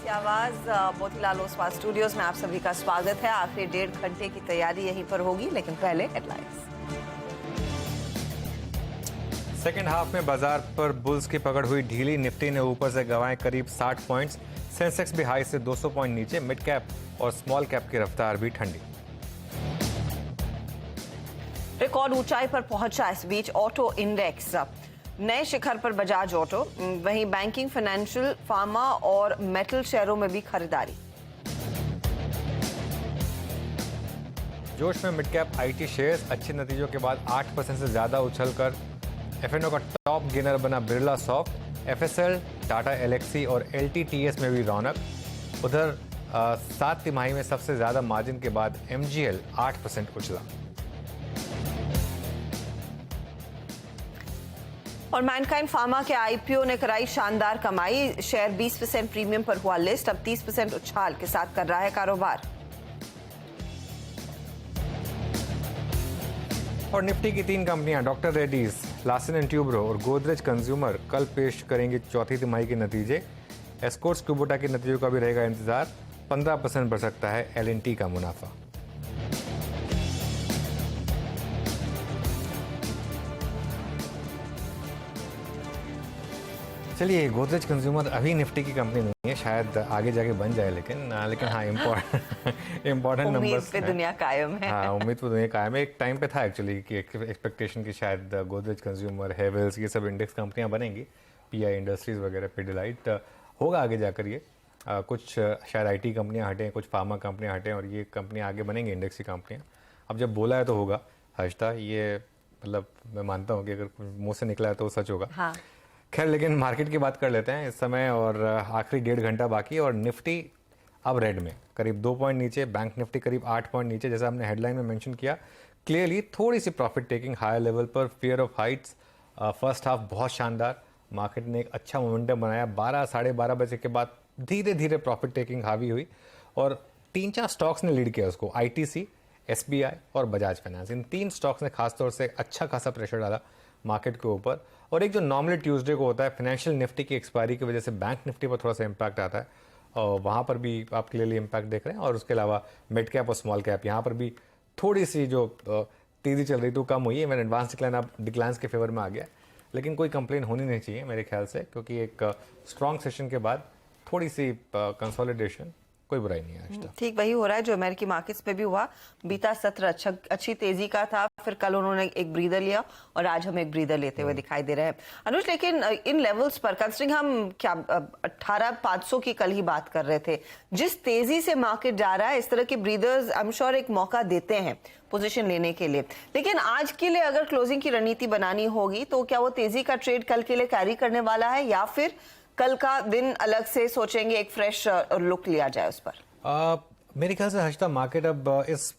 की आवाज मोतीलाल ओसवाल स्टूडियोज में आप सभी का स्वागत है। आखिरी 1.5 घंटे की तैयारी यहीं पर होगी, लेकिन पहले हेडलाइंस। सेकेंड हाफ में बाजार पर बुल्स की पकड़ हुई ढीली। निफ्टी ने ऊपर से गंवाए करीब 60 पॉइंट्स। सेंसेक्स भी हाई से 200 पॉइंट नीचे। मिड कैप और स्मॉल कैप की रफ्तार भी ठंडी। रिकॉर्ड ऊंचाई पर पहुंचा इस बीच ऑटो इंडेक्स। नए शिखर पर बजाज ऑटो, वहीं बैंकिंग, फाइनेंशियल, फार्मा और मेटल शेयरों में भी खरीदारी। जोश में मिड कैप आईटी शेयर्स। अच्छे नतीजों के बाद 8% से ज्यादा उछलकर एफएनओ का टॉप गेनर बना बिरला सॉफ्ट। एफएसएल, टाटा एलेक्सी और एलटीटीएस में भी रौनक। उधर 7 तिमाही में सबसे ज्यादा मार्जिन के बाद एमजीएल 8% उछला। और मैनकाइंड फार्मा के आईपीओ ने कराई शानदार कमाई। शेयर 20% प्रीमियम पर हुआ लिस्ट, अब 30% उछाल के साथ कर रहा है कारोबार। और निफ्टी की 3 कंपनियां doctor Reddy's, Larsen and Toubro और गोदरेज कंज्यूमर कल पेश करेंगी चौथी तिमाही के नतीजे। एस्कॉर्ट्स कुबोटा के नतीजों का भी रहेगा इंतजार। 15% बढ़ सकता है एल&टी का मुनाफा। चलिए, गोदरेज कंज्यूमर अभी निफ्टी की कंपनी नहीं है, शायद आगे जाके बन जाए, लेकिन हाँ इम्पोर्टेंट नंबर्स पे दुनिया कायम है। हाँ, उम्मीद पे दुनिया कायम है। एक टाइम पे था एक्चुअली कि एक्सपेक्टेशन की शायद गोदरेज कंज्यूमर, हेवेल्स, ये सब इंडेक्स कंपनियां बनेंगी। पीआई इंडस्ट्रीज वगैरह, पिडिलाइट होगा आगे जाकर ये। कुछ शायद आईटी कंपनियां हटें, कुछ फार्मा कंपनियां हटें और ये कंपनियां आगे बनेंगी इंडेक्स की कंपनियां। अब जब बोला है तो होगा हर्षता, ये मतलब मैं मानता हूँ कि अगर मुँह से निकला है तो वो सच होगा। हाँ। खैर, लेकिन मार्केट की बात कर लेते हैं इस समय। और आखिरी 1.5 घंटा बाकी और निफ्टी अब रेड में, करीब 2 पॉइंट नीचे। बैंक निफ्टी करीब 8 पॉइंट नीचे। जैसा हमने हेडलाइन में मेंशन किया, क्लियरली थोड़ी सी प्रॉफिट टेकिंग हायर लेवल पर, fear of Heights. First half बहुत शानदार, मार्केट ने एक अच्छा मोमेंटम बनाया। 12 साढ़े 12 बजे के बाद धीरे धीरे प्रॉफिट टेकिंग हावी हुई और 3-4 स्टॉक्स ने लीड किया उसको। आईटीसी, एसबीआई और बजाज फाइनेंस, इन 3 स्टॉक्स ने खासतौर से अच्छा खासा प्रेशर डाला मार्केट के ऊपर। और एक जो नॉर्मली ट्यूसडे को होता है, फाइनेंशियल निफ्टी की एक्सपायरी की वजह से बैंक निफ्टी पर थोड़ा सा इम्पैक्ट आता है, और वहाँ पर भी आप क्लियरली इम्पैक्ट देख रहे हैं। और उसके अलावा मिड कैप और स्मॉल कैप, यहाँ पर भी थोड़ी सी जो तेज़ी चल रही थी वो कम हुई है। मैंने एडवांस डिक्लाइन अब डिक्लाइंस के फेवर में आ गया, लेकिन कोई कंप्लेन होनी नहीं चाहिए मेरे ख्याल से, क्योंकि एक स्ट्रॉन्ग सेशन के बाद थोड़ी सी कंसोलिडेशन, कोई बुराई नहीं है आज तक। ठीक वही हो रहा है जो अमेरिकी मार्केट्स में भी हुआ। बीता सत्र अच्छी तेजी का था, फिर कल उन्होंने एक ब्रीदर लिया और आज हम एक ब्रीदर लेते हुए दिखाई दे रहे हैं। अनुज, लेकिन इन लेवल्स पर कंसिडरिंग हम क्या 18,500 की कल ही बात कर रहे थे, जिस तेजी से मार्केट जा रहा है, इस तरह के ब्रीदर्स आई एम श्योर एक मौका देते हैं पोजीशन लेने के लिए। लेकिन आज के लिए अगर क्लोजिंग की रणनीति बनानी होगी तो क्या वो तेजी का ट्रेड कल के लिए कैरी करने वाला है, या फिर कल का दिन अलग से सोचेंगे, एक फ्रेश लुक लिया जाए उस पर? मेरे ख्याल से हर्षिता, मार्केट अब इस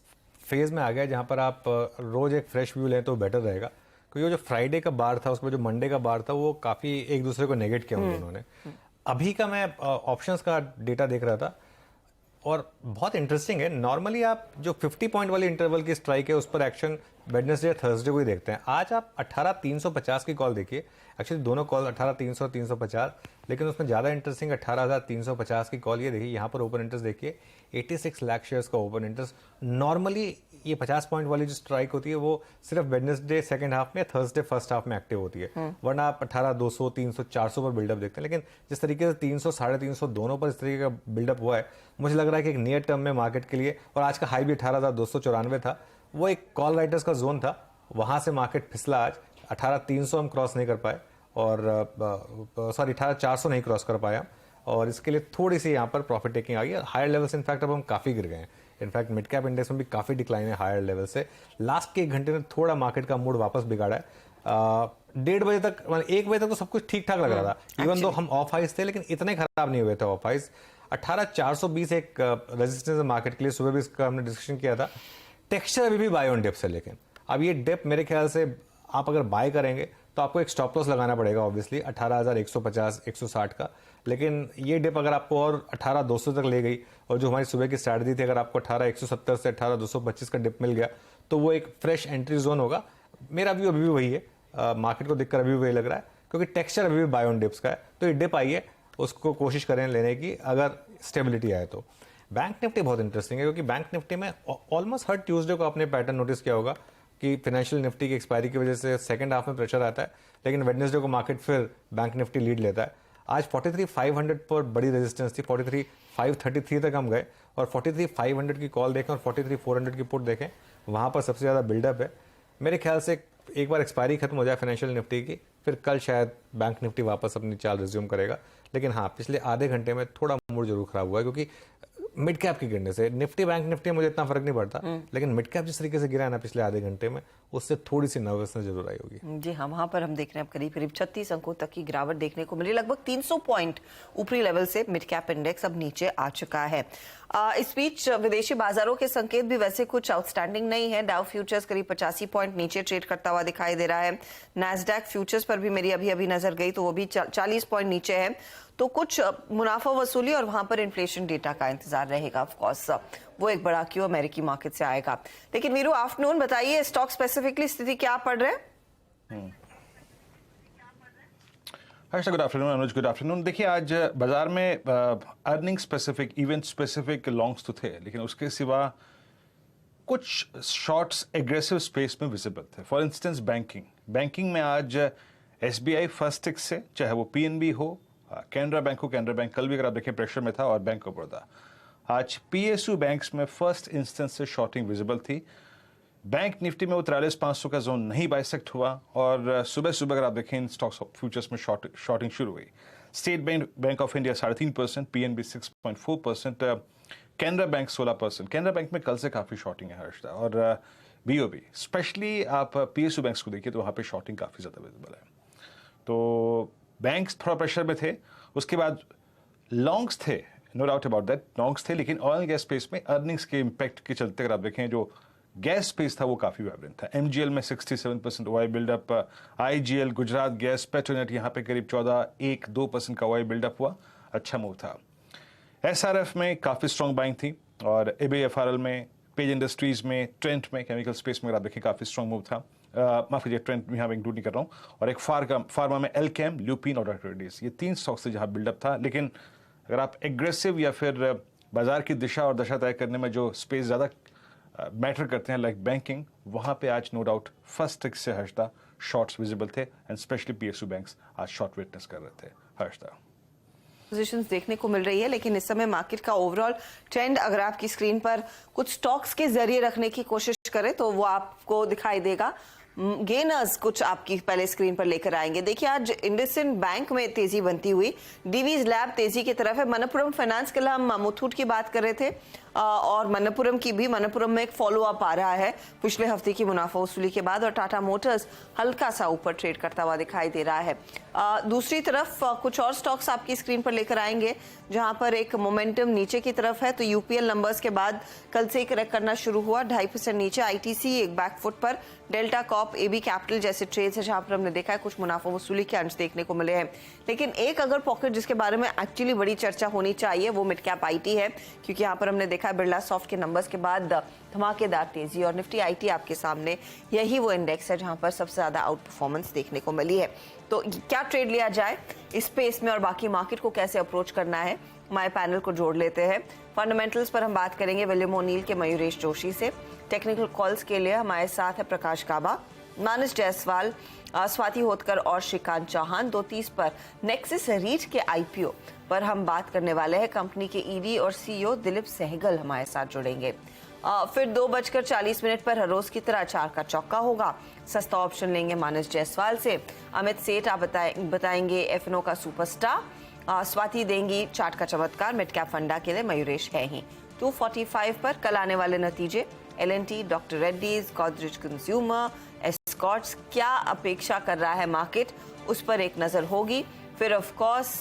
फेज में आ गया जहां पर आप रोज एक फ्रेश व्यू लें तो बेटर रहेगा। क्योंकि वो जो फ्राइडे का बार था, उसमें जो मंडे का बार था, वो काफी एक दूसरे को नेगेट किया उन दोनों ने। अभी का मैं ऑप्शंस का डेटा देख रहा था और बहुत इंटरेस्टिंग है। नॉर्मली आप जो 50 पॉइंट वाली इंटरवल की स्ट्राइक है, उस पर एक्शन वेडनेसडे थर्सडे को ही देखते हैं। आज आप 18,350 की कॉल देखिए। एक्चुअली दोनों कॉल 18,300 350, लेकिन उसमें ज़्यादा इंटरेस्टिंग 18,350 की कॉल ये देखिए। यहाँ पर ओपन इंटरेस्ट देखिए, 86 लाख शेयर्स का ओपन इंटरेस्ट। नॉर्मली ये 50 पॉइंट वाली जो स्ट्राइक होती है वो सिर्फ वेडनेसडे सेकंड हाफ में, थर्सडे फर्स्ट हाफ में एक्टिव होती है, वरना आप 18,200 300 400 पर बिल्डअप देखते हैं। लेकिन जिस तरीके से 300 350 दोनों पर इस तरीके का बिल्डअप हुआ है, मुझे लग रहा है कि एक नियर टर्म में मार्केट के लिए, और आज का हाई भी 18,294 था, वो एक कॉल राइटर्स का जोन था। वहां से मार्केट फिसला। आज 18,300 हम क्रॉस नहीं कर पाए, और सॉरी 18,400 नहीं क्रॉस कर पाया, और इसके लिए थोड़ी सी यहाँ पर प्रॉफिट टेकिंग आ गई। हायर लेवल से इनफैक्ट अब हम काफ़ी गिर गए हैं। इनफैक्ट मिड कैप इंडेक्स में भी काफ़ी डिक्लाइन है हायर लेवल से। लास्ट के 1 घंटे में थोड़ा मार्केट का मूड वापस बिगाड़ा है। 1:30 बजे तक, मतलब 1 बजे तक तो सब कुछ ठीक ठाक लग रहा था, इवन दो हम ऑफ हाइस थे, लेकिन इतने खराब नहीं हुए थे ऑफ हाइस। 18,420 एक रेजिस्टेंस है मार्केट के लिए, सुबह भी इसका हमने डिस्कशन किया था। टेक्सचर अभी भी बाय ऑन डिप्स है, लेकिन अब ये डिप मेरे ख्याल से आप अगर बाय करेंगे तो आपको एक स्टॉप लॉस लगाना पड़ेगा ऑब्वियसली 18,150 160 का। लेकिन ये डिप अगर आपको और 18,200 तक ले गई, और जो हमारी सुबह की स्ट्रैटेजी थी, अगर आपको 18,170 से 18,225 का डिप मिल गया तो वो एक फ्रेश एंट्री जोन होगा। मेरा व्यू अभी भी वही है, मार्केट को देखकर अभी भी वही लग रहा है, क्योंकि टेक्सचर अभी भी बाय ऑन डिप्स का है। तो ये डिप आई है, उसको कोशिश करें लेने की। अगर स्टेबिलिटी आए तो। बैंक निफ्टी बहुत इंटरेस्टिंग है क्योंकि बैंक निफ्टी में ऑलमोस्ट हर ट्यूसडे को आपने पैटर्न नोटिस किया होगा कि फाइनेंशियल निफ्टी की एक्सपायरी की वजह से सेकंड हाफ में प्रेशर आता है, लेकिन वेडनेसडे को मार्केट फिर बैंक निफ्टी लीड लेता है। आज 43,500 पर बड़ी रेजिस्टेंस थी, 43,533 तक हम गए और 43,500 की कॉल देखें और 43,400 की पुट देखें, वहां पर सबसे ज्यादा बिल्डअप है। मेरे ख्याल से एक बार एक्सपायरी खत्म हो जाए फाइनेंशियल निफ्टी की, फिर कल शायद बैंक निफ्टी वापस अपनी चाल रिज्यूम करेगा। लेकिन हाँ, पिछले आधे घंटे में थोड़ा मूड जरूर खराब हुआ है क्योंकि मिड कैप की गिरने से निफ्टी बैंक निफ्टी मुझे इतना फर्क नहीं पड़ता, लेकिन मिड कैप जिस तरीके से गिरा है ना पिछले आधे घंटे में, उससे थोड़ी सी नर्वसनेस जरूर आई होगी। जी हाँ, वहां पर हम देख रहे हैं करीब करीब 36 अंकों तक की गिरावट देखने को मिली। लगभग 300 पॉइंट ऊपरी लेवल से मिड कैप इंडेक्स अब नीचे आ चुका है। इस बीच विदेशी बाजारों के संकेत भी वैसे कुछ आउटस्टैंडिंग नहीं है। डाउ फ्यूचर्स करीब 85 पॉइंट नीचे ट्रेड करता हुआ दिखाई दे रहा है। नैस्डैक फ्यूचर्स पर भी मेरी अभी नजर गई तो वो भी 40 पॉइंट नीचे है। तो कुछ मुनाफा वसूली और वहां पर इन्फ्लेशन डेटा का इंतजार रहेगा। ऑफ कोर्स वो एक बड़ा क्यों अमेरिकी मार्केट से आएगा। लेकिन वीरू, आफ्टरनून बताइए स्टॉक स्पेसिफिकली स्थिति क्या पड़ रहा है? गुड आफ्टरनून अनुज, गुड आफ्टरनून। देखिए, आज बाजार में earning specific, event specific longs तो थे, लेकिन उसके सिवा कुछ शॉर्ट्स एग्रेसिव स्पेस में विजिबल थे। फॉर इंस्टेंस बैंकिंग में आज SBI फर्स्ट टिक से, चाहे वो PNB हो, कैनरा बैंक हो, कैनरा बैंक कल भी अगर आप देखें प्रेशर में था, और बैंक ऑफ बड़ौदा। आज PSU बैंक्स में फर्स्ट इंस्टेंस से शॉर्टिंग विजिबल थी। बैंक निफ्टी में वो 43,500 का जोन नहीं बाइसेक्ट हुआ, और सुबह सुबह अगर आप देखें इन स्टॉक्स फ्यूचर्स में शॉर्टिंग शुरू हुई। State bank of India 3.5%, PNB 6.4%, Canara bank 16%। Canara bank में कल से काफी शॉर्टिंग है हर्षदा, और BOB स्पेशली आप PSU बैंक्स को देखिए तो वहां पे शॉर्टिंग काफी ज्यादा विजिबल है। तो बैंक्स थोड़ा प्रेशर में थे। उसके बाद लॉन्ग्स थे, no doubt about that, longs थे, लेकिन ऑयल गैस स्पेस में अर्निंग्स के इंपैक्ट के चलते अगर आप देखें जो गैस स्पेस था वो काफी वाइब्रेंट था। MGL में 67% OI buildup, IGL, Gujarat gas, Petronet यहाँ पे करीब 14.1-2% का ओआई बिल्डअप हुआ, अच्छा मूव था। SRF में काफी स्ट्रॉन्ग बाइंग थी, और ABFRL में, पेज इंडस्ट्रीज में, ट्रेंट में, केमिकल स्पेस में अगर आप देखें काफी स्ट्रॉन्ग मूव था। माफ कीजिए, ट्रेंट यहाँ पे इंक्लूड नहीं कर रहा हूँ। और एक फार्मा में एल्केम, ल्यूपिन और रेडिस, ये 3 स्टॉक्स थे जहां बिल्डअप था। लेकिन अगर आप एग्रेसिव या फिर बाजार की दिशा और दशा तय करने में जो स्पेस ज्यादा मैटर करते हैं लाइक बैंकिंग, वहां पे आज नो डाउट फर्स्ट टिक से हर्षदा शॉर्ट्स विजिबल थे, एंड स्पेशली PSU बैंक्स आज शॉर्ट विटनेस कर रहे थे हर्षदा। पोजीशंस देखने को मिल रही है, लेकिन इस समय मार्केट का ओवरऑल ट्रेंड अगर आपकी स्क्रीन पर कुछ स्टॉक्स के जरिए रखने की कोशिश करें तो वो आपको दिखाई देगा। गेनर्स कुछ आपकी पहले स्क्रीन पर लेकर आएंगे। देखिए, आज इंडसइंड बैंक में तेजी बनती हुई, डीवीज लैब तेजी की तरफ है। मनप्पुरम फाइनेंस के लिए हम मुथूट की बात कर रहे थे, और मनप्पुरम की भी, मनप्पुरम में एक फॉलो अप आ रहा है पिछले हफ्ते की मुनाफा वसूली के बाद, और टाटा मोटर्स हल्का सा ऊपर ट्रेड करता हुआ दिखाई दे रहा है। दूसरी तरफ कुछ और स्टॉक्स आपकी स्क्रीन पर लेकर आएंगे जहां पर एक मोमेंटम नीचे की तरफ है। तो UPL नंबर्स के बाद कल से करेक्ट करना शुरू हुआ, 2.5% नीचे। ITC एक बैकफुट पर, डेल्टा कॉप, AB कैपिटल जैसे ट्रेड्स है जहां पर हमने देखा है कुछ मुनाफा वसूली के अंश देखने को मिले हैं। लेकिन एक अगर पॉकेट जिसके बारे में एक्चुअली बड़ी चर्चा होनी चाहिए वो मिड कैप IT है, क्योंकि यहाँ पर हमने देखा है बिरला सॉफ्ट के नंबर्स के बाद धमाकेदार तेजी, और निफ्टी IT आपके सामने यही वो इंडेक्स है जहां पर सबसे ज्यादा आउट परफॉर्मेंस देखने को मिली है। तो क्या ट्रेड लिया जाए इस स्पेस में और बाकी मार्केट को कैसे अप्रोच करना है, हमारे पैनल को जोड़ लेते हैं। फंडामेंटल्स पर हम बात करेंगे विलियम ओनील के मयूरेश जोशी से। टेक्निकल कॉल्स के लिए हमारे साथ है प्रकाश काबा, मानस जायसवाल, स्वाति होतकर और श्रीकांत चौहान। 2:30 पर नेक्सिस रीट के IPO पर हम बात करने वाले हैं। कंपनी के ED और CEO दिलीप सहगल हमारे साथ जुड़ेंगे। फिर 2:40 पर हर रोज की तरह 4 का चौका होगा। सस्ता ऑप्शन लेंगे मानस जायसवाल से। अमित सेठ आप बताएंगे FNO का सुपरस्टार। स्वाति देंगी चार्ट का चमत्कार। मिड कैप फंडा के लिए मयूरेश है ही। 2:45 पर कल आने वाले नतीजे, L&T, doctor Reddy's, Godrej consumer, Escorts, क्या अपेक्षा कर रहा है मार्केट, उस पर एक नजर होगी। फिर ऑफ कोर्स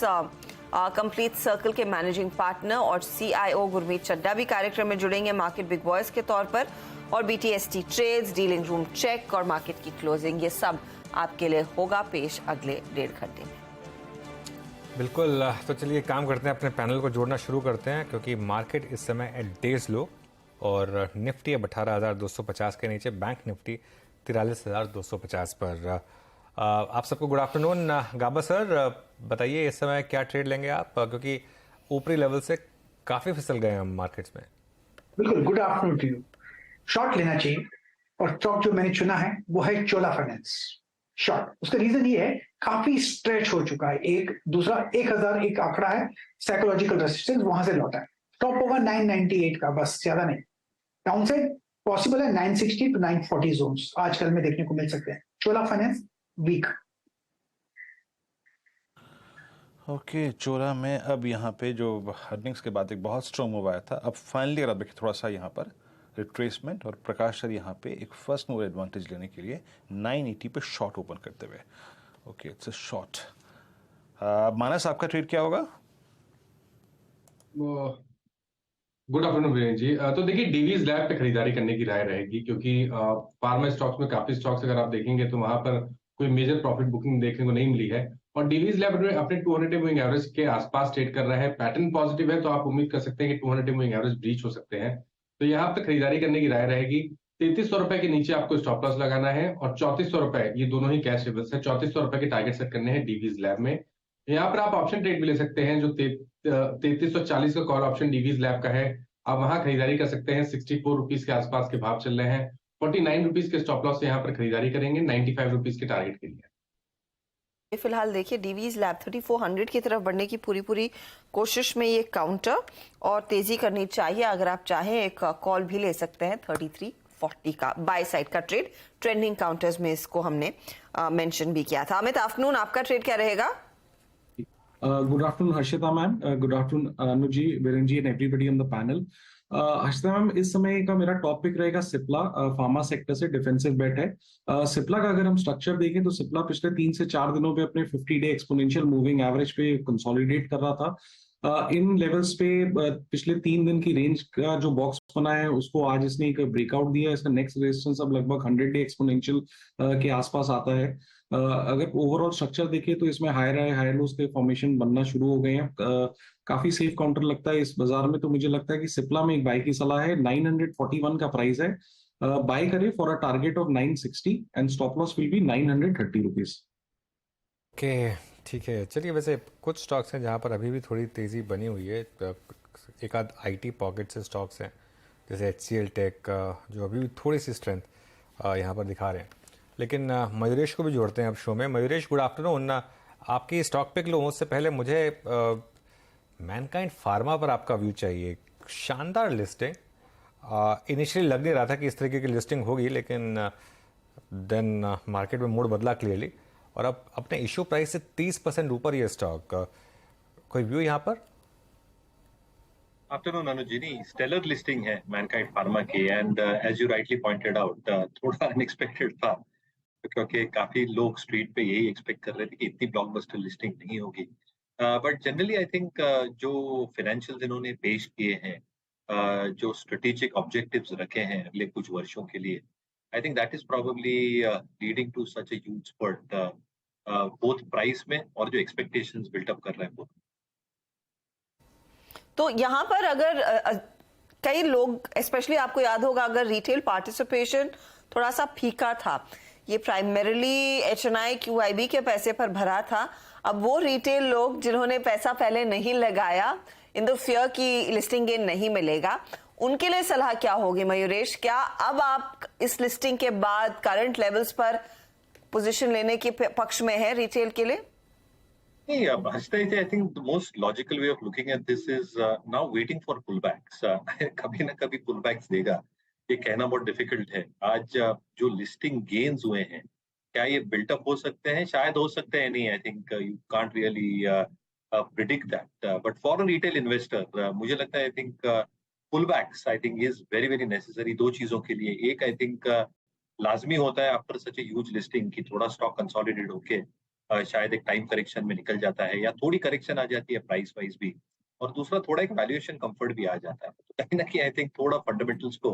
कंप्लीट सर्कल के मैनेजिंग पार्टनर और CIO गुरमीत चड्डा भी कार्यक्रम में जुड़ेंगे मार्केट बिग बॉयज के तौर पर। और BTST trades, dealing room check और मार्केट की क्लोजिंग, ये सब आपके लिए होगा पेश अगले 1.5 घंटे में। बिल्कुल, तो चलिए काम करते हैं, अपने पैनल को जोड़ना शुरू करते हैं, क्योंकि मार्केट इस समय एट डेज लो, और निफ्टी अब 18,250 के नीचे, बैंक निफ्टी 43,250 पर। आप सबको गुड आफ्टरनून। गाबा सर, बताइए इस समय क्या ट्रेड लेंगे आप, क्योंकि ऊपरी लेवल से काफी फिसल गए हम मार्केट्स में। बिल्कुल, good afternoon to you. Short लेना चाहिए और स्टॉक जो मैंने चुना है वो है चोला फाइनेंस शॉर्ट। उसका रीजन ये है, काफी स्ट्रेच हो चुका है। एक दूसरा 1000 एक आंकड़ा है, साइकोलॉजिकल रेसिस्टेंस वहां से लौटा है। टॉप होगा 998 का, बस ज्यादा नहीं। डाउनसाइड पॉसिबल है 960 टू 940 जोन्स आजकल में देखने को मिल सकते हैं। चोला फाइनेंस वीक। ओके, चोला में अब यहाँ पे जो अर्निंग्स के बाद एक बहुत स्ट्रॉन्ग मूव आया था, अब फाइनली अगर आप देखें थोड़ा सा यहाँ पर रिट्रेसमेंट, और प्रकाश सर यहाँ पे एक फर्स्ट मूव एडवांटेज लेने के लिए 980 पे शॉर्ट ओपन करते हुए। Okay, it's a short. Manas, आपका ट्रेड क्या होगा? Good afternoon Virendra ji. तो देखिए, डीवीज लैब पे खरीदारी करने की राय रहेगी, क्योंकि फार्मा स्टॉक्स में काफी स्टॉक्स अगर आप देखेंगे तो वहां पर कोई मेजर प्रॉफिट बुकिंग देखने को नहीं मिली है, और डीवीज लैब में अपने 200 डे मूविंग एवरेज के आसपास ट्रेड कर रहा है। पैटर्न पॉजिटिव है, तो आप उम्मीद कर सकते हैं कि 200 डे मूविंग एवरेज ब्रीच हो सकते हैं। तो यहाँ पे खरीदारी करने की राय रहेगी। 3300 रुपए के नीचे आपको स्टॉप लॉस लगाना है, और 3400 रुपए, ये दोनों ही कैश लेवल्स है, 3400 रुपए के टारगेट सेट करने हैं डीवीज लैब में। यहाँ पर आप ऑप्शन ट्रेड भी ले सकते हैं, जो 3340 का कॉल ऑप्शन डीवीज लैब का है। आप वहां खरीदारी कर सकते हैं। 64 रुपीज के आसपास के भाव चल रहे हैं। 49 रुपीज के स्टॉप लॉस से यहाँ पर खरीदारी करेंगे 95 रुपीज के टारगेट के लिए। फिलहाल देखिए, डीवीज लैब 3400 की तरफ बढ़ने की पूरी कोशिश में ये काउंटर, और तेजी करनी चाहिए। अगर आप चाहें एक कॉल भी ले सकते हैं 3340 का बाय साइड का ट्रेड। ट्रेंडिंग काउंटर्स में इसको हमने मेंशन भी किया था। अमित, आफ्टरनून, आपका ट्रेड क्या रहेगा? Good afternoon Harshita ma'am, good afternoon Anuj ji, Virendra ji and everybody on the panel. Harshita ma'am, इस समय का मेरा टॉपिक रहेगा सिप्ला। फार्मा सेक्टर से डिफेंसिव बेट है। सिप्ला का अगर हम स्ट्रक्चर देखें तो सिप्ला पिछले 3 से 4 दिनों पे अपने 50 डे एक्सपोनेंशियल मूविंग एवरेज पे कंसोलिडेट कर रहा था। इन लेवल्स पे पिछले 3 दिन की रेंज का जो बॉक्स बना है उसको आज इसने एक ब्रेकआउट दिया। इसका नेक्स्ट रेजिस्टेंस अब लगभग 100 डे एक्सपोनेंशियल के आसपास आता है। अगर ओवरऑल स्ट्रक्चर देखें तो इसमें हायर हाई हायर लोज के फॉर्मेशन बनना शुरू हो गए हैं। काफी सेफ काउंटर लगता है इस बाजार में, तो मुझे लगता है कि सिप्ला में एक बाय की सलाह है। 941 का प्राइस है। बाय करें for a target of 960 and stop loss will be 930 rupees. Okay, ठीक है। चलिए, वैसे कुछ स्टॉक्स हैं जहाँ पर अभी भी थोड़ी तेज़ी बनी हुई है। एक आध आईटी पॉकेट से स्टॉक्स हैं जैसे HCL टेक, जो अभी भी थोड़ी सी स्ट्रेंथ यहाँ पर दिखा रहे हैं। लेकिन मयूरेश को भी जोड़ते हैं अब शो में। Mayuresh, good afternoon. आपकी स्टॉक पिक लो, उससे पहले मुझे मैनकाइंड फार्मा पर आपका व्यू चाहिए। शानदार लिस्टिंग। इनिशियली लग नहीं रहा था कि इस तरीके की लिस्टिंग होगी, लेकिन देन मार्केट में मूड बदला क्लियरली, और अब अपने इशू प्राइस से 30% ऊपर ये स्टॉक। कोई व्यू यहाँ पर? आफ्टरनून अनुज जी, नहीं, स्टेलर लिस्टिंग है मैनकाइंड फार्मा की, and as you rightly pointed out, थोड़ा अनएक्सपेक्टेड था, क्योंकि काफी लोग स्ट्रीट पे यही एक्सपेक्ट कर रहे थे कि इतनी ब्लॉकबस्टर लिस्टिंग नहीं होगी। बट जनरली आई थिंक जो फाइनेंशियल्स इन्होंने पेश किए हैं, जो स्ट्रेटेजिक ऑब्जेक्टिव्स रखे हैं अगले कुछ वर्षों के लिए, I think that is probably leading to such a huge spurt both price में और जो एक्सपेक्टेशंस बिल्टअप कर रहे हैं बोथ। तो यहाँ पर अगर कई लोग, स्पेशली आपको याद होगा, अगर रिटेल पार्टिसिपेशन थोड़ा सा फीका था, ये प्राइमरीली HNI QIB के पैसे पर भरा था। अब वो रिटेल लोग जिन्होंने पैसा पहले नहीं लगाया, इन द फियर की लिस्टिंग गेन नहीं मिलेगा, उनके लिए सलाह क्या होगी मयूरेश? क्या अब आप इस लिस्टिंग के बाद करंट लेवल्स पर पोजीशन लेने के पक्ष में है रिटेल के लिए? नहीं, I think the most logical way of looking at this is now waiting for pullbacks. कभी ना कभी pullbacks देगा, ये कहना बहुत डिफिकल्ट है। आज जो लिस्टिंग गेन्स हुए हैं, क्या ये बिल्टअप हो सकते हैं? शायद हो सकते हैं, नहीं, I think you can't really predict that. But for a retail investor मुझे लगता है, I think pullbacks I think is very very necessary दो चीजों के लिए। एक, आई थिंक लाजमी होता है after such a huge listing की थोड़ा स्टॉक कंसोलिडेट होके शायद एक टाइम करेक्शन में निकल जाता है, या थोड़ी करेक्शन आ जाती है प्राइस वाइज भी, और दूसरा थोड़ा एक वैल्यूएशन कंफर्ट भी आ जाता है। तो कहीं ना कहीं आई थिंक थोड़ा फंडामेंटल्स को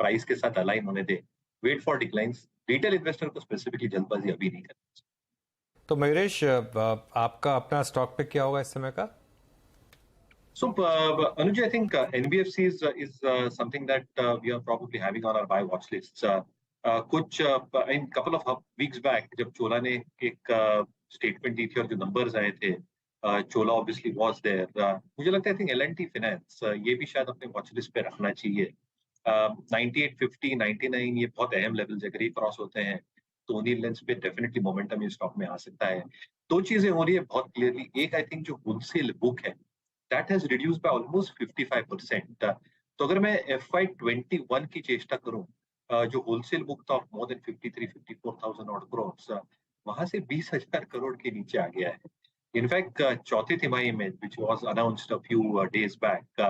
प्राइस के साथ अलाइन होने दे, wait for declines. Retail investor को स्पेसिफिकली जल्दबाजी अभी नहीं करनी। तो मयूरेश, आपका अपना स्टॉक पिक क्या होगा इस समय का? So, Anuj, I think NBFCs is something that we are probably having on our buy watch lists. कुछ in couple of weeks back जब चोला ने एक स्टेटमेंट दी थी और जो नंबर्स आए थे चोला ऑब्वियसली वॉज देयर। मुझे लगता है आई थिंक L&T फाइनेंस ये भी शायद अपने वॉच लिस्ट पे रखना चाहिए। 9850 99 ये बहुत अहम लेवल्स अगर ये क्रॉस होते हैं तो उन्हीं लेंस पे डेफिनेटली मोमेंटम ये स्टॉक में आ सकता है। दो चीजें हो रही है बहुत क्लियरली, एक आई थिंक जो होलसेल बुक है that has reduced by almost 55%। तो अगर मैं FY21 की चेष्टा करूं, जो होलसेल बुक था मोर देन 53-54,000 ऑड करोड़, वहां से 20,000 करोड़ के नीचे आ गया है। इनफैक्ट चौथी तिमाही में which was announced a few days back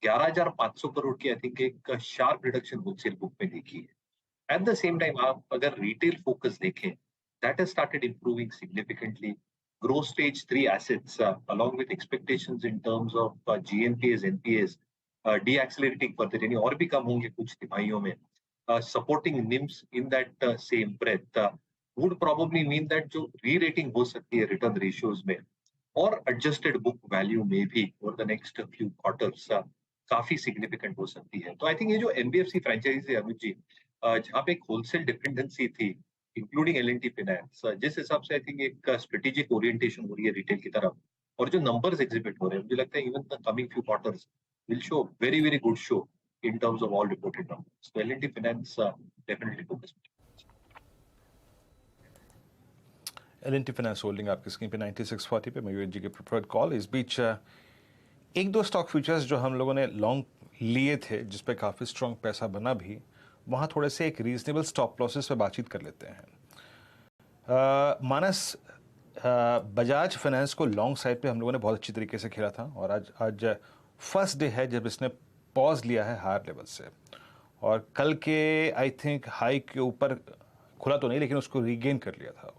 11,500 crore की आई थिंक एक शार्प रिडक्शन होलसेल बुक में देखी है। एट द सेम टाइम आप अगर रिटेल फोकस देखें, that has started improving significantly. Growth stage 3 assets along with expectations in terms of GNPAs, NPAs deaccelerating further, यानी और भी कम होंगे कुछ तिमाहियों में, supporting NIMs in that same breath would probably mean that जो re-rating हो सकती है रिटर्न रेशियोज में और एडजस्टेड बुक वैल्यू में भी over the next few quarters काफी सिग्निफिकेंट हो सकती है। तो आई थिंक ये जो NBFC फ्रेंचाइजी है अनुज जी, जहाँ पे एक होलसेल डिपेंडेंसी थी इंक्लूडिंग L&T फाइनेंस, जिस हिसाब से आई थिंक एक स्ट्रेटेजिक ओरिएंटेशन हो रही है रिटेल की तरफ और जो नंबर्स एग्जिबिट हो रहे हैं, मुझे लगता है even the coming few quarters will show very very good show in terms of all reported numbers. So L&T Finance definitely focus. L&T Finance holding आपकी स्क्रीन पे 9640 पे मयूर जी के प्रेफर्ड कॉल। इस बीच एक दो स्टॉक फ्यूचर्स जो हम लोगों ने लॉन्ग लिए थे जिस पे काफ़ी स्ट्रॉन्ग पैसा बना भी, वहाँ थोड़े से एक रीजनेबल स्टॉप लॉसेस पे बातचीत कर लेते हैं। मानस, बजाज फाइनेंस को लॉन्ग साइड पे हम लोगों ने बहुत अच्छी तरीके से खेला था और आज फर्स्ट डे है जब इसने पॉज लिया है हायर लेवल से और कल के आई थिंक हाई के ऊपर खुला तो नहीं लेकिन उसको रीगेन कर लिया था।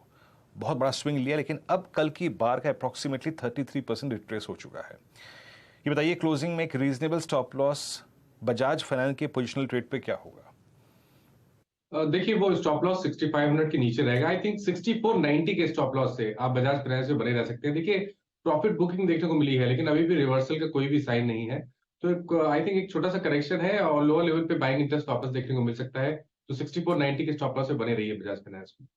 बहुत बड़ा स्विंग लिया लेकिन अब कल की बार का अप्रॉक्सीमेटली 33% रिट्रेस हो चुका है। ये बताइए क्लोजिंग में एक reasonable stop loss Bajaj finance के पोजिशनल ट्रेड पे क्या होगा? देखिए वो स्टॉप लॉस 6500 के नीचे रहेगा। आई थिंक 6490 के स्टॉप लॉस से आप बजाज फाइनेंस से बने रह सकते हैं। देखिए प्रॉफिट बुकिंग देखने को मिली है लेकिन अभी भी रिवर्सल का कोई भी साइन नहीं है, तो आई थिंक एक छोटा सा करेक्शन है और लोअर लेवल पे बाइंग इंटरेस्ट वापस देखने को मिल सकता है। तो 6490 के स्टॉप लॉस से बने रही है बजाज फाइनेंस में।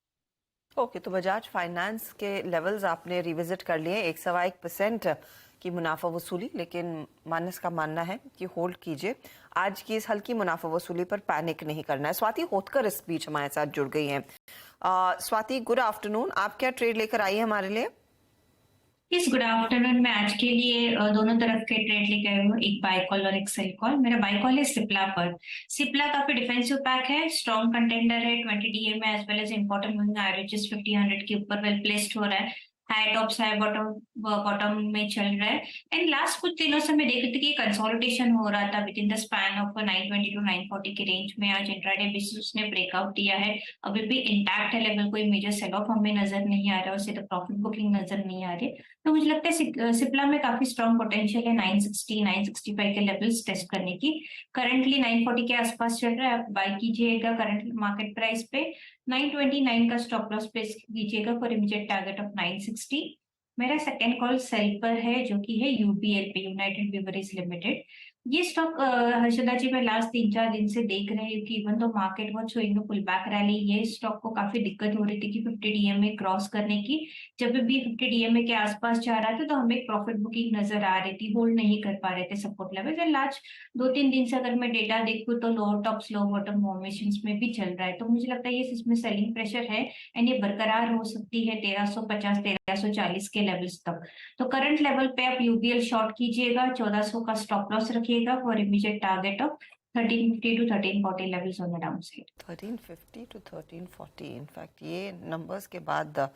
ओके, तो बजाज फाइनेंस के लेवल्स आपने रिविजिट कर लिए, 1.1% की मुनाफा वसूली, लेकिन मानस का मानना है कि होल्ड कीजिए। आज की इस हल्की मुनाफा वसूली पर पैनिक नहीं करना है। स्वाति होतकर इस बीच हमारे साथ जुड़ गई हैं। Swati, good afternoon. आप क्या ट्रेड लेकर आई है हमारे लिए? इस गुड आफ्टरनून में आज के लिए दोनों तरफ के ट्रेड लेके आए हूँ, एक बाय कॉल और एक सेल कॉल। मेरा बाय कॉल है सिप्ला पर। सिप्ला काफी डिफेंसिव पैक है, स्ट्रॉन्ग कंटेंडर है 20 DA में, as well as important moving averages 50-100 के ऊपर वेल प्लेस्ड हो रहा है। हाई टॉप्स हाई बॉटम में चल रहा है। एंड लास्ट कुछ दिनों से मैं देख रही थी कि कंसोलिडेशन हो रहा था with in the span of 920 to 940 के रेंज में। आज इंट्राडे बेसिस उसने ब्रेकआउट दिया है, अभी भी इंटैक्ट है लेवल, कोई मेजर सेल ऑफ हमें नजर नहीं आ रहा है, तो प्रॉफिट बुकिंग नजर नहीं आ रही। तो मुझे लगता है सिप्ला में काफी स्ट्रॉन्ग पोटेंशियल है 960 965 के लेवल्स टेस्ट करने की। करंटली 940 के आसपास चल रहा है, आप बाय कीजिएगा करंट मार्केट प्राइस पे। 929 का स्टॉप लॉस प्लेस कीजिएगा फॉर इमीडिएट टारगेट ऑफ 960। मेरा सेकेंड कॉल सेल पर है जो कि है UBL पे, यूनाइटेड ब्रूवरीज लिमिटेड। ये स्टॉक हर्षदा जी मैं लास्ट 3-4 दिन से देख रहे हैं कि इवन तो market watch showing pull back rally, ये स्टॉक को काफी दिक्कत हो रही थी कि 50 DMA क्रॉस करने की। जब भी 50 DMA के आसपास जा रहा था तो हमें प्रॉफिट बुकिंग नजर आ रही थी, होल्ड नहीं कर पा रहे थे सपोर्ट लेवल। एंड लास्ट 2-3 दिन से अगर मैं डेटा देखूँ तो लोअर टॉप्स लो बॉटम फॉर्मेशंस में भी चल रहा है। तो मुझे लगता है ये इसमें सेलिंग प्रेशर है एंड ये बरकरार हो सकती है 1350 1340 के लेवल्स तक। तो करंट लेवल पे आप UBL शॉर्ट कीजिएगा, 1400 का स्टॉप लॉस रखिएगा for immediate target of 1350 to 1340 levels on the down side. 1350 to 1340। In fact ये नंबर्स के बाद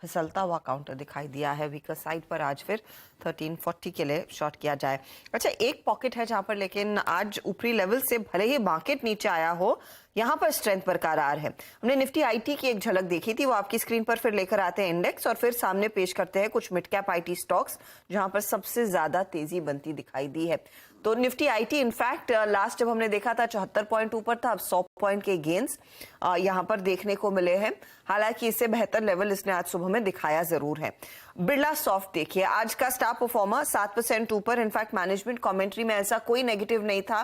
फिसलता हुआ काउंटर दिखाई दिया है वीकर साइड पर। आज फिर 1340 के लिए शॉर्ट किया जाए। अच्छा, एक पॉकेट है जहां पर लेकिन आज ऊपरी लेवल से भले ही मार्केट नीचे आया हो, यहाँ पर स्ट्रेंथ बरकरार है। हमने निफ्टी IT की एक झलक देखी थी, वो आपकी स्क्रीन पर फिर लेकर आते हैं इंडेक्स और फिर सामने पेश करते हैं कुछ मिड कैप IT स्टॉक्स जहां पर सबसे ज्यादा तेजी बनती दिखाई दी है। तो निफ्टी IT इनफैक्ट लास्ट जब हमने देखा था 74 पॉइंट ऊपर था, अब 100 पॉइंट के गेन्स यहां पर देखने को मिले हैं। हालांकि इससे बेहतर लेवल इसने आज सुबह में दिखाया जरूर है। बिरला सॉफ्ट देखिए, आज का स्टार परफॉर्मर 7% ऊपर। इनफैक्ट मैनेजमेंट कमेंट्री में ऐसा कोई नेगेटिव नहीं था।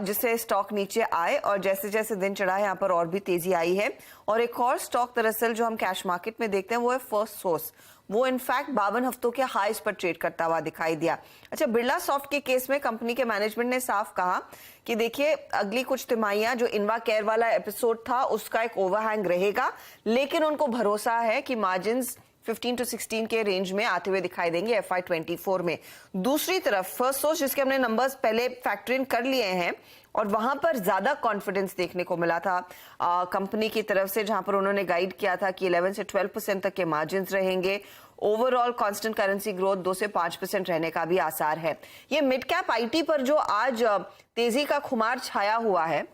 जिससे स्टॉक नीचे आए और जैसे जैसे दिन चढ़ा है यहाँ पर और भी तेजी आई है। और एक और स्टॉक दरअसल जो हम कैश मार्केट में देखते हैं वो है फर्स्ट सोर्स। वो इनफैक्ट 52 हफ्तों के हाईस पर ट्रेड करता हुआ दिखाई दिया। अच्छा, बिरला सॉफ्ट के केस में कंपनी के मैनेजमेंट ने साफ कहा कि देखिए अगली कुछ तिमाहियां जो इन्वा केयर वाला एपिसोड था उसका एक ओवरहैंग रहेगा, लेकिन उनको भरोसा है कि मार्जिन्स 15 to 16 के रेंज में आते हुए दिखाई देंगे FY24 में। दूसरी तरफ फर्स्ट सोर्स जिसके हमने नंबर्स पहले फैक्टर इन कर लिए हैं और वहां पर ज्यादा कॉन्फिडेंस देखने को मिला था कंपनी की तरफ से, जहां पर उन्होंने गाइड किया था कि 11 से 12% तक के मार्जिन्स रहेंगे। ओवरऑल कांस्टेंट करेंसी ग्रोथ 2 से 5% रहने का भी आसार है। ये मिड कैप आईटी पर जो आज तेजी का खुमार छाया हुआ है,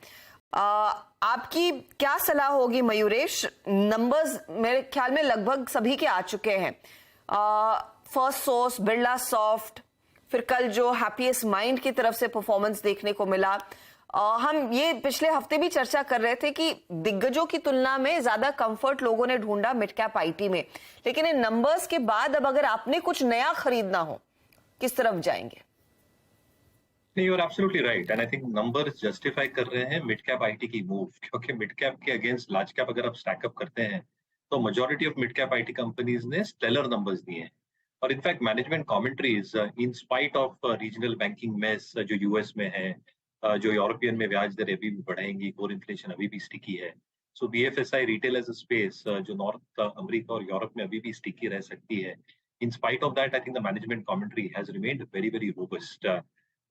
आपकी क्या सलाह होगी मयूरेश? नंबर्स मेरे ख्याल में लगभग सभी के आ चुके हैं। फर्स्ट सोर्स, बिरला सॉफ्ट, फिर कल जो हैप्पीएस्ट माइंड की तरफ से परफॉर्मेंस देखने को मिला। हम ये पिछले हफ्ते भी चर्चा कर रहे थे कि दिग्गजों की तुलना में ज्यादा कंफर्ट लोगों ने ढूंढा मिड कैप आईटी में, लेकिन इन नंबर्स के बाद अब अगर आपने कुछ नया खरीदना हो, किस तरफ जाएंगे? You are absolutely right and I think numbers justify कर रहे हैं मिड कैप आईटी की मूव, क्योंकि मिड कैप के अगेंस्ट लार्ज कैप अगर आप स्टैकअप करते हैं तो majority of mid cap IT companies ने स्टेलर नंबर्स दिए हैं। और in fact management commentaries in spite of regional banking mess जो यूएस में है, जो यूरोपियन में ब्याज दर अभी भी बढ़ाएंगी, कोर इन्फ्लेशन अभी भी स्टिकी है, so BFSI retail as a space जो नॉर्थ अमेरिका और यूरोप में अभी भी स्टिकी रह सकती है। In spite of that I think the management commentary has remained very very robust.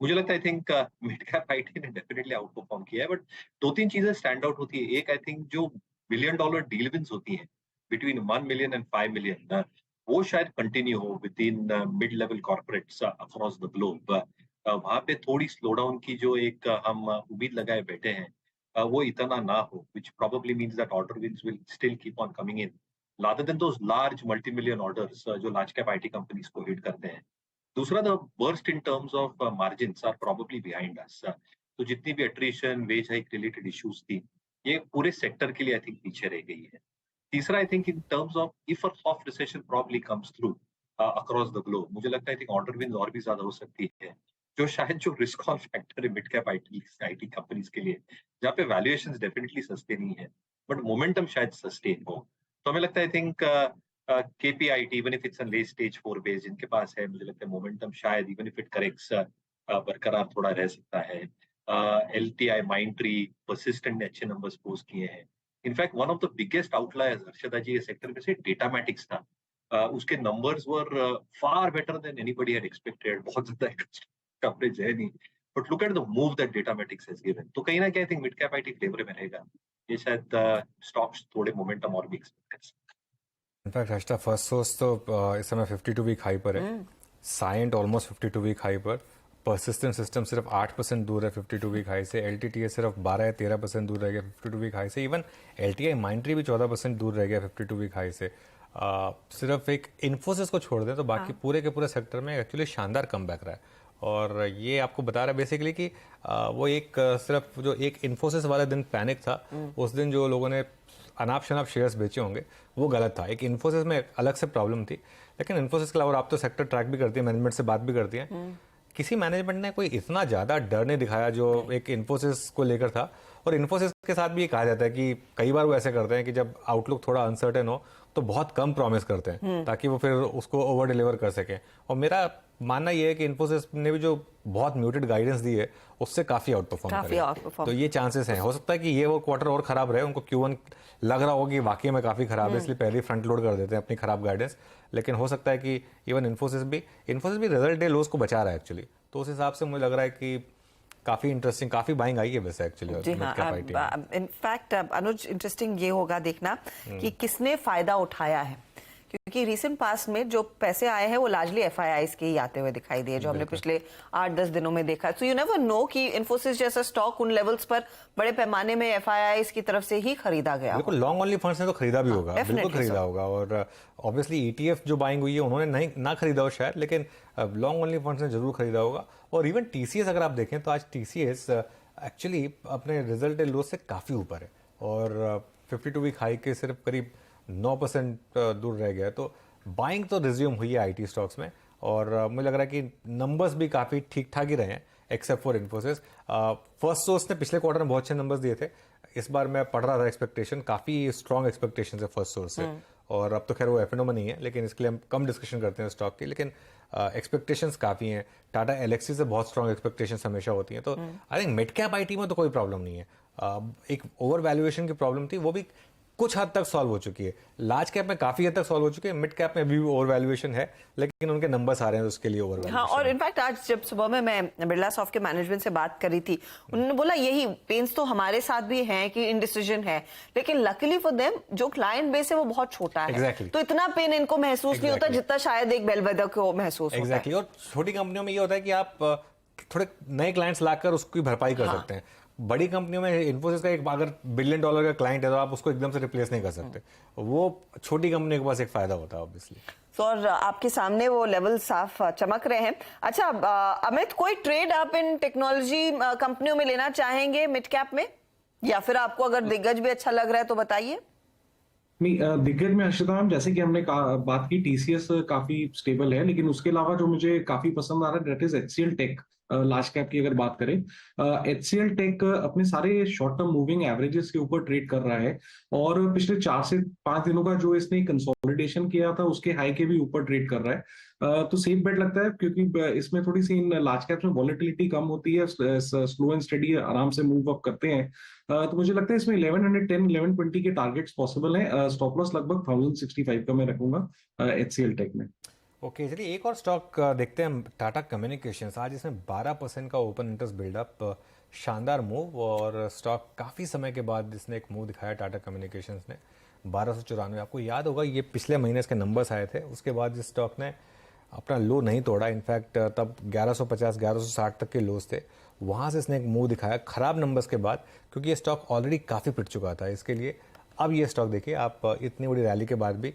मुझे लगता है I think mid cap IT ने डेफिनेटली आउट परफॉर्म किया है, बट 2-3 चीजें स्टैंड आउट होती है। एक, आई थिंक जो $1 बिलियन डील विंस होती हैं बिटवीन 1 मिलियन एंड 5 मिलियन, वो शायद कंटिन्यू हो with in mid level corporates across the globe. वहां पे थोड़ी स्लो डाउन की जो एक हम उम्मीद लगाए बैठे हैं, वो इतना ना हो, which probably means that order wins will still keep on coming in rather than those large multi-million orders जो large cap IT companies को hit करते हैं। दूसरा, the burst in terms of margins are probably behind us। तो जितनी भी attrition, wage hike related issues थी, ये पूरे सेक्टर के लिए आई थिंक पीछे रह गई है। तीसरा, I think in terms of if a soft recession probably comes through across the globe, मुझे लगता है आई थिंक ऑर्डर विंस और भी ज्यादा हो सकती है, जो शायद जो रिस्क ऑन फैक्टर है मिड कैप आईटी कंपनीज के लिए, जहाँ पे वैल्यूएशंस डेफिनेटली सस्ते नहीं है बट मोमेंटम शायद सस्टेन हो। तो हमें लगता है I think KPIT even if it's a late stage 4 base जिनके पास है, मुझे लगता है मोमेंटम शायद इवन इफ इट करेक्ट्स बरकरार थोड़ा रह सकता है। एलटीआई, माइंडट्री, परसिस्टेंट ने अच्छे नंबर्स पोस्ट किए हैं। In fact one of the biggest outliers Harshada ji ये सेक्टर में से डेटामैटिक्स था। उसके numbers were far better than anybody had expected. बहुत ज्यादा कवरेज है नहीं, but look at the move that Datamatics has given. तो कहीं ना कहीं I think mid cap IT favour में रहेगा, ये शायद स्टॉक्स थोड़े मोमेंटम और भी एक्सपेक्ट कर सकते हैं। इनफैक्ट हर्षदा फर्स्ट सोर्स तो इस समय 52 वीक हाई पर है, साइंट ऑलमोस्ट 52 वीक हाई पर, परसिस्टेंट सिस्टम सिर्फ 8% दूर है 52 वीक हाई से, एलटीटीए सिर्फ 12 या 13% दूर रह गया 52 वीक हाई से, इवन एलटीआई माइंडट्री भी 14% दूर रह गया 52 वीक हाई से। सिर्फ एक इन्फोसिस को छोड़ दें तो बाकी पूरे के पूरे सेक्टर में एक्चुअली शानदार कमबैक रहा है। और ये आपको बता रहा है बेसिकली कि वो एक सिर्फ जो एक इन्फोसिस वाला दिन पैनिक था, उस दिन जो लोगों ने अनाप शनाप शेयर्स बेचे होंगे वो गलत था। एक इन्फोसिस में अलग से प्रॉब्लम थी, लेकिन इन्फोसिस के अलावा आप तो सेक्टर ट्रैक भी करती है, मैनेजमेंट से बात भी करती हैं, किसी मैनेजमेंट ने कोई इतना ज़्यादा डर नहीं दिखाया जो एक इन्फोसिस को लेकर था। और इन्फोसिस के साथ भी ये कहा जाता है कि कई बार वो ऐसे करते हैं कि जब आउटलुक थोड़ा अनसर्टेन हो तो बहुत कम प्रॉमिस करते हैं ताकि वो फिर उसको ओवर डिलीवर कर सकें। और मेरा मानना ये है कि इन्फोसिस ने भी जो बहुत म्यूटेड गाइडेंस दी है उससे काफी आउट परफॉर्म करेगा, तो ये चांसेस हैं। हो सकता है कि ये वो क्वार्टर और खराब रहे, उनको Q1 लग रहा होगा कि वाकई में काफी खराब है, इसलिए पहले फ्रंट लोड कर देते हैं अपनी खराब गाइडेंस। लेकिन हो सकता है कि इवन इन्फोसिस भी रिजल्ट डे लोज को बचा रहा है एक्चुअली, तो उस हिसाब से मुझे लग रहा है कि काफी इंटरेस्टिंग, काफी बाइंग आई है वैसे एक्चुअली। जी हाँ, इनफैक्ट अनुज इंटरेस्टिंग ये होगा देखना कि किसने फायदा उठाया है, क्योंकि रिसेंट पास में जो पैसे आए हैं वो लार्जली एफआईआईज के ही आते हुए दिखाई दिए, जो हमने पिछले 8-10 दिनों में देखा। सो यू नेवर नो कि इन्फोसिस जैसा स्टॉक उन लेवल्स पर बड़े पैमाने में एफआईआईज की तरफ से ही खरीदा गया। बिल्कुल, लॉन्ग ओनली फंड्स ने तो खरीदा भी होगा, बिल्कुल खरीदा होगा। और ऑब्वियसली ईटीएफ जो बाइंग हुई है उन्होंने नहीं ना खरीदा हो शायद, लेकिन लॉन्ग ओनली फंड्स ने जरूर खरीदा होगा। और इवन टीसीएस अगर आप देखें तो आज टीसीएस एक्चुअली अपने रिजल्ट लो से काफी ऊपर है और 52 वीक हाई के सिर्फ करीब 9% दूर रह गया। तो बाइंग तो रिज्यूम हुई है आईटी स्टॉक्स में, और मुझे लग रहा है कि नंबर्स भी काफ़ी ठीक ठाक ही रहे हैं। Except for Infosys. First source ने पिछले क्वार्टर में बहुत अच्छे नंबर्स दिए थे। इस बार मैं पढ़ रहा था एक्सपेक्टेशन, काफी स्ट्रॉन्ग एक्सपेक्टेशन है फर्स्ट सोर्स से, और अब तो खैर वो एफएनओ में नहीं है, लेकिन इसके लिए हम कम डिस्कशन करते हैं स्टॉक की, लेकिन एक्सपेक्टेशंस काफी हैं। टाटा एलेक्सी से बहुत स्ट्रॉन्ग एक्सपेक्टेशंस हमेशा होती हैं, तो I think mid cap IT में तो कोई प्रॉब्लम नहीं है। एक ओवर वैल्यूएशन की प्रॉब्लम थी, वो भी कुछ हद तक सॉल्व हो चुकी है। लार्ज कैप में काफी हद तक सॉल्व हो चुकी है, मिड कैप में भी ओवर वैल्यूएशन है, लेकिन उनके नंबर्स आ रहे हैं उसके लिए ओवर वैल्यूएशन। हाँ, और इनफैक्ट आज जब सुबह में मैं बिरला सॉफ्ट के मैनेजमेंट से बात करी थी, उन्होंने बोला यही पेन्स तो हमारे साथ भी हैं कि इनडिसीजन है, लेकिन लकीली फॉर देम जो क्लाइंट बेस है वो बहुत छोटा है। Exactly. तो इतना पेन इनको महसूस नहीं होता जितना शायद एक बेलवेदर को महसूस होता है। एग्जैक्टली, और छोटी कंपनियों में ये होता है कि आप थोड़े नए क्लाइंट्स लाकर उसकी भरपाई कर सकते हैं। बड़ी कंपनियों में इन्फोसिस का एक अगर $1 बिलियन का क्लाइंट है तो आप उसको एकदम से रिप्लेस नहीं कर सकते, वो छोटी कंपनी के पास एक फायदा होता है ऑब्वियसली। तो और आपके सामने वो लेवल साफ चमक रहे हैं। अच्छा अमित, कोई ट्रेड आप इन टेक्नोलॉजी कंपनियों में लेना चाहेंगे मिड कैप में, या फिर आपको अगर दिग्गज भी अच्छा लग रहा है तो बताइए। नहीं, दिग्गज में हर्षिता मैम, जैसे कि हमने बात की, टीसीएस काफी स्टेबल है, लेकिन उसके अलावा जो मुझे काफी पसंद आ रहा है that is HCL tech. Large cap की अगर बात करें, एचसीएल टेक अपने सारे शॉर्ट टर्म मूविंग एवरेजेस के ऊपर ट्रेड कर रहा है, और पिछले 4 से 5 दिनों का जो इसने कंसोलिडेशन किया था उसके हाई के भी ऊपर ट्रेड कर रहा है। तो सेफ बेट लगता है, क्योंकि इसमें थोड़ी सी इन लार्ज कैप्स में वॉलेटिलिटी कम होती है, स्लो एंड स्टडी आराम से मूव अप करते हैं। तो मुझे लगता है इसमें 1110 1120 के टारगेट्स पॉसिबल हैं। स्टॉप लॉस लगभग 1065 का मैं रखूंगा एचसीएल टेक में। ओके, चलिए एक और स्टॉक देखते हैं, टाटा कम्युनिकेशंस। आज इसमें 12% का ओपन इंटरेस्ट बिल्डअप, शानदार मूव, और स्टॉक काफ़ी समय के बाद इसने एक मूव दिखाया टाटा कम्युनिकेशंस ने। 1294, आपको याद होगा ये पिछले महीने इसके नंबर्स आए थे, उसके बाद इस स्टॉक ने अपना लो नहीं तोड़ा। इनफैक्ट तब 1150 1160 तक के लोस थे, वहाँ से इसने एक मूव दिखाया खराब नंबर्स के बाद, क्योंकि ये स्टॉक ऑलरेडी काफ़ी पिट चुका था इसके लिए। अब ये स्टॉक देखिए आप, इतनी बड़ी रैली के बाद भी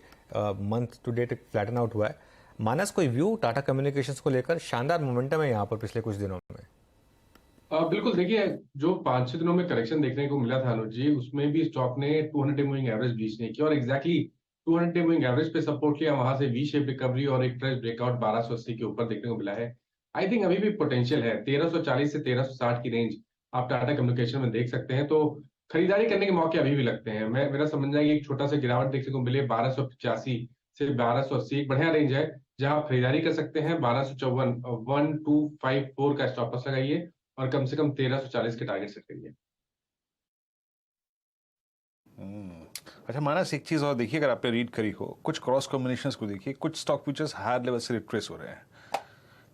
month to date flatten out हुआ है। मानस, कोई व्यू टाटा कम्युनिकेशंस को लेकर? शानदार मोमेंटम है यहाँ पर पिछले कुछ दिनों में। बिल्कुल, देखिए जो 5-6 दिनों में करेक्शन देखने को मिला था अनुज जी, उसमें भी स्टॉक ने 200 डे मूविंग एवरेज ब्रीच नहीं किया, और एग्जैक्टली 200 डे मूविंग एवरेज पे सपोर्ट लिया, वहां से वी शेप रिकवरी और एक फ्रेश ब्रेकआउट 1280 के ऊपर देखने को मिला है। आई थिंक अभी भी पोटेंशियल है, 1340 से 1360 की रेंज आप टाटा कम्युनिकेशन में देख सकते हैं, तो खरीदारी करने के मौके अभी भी लगते हैं। मेरा समझना है कि एक छोटा सा गिरावट देखने को मिले 1285 से 1280, एक बढ़िया रेंज है जहां आप खरीदारी कर सकते हैं। 1254 1254 का स्टॉप लॉस लगाइए और कम से कम 1340 के टारगेट सेट करिए। अच्छा मानस, एक चीज और देखिए, अगर आपने रीड करी हो, कुछ क्रॉस कॉम्बिनेशंस को देखिए, कुछ स्टॉक फ्यूचर्स हायर लेवल से रिट्रेस हो रहे हैं,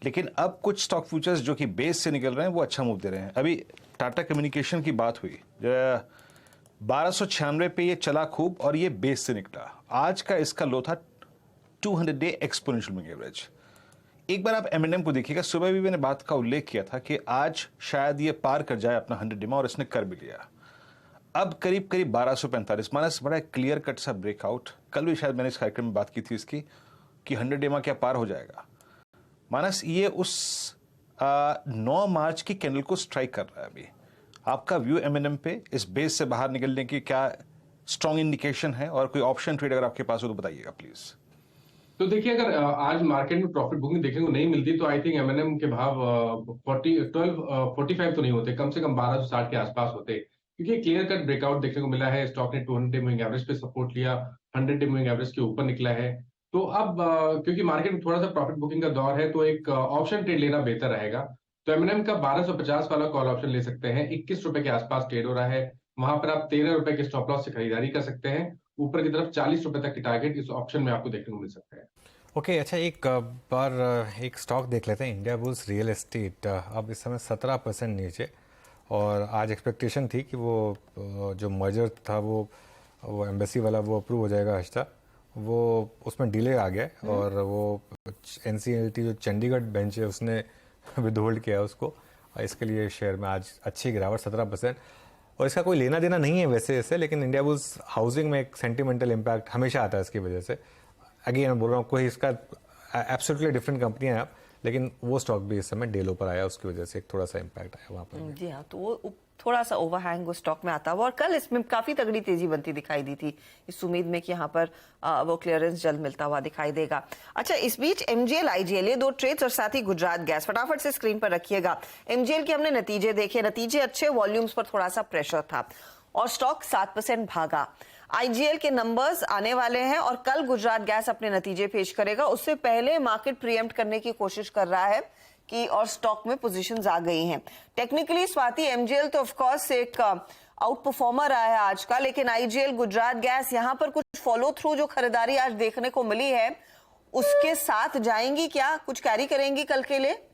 लेकिन अब कुछ स्टॉक फ्यूचर्स जो कि बेस से निकल रहे हैं वो अच्छा मूव दे रहे हैं। अभी टाटा कम्युनिकेशन की बात हुई, 1296 पे ये चला खूब और ये बेस से निकला। आज का इसका लो था 200 डे एक्सपोनेंशियल मूविंग एवरेज। एक बार आप एम&एम को देखिएगा, सुबह भी मैंने बात का उल्लेख किया था कि आज शायद ये पार कर जाए अपना 100 डे, और इसने कर भी लिया। अब करीब करीब 1245। मानस, बड़ा क्लियर कट सा ब्रेकआउट, कल भी शायद मैंने इस कार्यक्रम में बात की थी इसकी कि 100 डे क्या पार हो जाएगा। मानस, ये उस 9 मार्च की कैंडल को स्ट्राइक कर रहा है। अभी आपका व्यू एम&एम पे, इस बेस से बाहर निकलने की क्या स्ट्रॉन्ग इंडिकेशन है, और कोई ऑप्शन ट्रेड अगर आपके पास हो तो बताइएगा प्लीज। तो देखिए, अगर आज मार्केट में प्रॉफिट बुकिंग देखने को नहीं मिलती तो आई थिंक एम&एम के भाव 1245 तो नहीं होते, कम से कम 1260 के आसपास होते, क्योंकि क्लियर कट ब्रेकआउट देखने को मिला है। स्टॉक ने 200 डे मूविंग एवरेज पे सपोर्ट लिया, 100 डे मूविंग एवरेज के ऊपर निकला है। तो अब क्योंकि मार्केट में थोड़ा सा प्रॉफिट बुकिंग का दौर है, तो एक ऑप्शन ट्रेड लेना बेहतर रहेगा। तो एम&एम का 1250 वाला कॉल ऑप्शन ले सकते हैं, 21 रुपए के आसपास ट्रेड हो रहा है, वहां पर आप 13 रुपए के स्टॉप लॉस से खरीदारी कर सकते हैं। ऊपर की तरफ 40 रुपए तक की टारगेट इस ऑप्शन में आपको देखने को मिल सकता है। ओके, अच्छा एक बार एक स्टॉक देख लेते हैं, इंडिया बुल्स रियल एस्टेट। अब इस समय 17% नीचे, और आज एक्सपेक्टेशन थी कि वो जो मर्जर था वो एम्बेसी वाला वो अप्रूव हो जाएगा आज तक, वो उसमें डिले आ गया, और वो NCLT जो चंडीगढ़ बेंच है उसने विदहोल्ड किया उसको। इसके लिए शेयर में आज अच्छी गिरावट 17%, और इसका कोई लेना देना नहीं है वैसे इससे, लेकिन इंडिया बुल्स हाउसिंग में एक सेंटिमेंटल इम्पैक्ट हमेशा आता है इसकी वजह से। अगेन मैं बोल रहा हूँ, कोई इसका एब्सोल्युटली डिफरेंट कंपनियां हैं, लेकिन वो स्टॉक भी इस समय डे लो पर आया, उसकी वजह से एक थोड़ा सा इम्पैक्ट आया वहाँ पर। जी हाँ, तो वो थोड़ा सा ओवरहैंग उस स्टॉक में आता हुआ, और कल इसमें काफी तगड़ी तेजी बनती दिखाई दी थी, इस उम्मीद में कि यहाँ पर वो क्लियरेंस जल्द मिलता हुआ दिखाई देगा। अच्छा, इस बीच एमजीएल आईजीएल ये दो ट्रेड्स और साथ ही गुजरात गैस फटाफट से स्क्रीन पर रखिएगा। एमजीएल के हमने नतीजे देखे, नतीजे अच्छे, वॉल्यूम्स पर थोड़ा सा प्रेशर था और स्टॉक 7% भागा। आईजीएल के नंबर्स आने वाले हैं और कल गुजरात गैस अपने नतीजे पेश करेगा, उससे पहले मार्केट प्रीएम्प्ट करने की कोशिश कर रहा है कि और स्टॉक में पोजीशंस आ गई हैं। टेक्निकली स्वाति एमजीएल तो ऑफ कोर्स एक आउट परफॉर्मर रहा है आज का, लेकिन आईजीएल गुजरात गैस यहाँ पर कुछ फॉलो थ्रू जो खरीदारी आज देखने को मिली है उसके साथ जाएंगी क्या, कुछ कैरी करेंगी कल के लिए?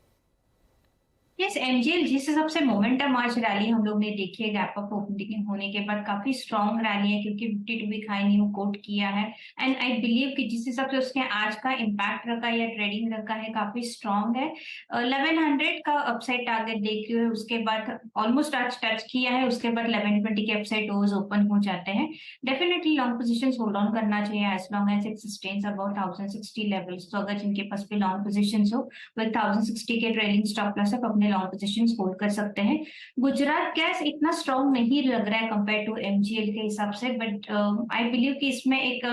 यस, एमजीएल जिस हिसाब से मोमेंटम आज रैली हम लोग ने देखी है, गैप अप ओपनिंग होने के बाद काफी स्ट्रॉन्ग रैली है, क्योंकि 52 वीक हाई न्यू कोट किया है। एंड आई बिलीव कि जिस हिसाब से उसके आज का इम्पैक्ट रखा है या ट्रेडिंग रखा है काफी स्ट्रॉन्ग है। 1100 का अपसाइड टारगेट देख रही है, उसके बाद ऑलमोस्ट आज टच किया है, उसके बाद 1120 के अपसाइड डोज ओपन हो जाते हैं। Definitely long position hold on करना चाहिए as long as it sustains about 1060 levels. तो अगर जिनके पास भी लॉन्ग पोजीशन हो विद 1060 के ट्रेलिंग स्टॉप लॉस अपने लॉन्ग पोजीशंस होल्ड कर सकते हैं। गुजरात गैस इतना स्ट्रॉन्ग नहीं लग रहा है कंपेयर टू एमजीएल के हिसाब से, बट आई बिलीव कि इसमें एक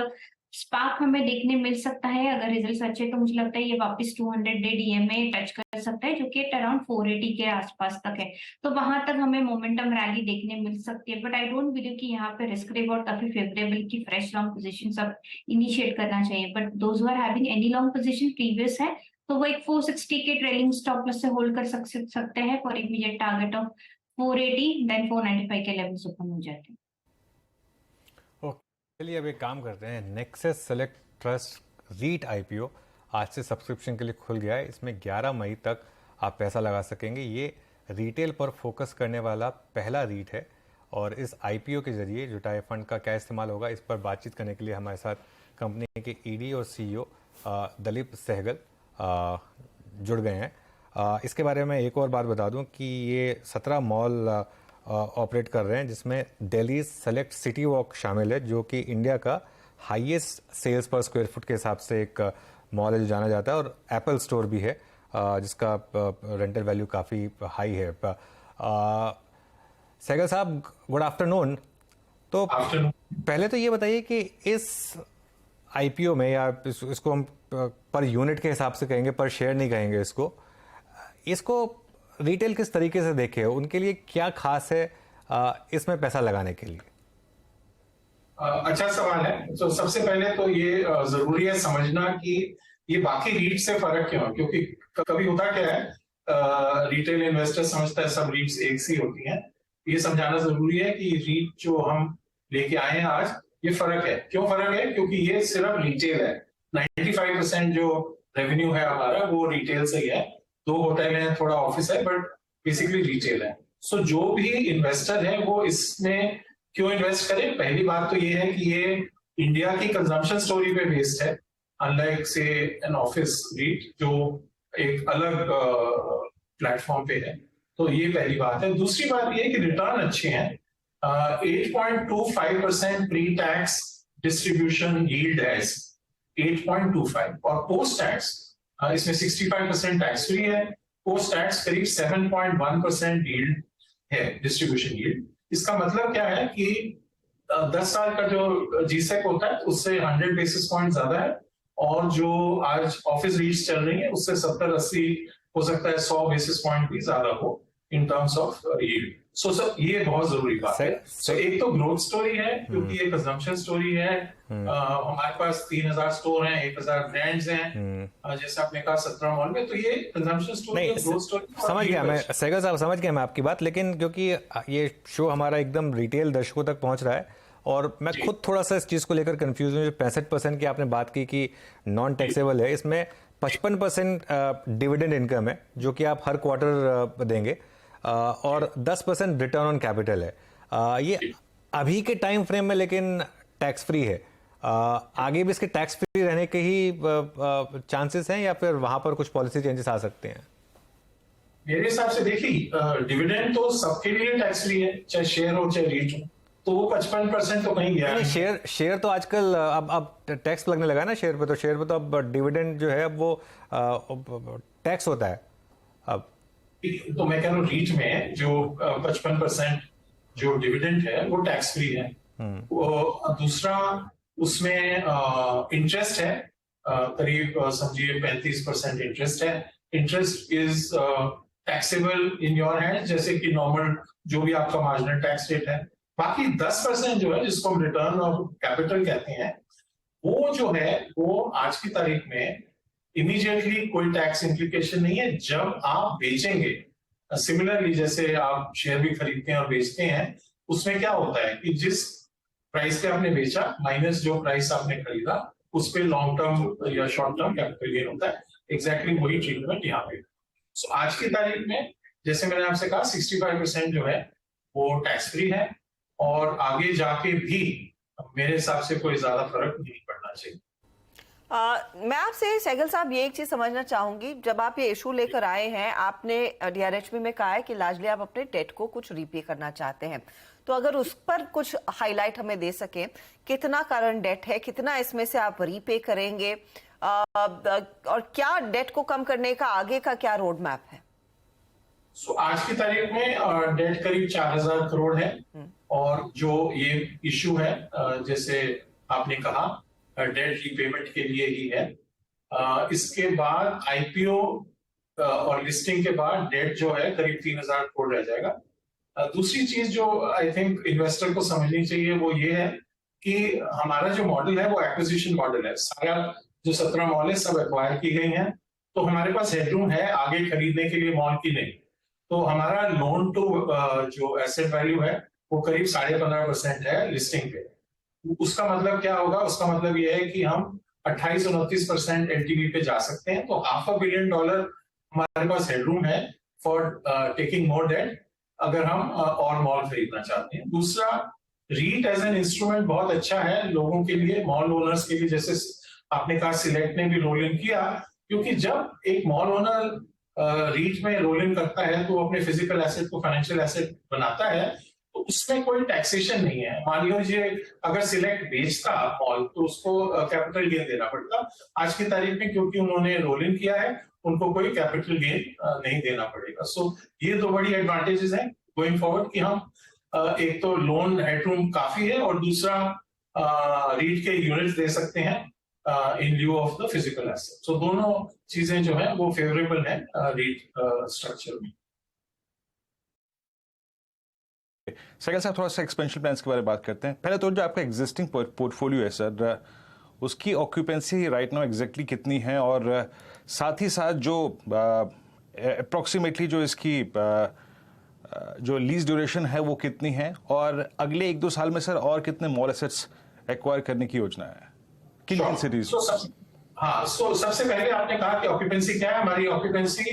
स्पार्क हमें देखने मिल सकता है। अगर रिजल्ट्स अच्छे तो मुझे लगता है ये वापस 200 डे डीएमए टच कर सकता है, जो कि अराउंड 480 के आसपास तक है, तो वहां तक हमें मोमेंटम रैली देखने मिल सकती है। बट आई डोंट बिलीव कि यहाँ पे रिस्क रिवॉर्ड काफी फेवरेबल की फ्रेश लॉन्ग पोजीशंस अब इनिशिएट करना चाहिए। But those who are having any long position previous है तो वो एक 460 के ट्रेलिंग स्टॉप लॉस से होल्ड कर सकते हैं for immediate target of 480, then 495 के लेवल्स ओपन हो जाते हैं। चलिए अब एक काम करते हैं, Nexus Select Trust REIT IPO आज से सब्सक्रिप्शन के लिए खुल गया है। इसमें 11 मई तक आप पैसा लगा सकेंगे। ये रिटेल पर फोकस करने वाला पहला रीट है और इस आईपीओ के जरिए जुटाए फंड का क्या इस्तेमाल होगा, इस पर बातचीत करने के लिए हमारे साथ कंपनी के ईडी और सीईओ दलीप सहगल जुड़ गए हैं। इसके बारे में एक और बात बता दूं कि ये 17 मॉल ऑपरेट कर रहे हैं, जिसमें दिल्ली सेलेक्ट सिटी वॉक शामिल है, जो कि इंडिया का हाईएस्ट सेल्स पर स्क्वायर फुट के हिसाब से एक मॉल है जो जाना जाता है, और एप्पल स्टोर भी है जिसका रेंटल वैल्यू काफ़ी हाई है। सहगल साहब, गुड आफ्टरनून। तो पहले तो ये बताइए कि इस आईपीओ में, या इसको हम पर यूनिट के हिसाब से कहेंगे, पर शेयर नहीं कहेंगे, इसको रिटेल किस तरीके से देखे, उनके लिए क्या खास है इसमें पैसा लगाने के लिए? अच्छा सवाल है। तो सबसे पहले तो ये जरूरी है समझना कि ये बाकी रीट से फर्क क्यों है, क्योंकि कभी होता क्या है, रिटेल इन्वेस्टर समझता है सब रीट्स एक सी होती हैं। ये समझाना जरूरी है कि रीट जो हम लेके आए हैं आज, ये फर्क है। क्यों फर्क है? क्योंकि ये सिर्फ रिटेल है। 95% जो रेवेन्यू है हमारा वो रिटेल से ही है। 2 होटल है, थोड़ा ऑफिस है, बट बेसिकली रिटेल है। सो जो भी इन्वेस्टर है वो इसमें क्यों इन्वेस्ट करे? पहली बात तो ये है कि ये इंडिया की कंजम्पशन स्टोरी पे बेस्ड है, अनलाइक से एन ऑफिस रीट जो एक अलग प्लेटफॉर्म पे है। तो ये पहली बात है। दूसरी बात ये है कि रिटर्न अच्छे हैं। 8.25% प्री टैक्स डिस्ट्रीब्यूशन यील्ड है, 8.25, और पोस्ट टैक्स इसमें 65% टैक्स फ्री है। पोस्ट टैक्स करीब 7.1% यील्ड है, डिस्ट्रीब्यूशन यील्ड। इसका मतलब क्या है कि 10 साल का जो जीसेक होता है उससे 100 बेसिस पॉइंट ज्यादा है, और जो आज ऑफिस रीट्स चल रही है उससे 70-80 हो सकता है 100 बेसिस पॉइंट भी ज्यादा हो in terms of yield. So sir ये बहुत जरूरी बात है। सो एक तो ग्रोथ स्टोरी है, क्योंकि ये कंजम्पशन स्टोरी है। हमारे पास 3000 स्टोर हैं, 1000 ब्रांड्स हैं, जैसे आपने कहा 17 मॉल में। तो ये कंजम्पशन स्टोरी, ग्रोथ स्टोरी समझ गया मैं, सहगल साहब समझ गया मैं आपकी बात। लेकिन क्योंकि ये शो हमारा एकदम रिटेल दर्शकों तक पहुंच रहा है, और मैं खुद थोड़ा सा इस चीज को लेकर कंफ्यूज हूँ। 65% की आपने बात की कि नॉन टैक्सेबल है, इसमें 55% डिविडेंड इनकम है जो कि आप हर क्वार्टर देंगे, और 10% रिटर्न ऑन कैपिटल है। ये अभी के टाइम फ्रेम में लेकिन टैक्स फ्री है। आगे भी इसके टैक्स फ्री रहने के ही चांसेस हैं, या फिर वहां पर कुछ पॉलिसी चेंजेस आ सकते हैं? मेरे हिसाब से देखिए, डिविडेंड तो सबके लिए टैक्स फ्री है, चाहे शेयर हो चाहे रीट हो। तो वो 55% तो कहीं गया नहीं। शेयर तो आजकल अब टैक्स लगने लगा है ना शेयर पे तो अब डिविडेंड जो है अब वो टैक्स होता है अब। तो मैं कह रहा हूँ रीट में जो 55% जो डिविडेंड है वो टैक्स फ्री है। दूसरा उसमें इंटरेस्ट है, करीब समझिए 35% इंटरेस्ट है। Interest is taxable in your hand, जैसे कि नॉर्मल जो भी आपका मार्जिनल टैक्स रेट है। बाकी 10% जो है जिसको हम रिटर्न ऑफ कैपिटल कहते हैं, वो जो है वो आज की तारीख में इमीडिएटली कोई टैक्स इंप्लीकेशन नहीं है जब आप बेचेंगे। सिमिलरली जैसे आप शेयर भी खरीदते हैं और बेचते हैं, उसमें क्या होता है कि जिस प्राइस पे आपने बेचा माइनस जो प्राइस आपने खरीदा, उस पे लॉन्ग टर्म या शॉर्ट टर्म कैपिटल गेन होता है। एग्जैक्टली वही ट्रीटमेंट यहाँ पे। सो आज की तारीख में जैसे मैंने आपसे कहा 65% जो है वो टैक्स फ्री है, और आगे जाके भी मेरे हिसाब से कोई ज्यादा फर्क नहीं पड़ना चाहिए। मैं आपसे सहगल साहब ये एक चीज समझना चाहूंगी, जब आप ये इशू लेकर आए हैं, आपने डीआरएचबी में कहा है कि लार्जली आप अपने डेट को कुछ रीपे करना चाहते हैं, तो अगर उस पर कुछ हाईलाइट हमें दे सकें, कितना करंट डेट है, कितना इसमें से आप रीपे करेंगे, और क्या डेट को कम करने का आगे का क्या रोड मैप है? सो आज की तारीख में डेट करीब 4000 करोड़ है, और जो ये इशू है जैसे आपने कहा डेट रीपेमेंट के लिए ही है। इसके बाद आईपीओ और लिस्टिंग के बाद डेट जो है करीब 3000 करोड़ रह जाएगा। दूसरी चीज जो आई थिंक इन्वेस्टर को समझनी चाहिए वो ये है कि हमारा जो मॉडल है वो एक्विजिशन मॉडल है। सारा जो 17 मॉल है सब एक्वायर की गई हैं, तो हमारे पास हेडरूम है आगे खरीदने के लिए मॉल की नहीं। तो हमारा लोन टू जो एसेट वैल्यू है वो करीब 15.5% है लिस्टिंग पे। उसका मतलब क्या होगा? उसका मतलब ये है कि हम 28-29% एलटीवी पे जा सकते हैं। तो $500 million हमारे पास हेडरूम है फॉर टेकिंग मोर डेट अगर हम और मॉल खरीदना चाहते हैं। दूसरा, रीट एज एन इंस्ट्रूमेंट बहुत अच्छा है लोगों के लिए, मॉल ओनर्स के लिए। जैसे आपने कहा सिलेक्ट ने भी रोल इन किया, क्योंकि जब एक मॉल ओनर रीट में रोल इन करता है तो अपने फिजिकल एसेट को फाइनेंशियल एसेट बनाता है, तो उसमें कोई टैक्सेशन नहीं है। मान लीजिए अगर सिलेक्ट बेचता मॉल तो उसको कैपिटल गेन देना पड़ता। आज की तारीख में क्योंकि उन्होंने रोल इन किया है, उनको कोई कैपिटल गेन नहीं देना पड़ेगा। सो ये दो बड़ी एडवांटेजेस हैं गोइंग फॉरवर्ड कि हम एक तो लोन हेडरूम काफी है, और दूसरा रीट के यूनिट्स दे सकते हैं in lieu of the physical asset. So दोनों चीजें जो है वो फेवरेबल है रीट स्ट्रक्चर में। सहगल साहब, थोड़ा सा एक्सपेंशन प्लान्स के बारे में बात करते हैं। पहले तो जो आपका एग्जिस्टिंग पोर्टफोलियो है सर, उसकी ऑक्यूपेंसी राइट नाउ एग्जैक्टली कितनी है, और साथ ही साथ जो अप्रोक्सीमेटली जो इसकी जो लीज ड्यूरेशन है वो कितनी है, और अगले 1-2 साल में सर और कितने मॉल एसेट्स एक्वायर करने की योजना है किन सिटीज? हाँ, सो सबसे पहले आपने कहा कि ऑक्यूपेंसी क्या है। हमारी ऑक्यूपेंसी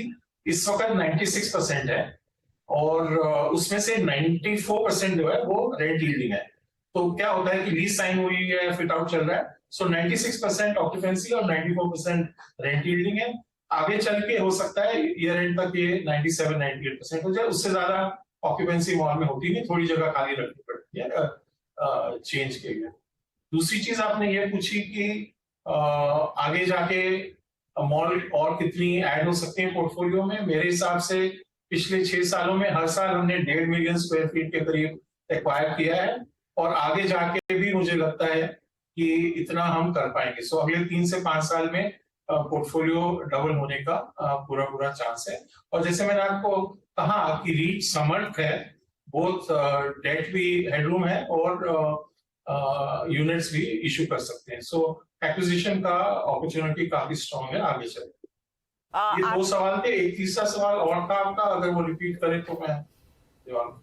इस वक्त 96% है, और उसमें से 94% जो है वो रेंट यील्डिंग है। तो क्या होता है कि लीज साइन हुई है, फिट आउट चल रहा है। सो 96% ऑक्यूपेंसी और 94% रेंट यील्डिंग है। आगे चल के हो सकता है ईयर एंड तक ये 97-98% हो जाए। उससे ज्यादा ऑक्यूपेंसी मॉल में होती नहीं, थोड़ी जगह खाली रखनी पड़ती है चेंज के लिए। दूसरी चीज आपने ये पूछी कि आगे जाके मॉल और कितनी ऐड हो सकती है पोर्टफोलियो में। मेरे हिसाब से पिछले 6 सालों में हर साल हमने 1.5 मिलियन स्क्वायर फीट के करीब एक्वायर किया है, और आगे जाके भी मुझे लगता है कि इतना हम कर पाएंगे। सो अगले 3 से 5 साल में पोर्टफोलियो डबल होने का पूरा चांस है। और जैसे मैंने आपको कहा कि रीट समर्थ है, बोथ डेट भी हेडरूम है और यूनिट्स भी इशू कर सकते हैं। सो एक्विजिशन का अपॉर्चुनिटी काफी स्ट्रांग है आगे चल। ये 2 सवाल थे। एक तीसरा सवाल और था आपका, अगर वो रिपीट करें तो मैं जवाब।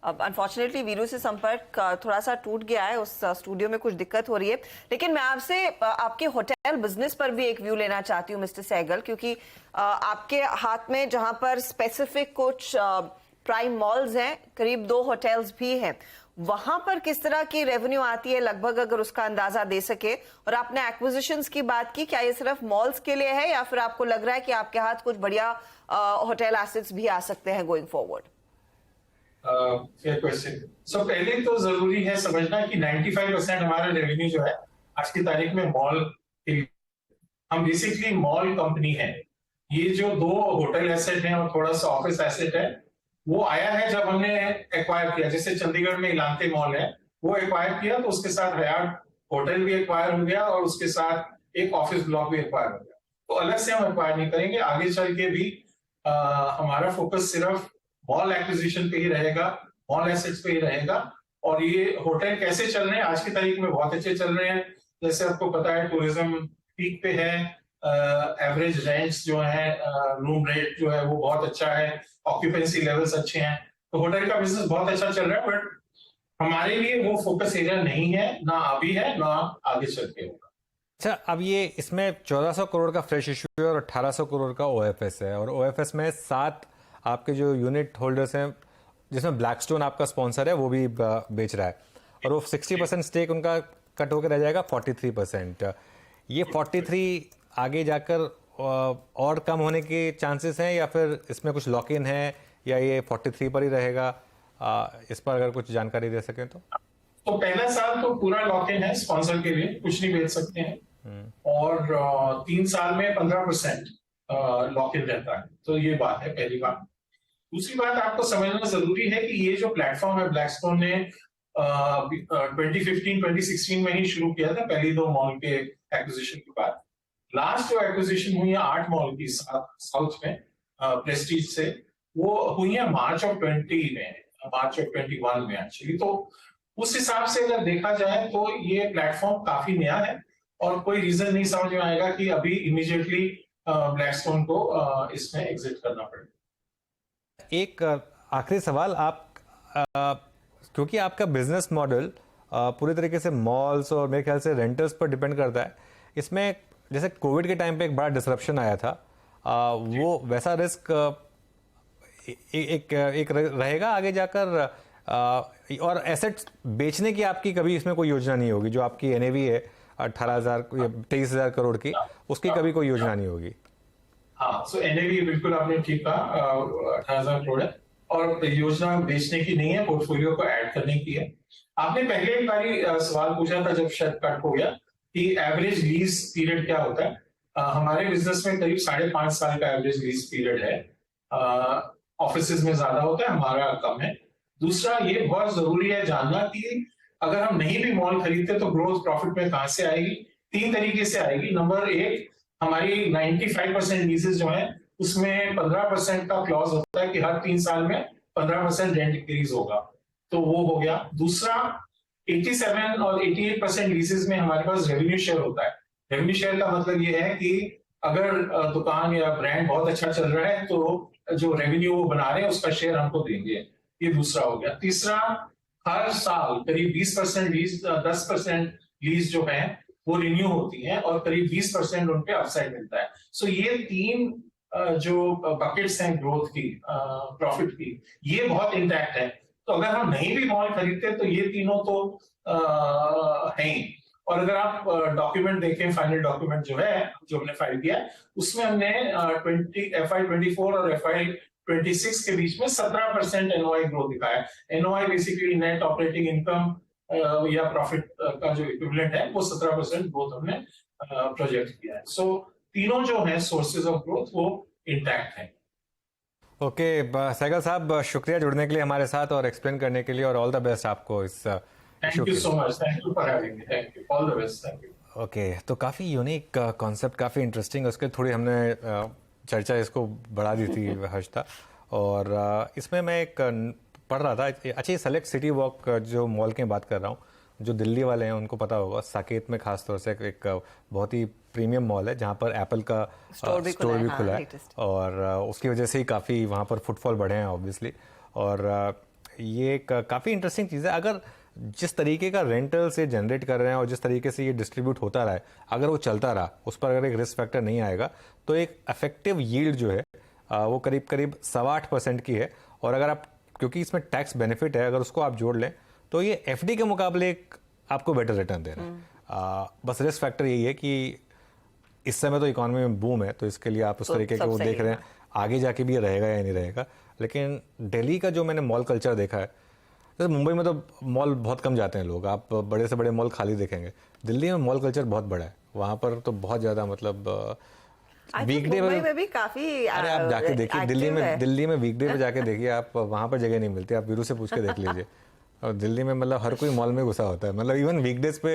अब अनफॉर्चुनेटली वीरू से संपर्क थोड़ा सा टूट गया है, उस स्टूडियो में कुछ दिक्कत हो रही है। लेकिन मैं आपसे आपके होटल बिजनेस पर भी एक व्यू लेना चाहती हूँ मिस्टर सहगल, क्योंकि आपके हाथ में जहां पर स्पेसिफिक कुछ प्राइम मॉल्स हैं, करीब 2 होटल्स भी हैं, वहां पर किस तरह की रेवेन्यू आती है लगभग, अगर उसका अंदाजा दे सके। और आपने एक्विजिशंस की बात की, क्या ये सिर्फ मॉल्स के लिए है, या फिर आपको लग रहा है कि आपके हाथ कुछ बढ़िया होटल एसेट्स भी आ सकते हैं going forward? Fair question. So पहले तो जरूरी है समझना कि 95% हमारा रेवेन्यू जो है आज की तारीख में मॉल, हम बेसिकली मॉल कंपनी है। ये जो 2 होटल एसेट हैं और थोड़ा सा ऑफिस एसेट है, वो आया है जब हमने एक्वायर किया। जैसे चंडीगढ़ में इलांते मॉल है, वो एक्वायर किया तो उसके साथ हयात होटल भी एक्वायर हो गया और उसके साथ एक ऑफिस ब्लॉक भी एक्वायर हो गया। तो अलग से हम एक्वायर नहीं करेंगे। आगे चल के भी हमारा फोकस सिर्फ मॉल एक्विजिशन पे ही रहेगा, मॉल एसेट्स पे ही रहेगा। और ये होटल कैसे चल रहे हैं? आज की तारीख में बहुत अच्छे चल रहे हैं। जैसे आपको पता है टूरिज्म पीक पे है, एवरेज रेंट्स जो है, रूम रेट जो है वो बहुत अच्छा है, ऑक्यूपेंसी लेवल्स अच्छे हैं। तो होटल का बिजनेस बहुत अच्छा चल रहा है, बट हमारे लिए वो फोकस एरिया नहीं है, ना अभी है ना आगे चल के होगा। अच्छा, अब ये इसमें 1400 करोड़ का फ्रेश इश्यू है और 1800 करोड़ का ओएफएस है, और ओएफएस में 7 आपके जो यूनिट होल्डर्स हैं, जिसमें ब्लैकस्टोन आपका स्पॉन्सर है, वो भी बेच रहा है, और वो 60% स्टेक उनका कट होकर रह जाएगा 43%। ये 43 आगे जाकर और कम होने के चांसेस हैं, या फिर इसमें कुछ लॉक इन है, या ये 43 पर ही रहेगा? इस पर अगर कुछ जानकारी दे सकें तो। पहला साल तो पूरा लॉक इन है, स्पॉन्सर के लिए कुछ नहीं बेच सकते हैं, और 3 साल में 15% लॉक इन रहता है। तो ये बात है, पहली बात। दूसरी बात आपको समझना जरूरी है कि ये जो प्लेटफॉर्म है, ब्लैकस्टोन ने 2015-2016 में ही शुरू किया था, पहली 2 मॉल के एक्विजिशन के बाद। लास्ट जो एक्विजिशन हुई है 8 मॉल की साउथ में प्रेस्टीज से, वो हुई है मार्च ऑफ 21 में एक्चुअली। तो उस हिसाब से अगर देखा जाए तो ये प्लेटफॉर्म काफी नया है, और कोई रीजन नहीं समझ में आएगा कि अभी इमीडिएटली ब्लैकस्टोन को इसमें एग्जिट करना पड़ेगा। एक आखिरी सवाल, आप क्योंकि आपका बिजनेस मॉडल पूरी तरीके से मॉल्स और मेरे ख्याल से रेंटल्स पर डिपेंड करता है, इसमें जैसे कोविड के टाइम पे एक बड़ा डिसरप्शन आया था, वो वैसा रिस्क एक रहेगा आगे जाकर? और एसेट्स बेचने की आपकी कभी इसमें कोई योजना नहीं होगी? जो आपकी एनएवी है 18,000 या 23,000 करोड़ की, उसकी कभी कोई योजना नहीं होगी? हाँ, सो एनएवी बिल्कुल आपने ठीक कहा, 18,000 करोड़ है, और योजना बेचने की नहीं है, पोर्टफोलियो को ऐड करने की है। आपने पहले एक बारी सवाल पूछा था जब शायद कट हो गया कि एवरेज लीज पीरियड क्या होता है। हमारे बिजनेस में करीब 5.5 साल का एवरेज लीज पीरियड है। ऑफिसेज में ज्यादा होता है, हमारा कम है। दूसरा, ये बहुत जरूरी है जानना कि अगर हम नहीं भी मॉल खरीदते तो ग्रोथ प्रॉफिट में कहां से आएगी? 3 तरीके से आएगी। नंबर 1, हमारी 95% लीजेस जो है उसमें 15% का क्लॉज होता है कि हर 3 साल में 15% रेंट इंक्रीज होगा, तो वो हो गया। दूसरा, 87 और 88% लीजेस में हमारे पास रेवेन्यू शेयर होता है। रेवेन्यू शेयर का मतलब ये है कि अगर दुकान या ब्रांड बहुत अच्छा चल रहा है तो जो रेवेन्यू वो बना रहे हैं उसका शेयर हमको देंगे। ये दूसरा हो गया। तीसरा, हर साल करीब 20% लीज 10% लीज जो है वो रिन्यू होती है, और करीब 20% उन पे अपसाइड मिलता है। सो ये 3 जो बकेट्स हैं ग्रोथ की, प्रॉफिट की, ये बहुत इंटैक्ट है। तो अगर हम नहीं भी मॉल खरीदते तो ये तीनों तो हैं ही। और अगर आप डॉक्यूमेंट देखें, फाइनल डॉक्यूमेंट जो है जो हमने फाइल किया है, उसमें हमने FY24 और FY26 के बीच में 17% एनओआई ग्रोथ दिखाया है। NOI basically net operating income या प्रॉफिट का जो इक्विवेलेंट है, वो 17% ग्रोथ हमने प्रोजेक्ट किया है। सो तीनों जो है सोर्सेज ऑफ ग्रोथ वो इंटैक्ट है। ओके, सहगल साहब, शुक्रिया जुड़ने के लिए हमारे साथ और एक्सप्लेन करने के लिए, और ऑल द बेस्ट आपको इस thank you so much, thank you for having me, thank you, all the best, thank you. Okay, तो काफ़ी यूनिक कॉन्सेप्ट, काफ़ी इंटरेस्टिंग, उसके थोड़ी हमने चर्चा इसको बढ़ा दी थी हर्षता, और इसमें मैं एक पढ़ रहा था। अच्छा, ये सेलेक्ट सिटी वॉक जो मॉल की बात कर रहा हूँ, जो दिल्ली वाले हैं उनको पता होगा, साकेत में खास तौर से एक बहुत ही प्रीमियम मॉल है जहाँ पर एप्पल का स्टोर भी खुला है, और उसकी वजह से ही काफ़ी वहाँ पर फुटफॉल बढ़े हैं ऑब्वियसली। और ये एक काफ़ी इंटरेस्टिंग चीज़ है। अगर जिस तरीके का रेंटल से जनरेट कर रहे हैं और जिस तरीके से ये डिस्ट्रीब्यूट होता रहा है, अगर वो चलता रहा, उस पर अगर एक रिस्क फैक्टर नहीं आएगा, तो एक इफेक्टिव यील्ड जो है वो करीब 8% की है। और अगर आप, क्योंकि इसमें टैक्स बेनिफिट है, अगर उसको आप जोड़ लें तो ये एफडी के मुकाबले एक आपको बेटर रिटर्न दे रहा है। बस रिस्क फैक्टर यही है कि इस समय तो इकोनॉमी में बूम है, तो इसके लिए आप उस तरीके के वो देख रहे हैं, आगे जाके भी ये रहेगा या नहीं रहेगा। लेकिन दिल्ली का जो मैंने मॉल कल्चर देखा है, जैसे मुंबई में तो मॉल बहुत कम जाते हैं लोग, आप बड़े से बड़े मॉल खाली देखेंगे। दिल्ली में मॉल कल्चर बहुत बड़ा है, वहाँ पर तो बहुत ज़्यादा मतलब वीकडे में भी काफी अरे आप जाके देखिए दिल्ली में वीकडे पे जाके देखिए आप, वहाँ पर जगह नहीं मिलती, आप वीरू से पूछ के देख लीजिए। और दिल्ली में मतलब हर कोई मॉल में घुसा होता है, मतलब इवन वीकडेज पे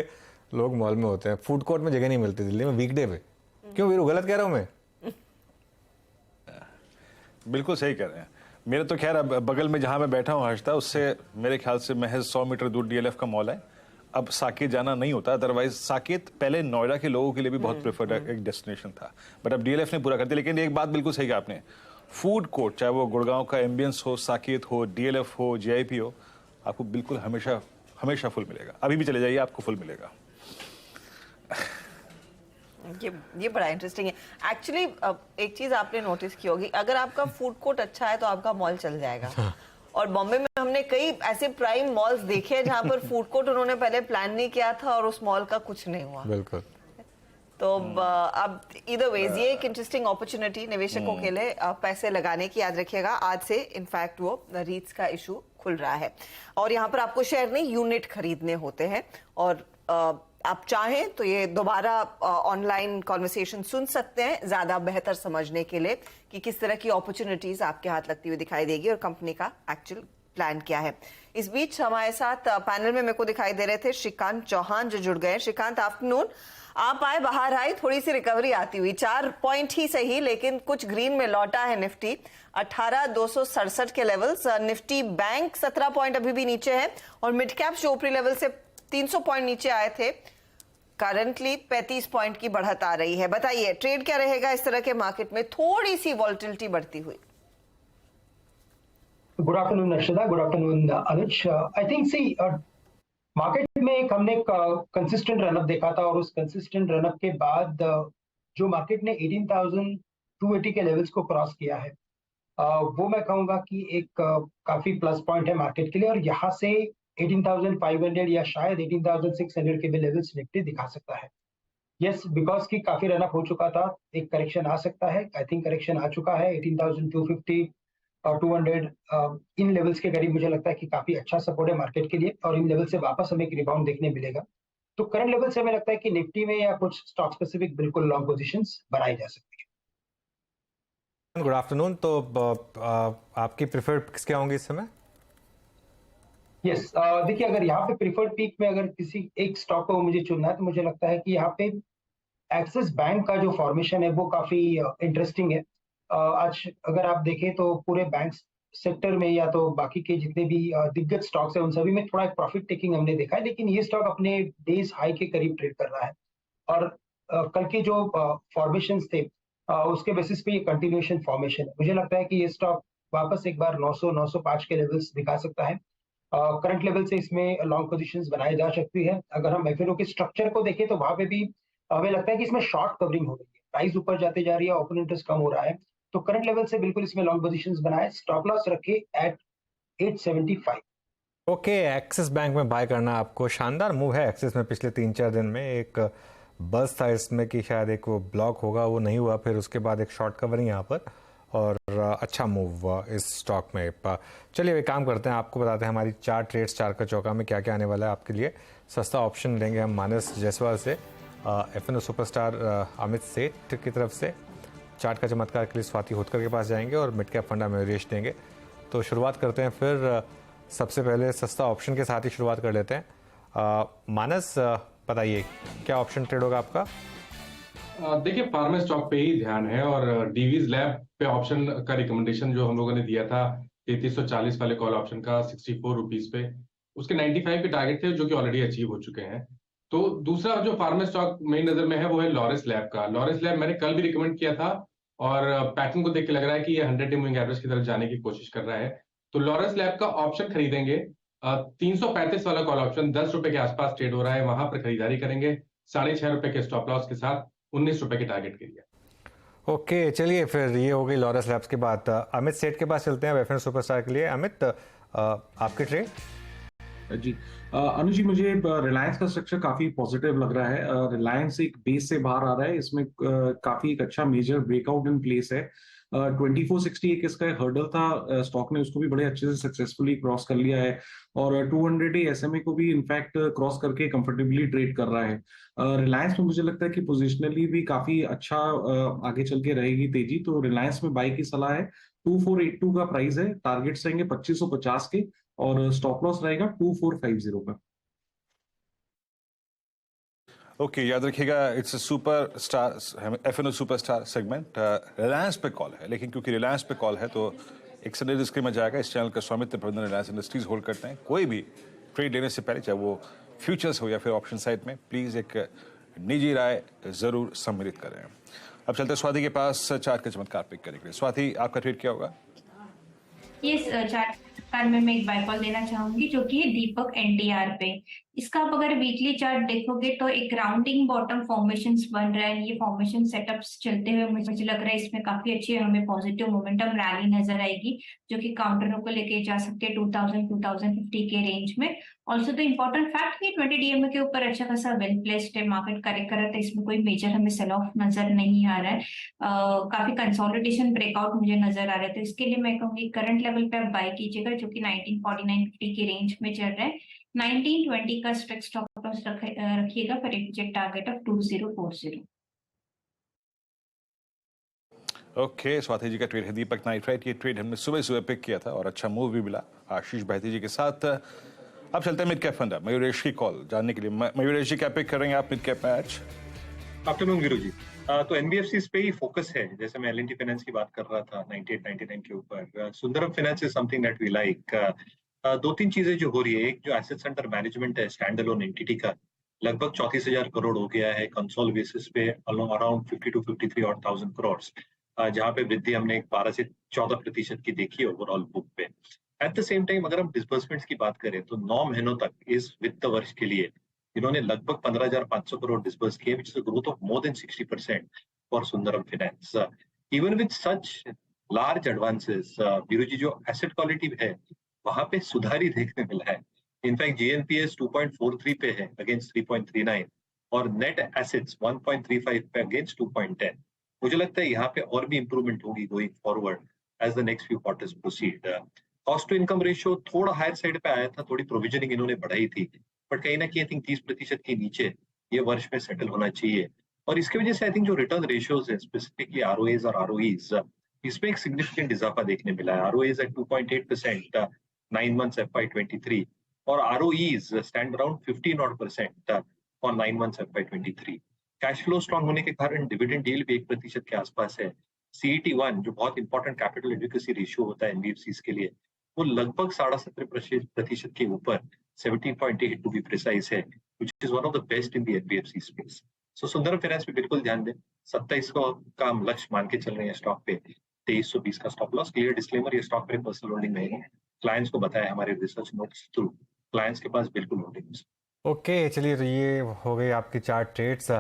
लोग मॉल में होते हैं। फूड कोर्ट में जगह नहीं मिलती दिल्ली में वीकडे पे। क्यों वीरू, गलत कह रहा हूँ मैं? बिल्कुल सही कह रहे हैं। मेरे तो खैर अब बगल में जहां मैं बैठा हूं हर्षदा, उससे मेरे ख्याल से महज 100 मीटर दूर डीएलएफ का मॉल है। अब साकेत जाना नहीं होता, अदरवाइज साकेत पहले नोएडा के लोगों के लिए भी बहुत प्रेफर्ड एक डेस्टिनेशन था, बट अब डीएलएफ ने पूरा कर दिया। लेकिन एक बात बिल्कुल सही कहा आपने, फूड कोर्ट चाहे वो गुड़गांव का एम्बियंस हो, साकेत हो, डीएलएफ हो, जेआईपी हो, आपको बिल्कुल हमेशा फुल मिलेगा। अभी भी चले जाइए, आपको फुल मिलेगा। ये बड़ा इंटरेस्टिंग है एक्चुअली। एक चीज आपने नोटिस की होगी, अगर आपका फूड कोर्ट अच्छा है तो आपका मॉल चल जाएगा। और बॉम्बे में हमने कई ऐसे प्राइम मॉल्स देखे हैं जहां पर फूड कोर्ट उन्होंने पहले प्लान नहीं किया था और उस मॉल का कुछ नहीं हुआ। बिल्कुल। तो अब इधर वेज ये एक इंटरेस्टिंग अपॉर्चुनिटी निवेशकों के लिए पैसे लगाने की, याद रखिएगा आज से इनफैक्ट वो रीट्स का इशू खुल रहा है और यहाँ पर आपको शेयर नहीं यूनिट खरीदने होते हैं। और आप चाहें तो ये दोबारा ऑनलाइन कॉन्वर्सेशन सुन सकते हैं ज्यादा बेहतर समझने के लिए कि किस तरह की अपॉर्चुनिटीज आपके हाथ लगती हुई दिखाई देगी और कंपनी का एक्चुअल प्लान क्या है। इस बीच हमारे साथ पैनल में मेरे को दिखाई दे रहे थे श्रीकांत चौहान जो जुड़ गए। श्रीकांत, आफ्टरनून। आप आए, बाहर आए, थोड़ी सी रिकवरी आती हुई, 4 पॉइंट ही सही लेकिन कुछ ग्रीन में लौटा है निफ्टी। 18,267 के लेवल्स। निफ्टी बैंक 17 पॉइंट अभी भी नीचे है और मिड कैप जो ऊपरी लेवल से 300 पॉइंट नीचे आए थे, करंटली 35 पॉइंट की बढ़त आ रही है। बताइए ट्रेड क्या रहेगा इस तरह के मार्केट में थोड़ी सी वॉलेटिलिटी बढ़ती हुई? Good afternoon Arshada, good afternoon Anuj. I think सी मार्केट में हमने कंसिस्टेंट रनअप देखा था और उस कंसिस्टेंट रनअप के बाद जो मार्केट ने 18,280 के लेवल्स को क्रॉस किया है, वो मैं कहूंगा कि एक काफी प्लस पॉइंट है मार्केट के लिए। और यहाँ से 18,500 या शायद 18,600 के भी लेवल्स निफ्टी दिखा सकता है। यस, बिकॉज की काफी रनअप हो चुका था, एक करेक्शन आ सकता है। आई थिंक करेक्शन आ चुका है 18,250 और 200 इन लेवल्स के करीब। मुझे लगता है कि काफी अच्छा सपोर्ट है मार्केट के लिए और इन लेवल से वापस हमें एक रिबाउंड देखने मिलेगा। तो करंट लेवल से हमें लगता है कि निफ्टी में या कुछ स्टॉक स्पेसिफिक बिल्कुल लॉन्ग पोजीशंस बनाई जा सकती है। Good afternoon. तो आपकी प्रेफर्ड किसके होंगे इस समय? यस, देखिए अगर यहाँ पे प्रीफर्ड पीक में अगर किसी एक स्टॉक को मुझे चुनना है तो मुझे लगता है कि यहाँ पे एक्सिस बैंक का जो फॉर्मेशन है वो काफी इंटरेस्टिंग है। आज अगर आप देखें तो पूरे बैंक सेक्टर में या तो बाकी के जितने भी दिग्गज स्टॉक्स हैं उन सभी में थोड़ा एक प्रॉफिट टेकिंग हमने देखा है, लेकिन ये स्टॉक अपने डेज हाई के करीब ट्रेड कर रहा है और कल के जो फॉर्मेशंस थे उसके बेसिस पे ये कंटिन्यूएशन फॉर्मेशन है। मुझे लगता है कि ये स्टॉक वापस एक बार 900-905 के लेवल्स दिखा सकता है। करंट लेवल से इसमें लॉन्ग पोजीशंस बनाई जा सकती है। अगर हम एफएनओ के स्ट्रक्चर को देखें तो वहां पे भी हमें लगता है कि इसमें शॉर्ट कवरिंग हो रही है, प्राइस ऊपर जाते जा रही है, ओपन इंटरेस्ट कम हो रहा है, तो करंट लेवल से बिल्कुल इसमें लॉन्ग पोजीशंस बनाए, स्टॉप लॉस रखे एट 875। ओके, एक्सिस बैंक में बाय करना आपको शानदार मूव है। एक्सिस में पिछले 3-4 दिन में एक बस था इसमें कि शायद एक वो ब्लॉक होगा, वो नहीं हुआ, फिर उसके बाद एक शॉर्ट कवरिंग यहाँ पर और अच्छा मूव इस स्टॉक में। चलिए एक काम करते हैं, आपको बताते हैं हमारी 4 ट्रेड्स 4 का चौका में क्या क्या आने वाला है आपके लिए। सस्ता ऑप्शन लेंगे हम मानस जायसवाल से, एफएनओ सुपरस्टार अमित सेठ की तरफ से, चार्ट का चमत्कार के लिए स्वाति होतकर के पास जाएंगे और मिड कैप फंडा में रेश देंगे। तो शुरुआत करते हैं, फिर सबसे पहले सस्ता ऑप्शन के साथ ही शुरुआत कर लेते हैं। मानस बताइए क्या ऑप्शन ट्रेड होगा आपका? देखिए फार्मा स्टॉक पे ही ध्यान है और डीवीज लैब पे ऑप्शन का रिकमेंडेशन जो हम लोगों ने दिया था 3340 वाले कॉल ऑप्शन का 64 रुपीज पे, उसके 95 के टारगेट थे जो कि ऑलरेडी अचीव हो चुके हैं। तो दूसरा जो फार्मा स्टॉक मेरी नजर में है वो है लॉरेस लैब का। लॉरेस लैब मैंने कल भी रिकमेंड किया था और पैटर्न को देख के लग रहा है कि ये 100 डे मूविंग एवरेज की तरफ जाने की कोशिश कर रहा है। तो लॉरेस लैब का ऑप्शन खरीदेंगे। 335 वाला कॉल ऑप्शन 10 रुपए के आसपास ट्रेड हो रहा है, वहां पर खरीदारी करेंगे 6.5 रुपए के स्टॉप लॉस के साथ 19 रुपए के टारगेट के लिए। ओके चलिए, फिर ये हो गई लॉरेस लैब्स की बात। अमित सेठ के पास चलते हैं एफएनओ सुपरस्टार के लिए। अमित आपके ट्रेड? जी अनुज जी, मुझे रिलायंस का स्ट्रक्चर काफी पॉजिटिव लग रहा है। रिलायंस एक बेस से बाहर आ रहा है, इसमें काफी एक अच्छा मेजर ब्रेकआउट इन प्लेस है। 2460 एक इसका हर्डल था, स्टॉक ने उसको भी बड़े अच्छे से सक्सेसफुली क्रॉस कर लिया है और 200 डे SMA को भी इनफैक्ट क्रॉस करके कंफर्टेबली ट्रेड कर रहा है। रिलायंस में मुझे लगता है कि पोजिशनली भी काफी अच्छा आगे चल के रहेगी तेजी, तो रिलायंस में बाई की सलाह है। 2482 का प्राइस है, टारगेट्स रहेंगे 2550 के और स्टॉप लॉस रहेगा 2450 का। ओके, याद रखिएगा, it's a super star FNO super star segment. Reliance पे कॉल है, लेकिन क्योंकि रिलायंस पे कॉल है तो एक संडे डिस्क्लेमर जाएगा। इस चैनल का स्वामित्व प्रबंधन रिलायंस इंडस्ट्रीज होल्ड करते हैं। कोई भी ट्रेड लेने से पहले, चाहे वो फ्यूचर्स हो या फिर ऑप्शन साइड में, प्लीज एक निजी राय जरूर सम्मिलित करें। अब चलते स्वाति के पास चार्ट का चमत्कार पिक करने के लिए। स्वाति, आपका ट्रेड क्या होगा? यस, चार्ट में मैं एक बाय कॉल देना चाहूंगी जो कि दीपक NTR पे। इसका आप अगर वीकली चार्ट देखोगे तो एक राउंडिंग बॉटम फॉर्मेशंस बन रहा है। ये फॉर्मेशन सेटअप्स चलते हुए मुझे लग रहा है इसमें काफी अच्छी हमें पॉजिटिव मोमेंटम रैली नजर आएगी, जो कि काउंटरों को लेके जा सकते हैं 2000-2050 के रेंज में। ऑल्सो द इम्पोर्टेंट फैक्ट कि 20 DMA के ऊपर अच्छा खासा वेल प्लेस्ड है, मार्केट करेक्ट कर रहा था, इसमें कोई मेजर हमें सेल ऑफ नजर नहीं आ रहा है। काफी कंसोलिडेशन ब्रेकआउट मुझे नजर आ रहा है, तो इसके लिए मैं कहूंगी करंट लेवल पे आप बाय कीजिएगा जो कि 1949-50 के रेंज में चल रहा है। 1920 का स्ट्रिक्ट स्टॉप लॉस रखिएगा for exit target of 2040। Okay, Swati ji का ट्रेड है दीपक नाइट्राइट। ये ट्रेड हमने सुबह सुबह पिक किया था और अच्छा मूव भी मिला आशीष बहती जी के साथ। अब चलते हैं मिड कैप फंड मयूरेश की कॉल जानने के लिए। मयूरेश जी क्या पिक करेंगे आप मिड कैप में आज? आफ्टरनून वीरू जी। तो NBFCs पे ही फोकस है। जैसे मैं L&T फाइनेंस की बात कर रहा था 98-99 के ऊपर। Sundaram finance is something that we like. दो तीन चीजें जो हो रही है, एक जो एसेट्स अंडर मैनेजमेंट है स्टैंड अलोन एंटिटी का लगभग 34,000 करोड़ हो गया है कंसोल बेसिस पे, अराउंड 52-53,000 करोड़, जहां पे वृद्धि हमने 12 से 14% की देखी है ओवरऑल बुक पे। एट द सेम टाइम अगर हम डिसबर्समेंट्स की बात करें तो 9 महीनों तक इस वित्त वर्ष के लिए इन्होंने लगभग 15,500 करोड़ डिसबर्स किए, which is a growth of more than 60% for Sundaram Finance. Even with such large advances, Viru ji, जो एसेट क्वालिटी है वहां पे सुधार ही देखने मिला है। इनफैक्ट GNPA 2.43 पे है अगेंस्ट 3.39 और नेट एसेट्स 1.35 पे अगेंस्ट 2.10। मुझे लगता है यहाँ पे और भी इंप्रूवमेंट होगी going forward as the next few quarters proceed. Cost to income ratio थोड़ा हायर साइड पे आया था, थोड़ी प्रोविजनिंग इन्होंने बढ़ाई थी, बट कहीं ना कहीं आई थिंक 30% के नीचे ये वर्ष में सेटल होना चाहिए। और इसकी वजह से आई थिंक जो रिटर्न रेशियोज है स्पेसिफिकली ROAs और ROEs, इसमें एक सिग्निफिकेंट इजाफा देखने मिला है। ROAs एट 2.8% 9 months FY23 और ROEs स्टैंड अराउंड 15% और 9 months FY23। Cash flow strong होने के कारण डिविडेंड यील्ड भी 1% के आसपास है। CET1 जो बहुत इंपॉर्टेंट कैपिटल एडुकेसी रेशियो होता है NBFCs के लिए, वो लगभग 17.5% के ऊपर 17.8 टू बी प्रिसाइज है, which is one of the best in the NBFC space. So Sundaram finance पे बिल्कुल ध्यान दें। 27 का हम लक्ष्य मान के चल रहे हैं स्टॉक पे। 2320 का स्टॉप लॉस। क्लियर डिस्क्लेमर, ये स्टॉक पे पर्सनल होल्डिंग नहीं है, क्लाइंट्स को बताया हमारे रिसर्च नोट्स थ्रू, क्लाइंट्स के पास बिल्कुल होल्डिंग्स। ओके, चलिए, तो ये हो गई आपकी चार्ट ट्रेड्स।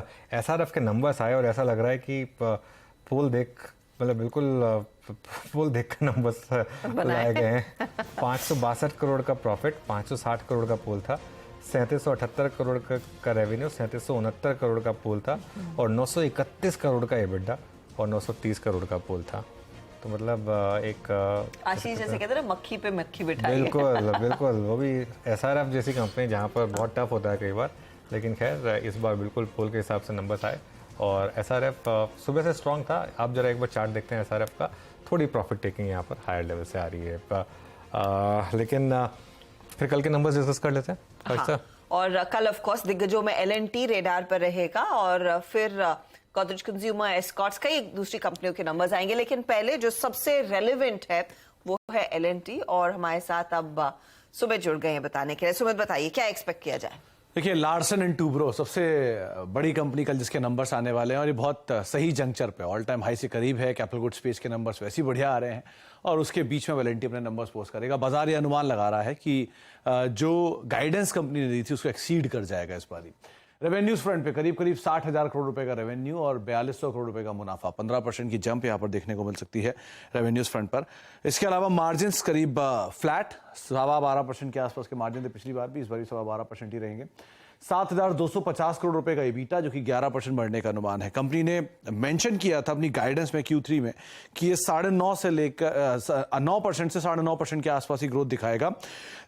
SRF के नंबर्स आए और ऐसा लग रहा है कि पोल देख, मतलब बिल्कुल पोल देख कर नंबर्स लाए गए हैं। 562 करोड़ का प्रॉफिट, 560 करोड़ का पोल था, 3778 करोड़ का रेवेन्यू, 3769 करोड़ का पोल था और 931 करोड़ का EBITDA और 930 करोड़ का पोल था। तो मतलब एक आशीष जैसे कहते हैं ना, मक्खी पे मक्खी बिठाई है। बिल्कुल बिल्कुल, वो भी SRF जैसी कंपनी जहाँ पर बहुत टफ होता है कई बार, लेकिन खैर इस बार बिल्कुल पोल के हिसाब से नंबर्स आए और SRF सुबह से स्ट्रांग था। आप जरा एक बार चार्ट देखते हैं SRF का, थोड़ी प्रॉफिट टेकिंग यहाँ पर हायर लेवल से आ रही है। लेकिन फिर कल के नंबर्स डिस्कस कर लेते हैं। हाँ, और कल ऑफ कोर्स दिग्गजों में L&T रेडार पर रहेगा और फिर गोदरेज कंज्यूमर, एस्कॉर्ट्स, कई दूसरी कंपनियों के नंबर्स आएंगे। लेकिन पहले जो सबसे रेलेवेंट है वो है L&T और हमारे साथ अब सुमित जुड़ गए हैं बताने के लिए। सुमित, बताइए क्या एक्सपेक्ट किया जाए? देखिए, लार्सन एंड टूब्रो सबसे बड़ी कंपनी कल जिसके नंबर्स आने वाले हैं और ये बहुत सही जंक्चर पे, ऑल टाइम हाई से करीब है। कैपिटल गुड स्पेस के नंबर्स वैसे ही बढ़िया आ रहे हैं और उसके बीच में L&T अपने नंबर्स पोस्ट करेगा। बाजार ये अनुमान लगा रहा है कि जो गाइडेंस कंपनी ने दी थी उसको एक्सीड कर जाएगा इस बार। रेवेन्यूज फ्रंट पे करीब 60,000 करोड़ रुपए का रेवेन्यू और 4200 करोड़ रुपए का मुनाफा, 15% की जंप यहां पर देखने को मिल सकती है रेवेन्यूज फ्रंट पर। इसके अलावा मार्जिन्स करीब फ्लैट, 12.25% के आसपास के मार्जिन थे पिछली बार भी, इस बार भी 12.25% ही रहेंगे। 7,250 करोड़ रुपए का EBITDA जो कि 11% बढ़ने का अनुमान है। कंपनी ने मेंशन किया था अपनी गाइडेंस में Q3 में कि ये 9.5 से लेकर 9% से 9.5% के आसपास ही ग्रोथ दिखाएगा,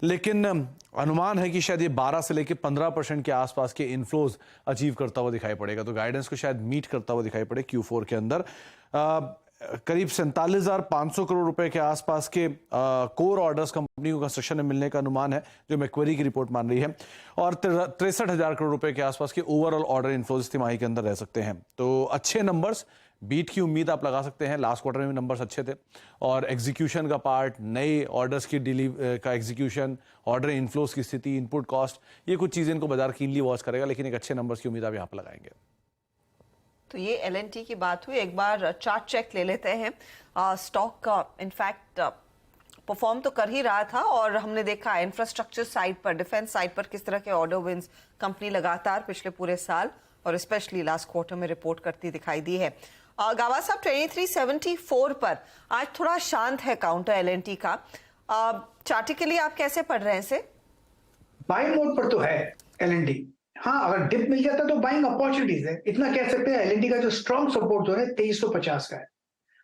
लेकिन अनुमान है कि शायद ये 12 से लेकर 15% के आसपास के इनफ्लोज अचीव करता हुआ दिखाई पड़ेगा। तो गाइडेंस को शायद मीट करता हुआ दिखाई पड़े Q4 के अंदर। करीब 47,500 करोड़ रुपए के आसपास के कोर ऑर्डर्स कंपनी को कंस्ट्रक्शन में मिलने का अनुमान है, जो मैक्वेरी की रिपोर्ट मान रही है, और 63,000 करोड़ रुपए के आसपास के ओवरऑल ऑर्डर इनफ्लोज इस तिमाही के अंदर रह सकते हैं। तो अच्छे नंबर्स, बीट की उम्मीद आप लगा सकते हैं। लास्ट क्वार्टर में भी नंबर्स अच्छे थे, और एग्जीक्यूशन का पार्ट, नए ऑर्डर्स की का एग्जीक्यूशन, ऑर्डर इनफ्लोज की स्थिति, इनपुट कॉस्ट, ये कुछ चीजें इनको बाजार कीनली वॉच करेगा, लेकिन एक अच्छे नंबर्स की उम्मीद आप यहाँ पर लगाएंगे। तो ये L&T की बात हुई। एक बार चार्ट चेक ले लेते हैं। स्टॉक इनफैक्ट परफॉर्म तो कर ही रहा था, और हमने देखा इंफ्रास्ट्रक्चर साइड पर, डिफेंस साइड पर किस तरह के ऑर्डर विंस कंपनी लगातार पिछले पूरे साल और स्पेशली लास्ट क्वार्टर में रिपोर्ट करती दिखाई दी है। गावा साहब, 2374 पर आज थोड़ा शांत है काउंटर L&T का। चार्टिकली आप कैसे पढ़ रहे हैं इसे? बाइंग मोड पर तो है L&T। हाँ, अगर डिप मिल जाता तो बाइंग अपॉर्चुनिटीज है, इतना कह सकते हैं। L&T का जो स्ट्रॉन्ग सपोर्ट जो है 2350 का है,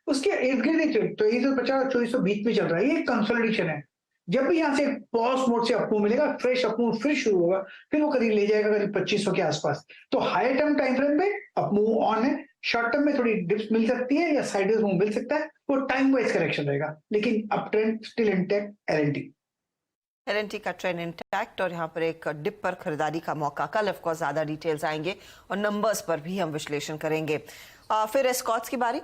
उसके इर्द गिर्द 2350 और 2400 बीच में चल रहा है। ये कंसोलिडेशन है। जब भी यहाँ से पॉज मोड से अपमूव मिलेगा, फ्रेश अपमूव फिर शुरू होगा, फिर वो करीब ले जाएगा करीब 2500 के आसपास। तो हायर टर्म टाइम फ्रेम में अपमूव ऑन है। शॉर्ट टर्म में थोड़ी डिप्स मिल सकती है या साइडवेज मूव मिल सकता है, वो टाइम वाइज करेक्शन रहेगा, लेकिन up trend still intact L&T का ट्रेंड इंटैक्ट, और यहाँ पर एक डिप पर खरीदारी का मौका। कल ऑफ कोर्स ज्यादा डिटेल्स आएंगे और नंबर्स पर भी हम विश्लेषण करेंगे। फिर एस्कॉट्स की बारी।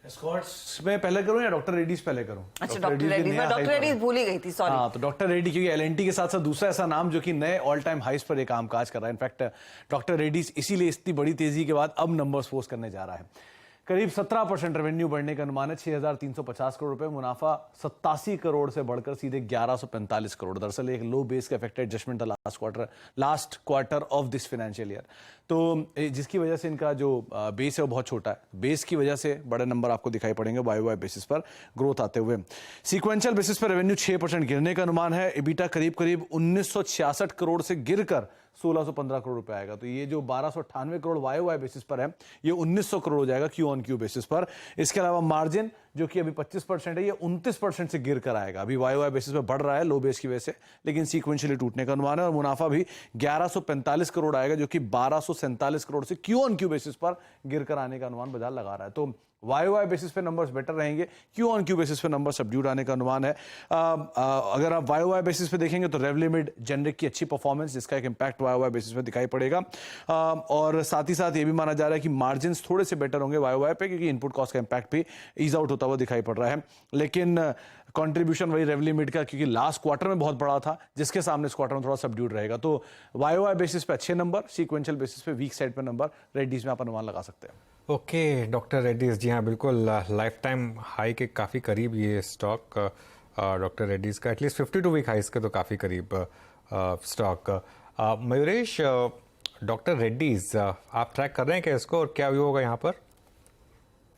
एस्कॉट्स में पहले करूं या डॉक्टर रेड्डीज पहले करूं? अच्छा, डॉक्टर रेड्डीज, मैं डॉक्टर रेड्डीज भूल ही गई थी, सॉरी। हाँ, तो डॉक्टर रेड्डी क्योंकि L&T के साथ साथ दूसरा ऐसा नाम जो कि नए ऑल टाइम हाइस पर एक कामकाज कर रहा है। इनफैक्ट डॉक्टर रेड्डीज इसीलिए इतनी बड़ी तेजी के बाद अब नंबर्स पोस्ट करने जा रहा है। करीब 17% रेवेन्यू बढ़ने का अनुमान है, 6,350 करोड़ रुपए। मुनाफा 87 करोड़ से बढ़कर सीधे 1145 करोड़। दरअसल एक लो बेस का इफेक्ट एडजस्टमेंट था last quarter of this financial year, तो जिसकी वजह से इनका जो बेस है वो बहुत छोटा है। बेस की वजह से बड़े नंबर आपको दिखाई पड़ेंगे YoY बेसिस पर ग्रोथ आते हुए। सीक्वेंशियल बेसिस पर रेवेन्यू 6% गिरने का अनुमान है। EBITDA करीब 1966 करोड़ से गिरकर 1615 करोड़ रुपए आएगा। तो ये जो 1298 करोड़ YoY बेसिस पर है, ये 1900 करोड़ हो जाएगा Q-on-Q बेसिस पर। इसके अलावा मार्जिन जो कि अभी 25% है, ये 29% से गिर कर आएगा। अभी YoY बेसिस पर बढ़ रहा है लो बेस की वजह से, लेकिन सीक्वेंशियली टूटने का अनुमान है। और मुनाफा भी 1145 करोड़ आएगा, जो कि 1247 करोड़ से Q-on-Q बेसिस पर गिर कर आने का अनुमान बाजार लगा रहा है। तो YoY बेसिस पे नंबर्स बेटर रहेंगे, Q-on-Q बेसिस पे नंबर सबड्यूड आने का अनुमान है। अगर आप YoY बेसिस पे देखेंगे तो रेवलिमिड जेनरिक की अच्छी परफॉर्मेंस, जिसका एक इंपैक्ट YoY बेसिस पे दिखाई पड़ेगा। और साथ ही साथ ये भी माना जा रहा है कि मार्जिन्स थोड़े से बेटर होंगे YoY पे, क्योंकि इनपुट कॉस्ट का इंपैक्ट भी ईज आउट होता हुआ दिखाई पड़ रहा है। लेकिन कंट्रीब्यूशन वही रेवलिमिड का, क्योंकि लास्ट क्वार्टर में बहुत बड़ा था, जिसके सामने इस क्वार्टर में थोड़ा सबड्यूड रहेगा। तो YoY बेसिस पे अच्छे नंबर, सीक्वेंशियल बेसिस पे वीक साइड पे नंबर, रेड्डीज में आप अनुमान लगा सकते हैं। ओके डॉक्टर रेड्डीज, जी हाँ बिल्कुल, लाइफ टाइम हाई के काफ़ी करीब ये स्टॉक डॉक्टर रेड्डीज का, एटलीस्ट 52 वीक हाइस के तो काफ़ी करीब स्टॉक। मयूरेश, डॉक्टर रेड्डीज आप ट्रैक कर रहे हैं क्या इसको, और क्या व्यू होगा यहाँ पर?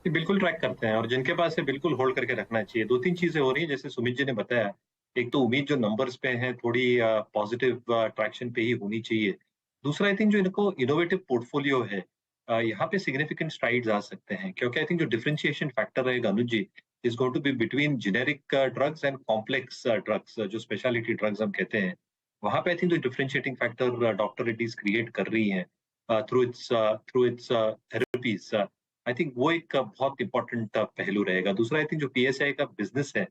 बिल्कुल ट्रैक करते हैं, और जिनके पास है बिल्कुल होल्ड करके रखना चाहिए। 2-3 चीजें हो रही हैं, जैसे सुमित जी ने बताया। एक तो उम्मीद जो नंबर्स पे है थोड़ी पॉजिटिव ट्रैक्शन पे ही होनी चाहिए। दूसरा, आई थिंक जो इनको इनोवेटिव पोर्टफोलियो है, यहाँ पे सिग्निफिकेंट स्ट्राइड्स आ सकते हैं, क्योंकि आई थिंक जो डिफरेंशिएशन फैक्टर रहेगा Anuj ji, is going to be between generic drugs and complex drugs, जो स्पेशलिटी ड्रग्स हम कहते हैं। वहां पे आई थिंक जो differentiating factor doctor Reddy's create कर रही है through its therapies, I think वो एक बहुत इंपॉर्टेंट पहलू रहेगा। दूसरा, आई थिंक जो PSI का बिजनेस है,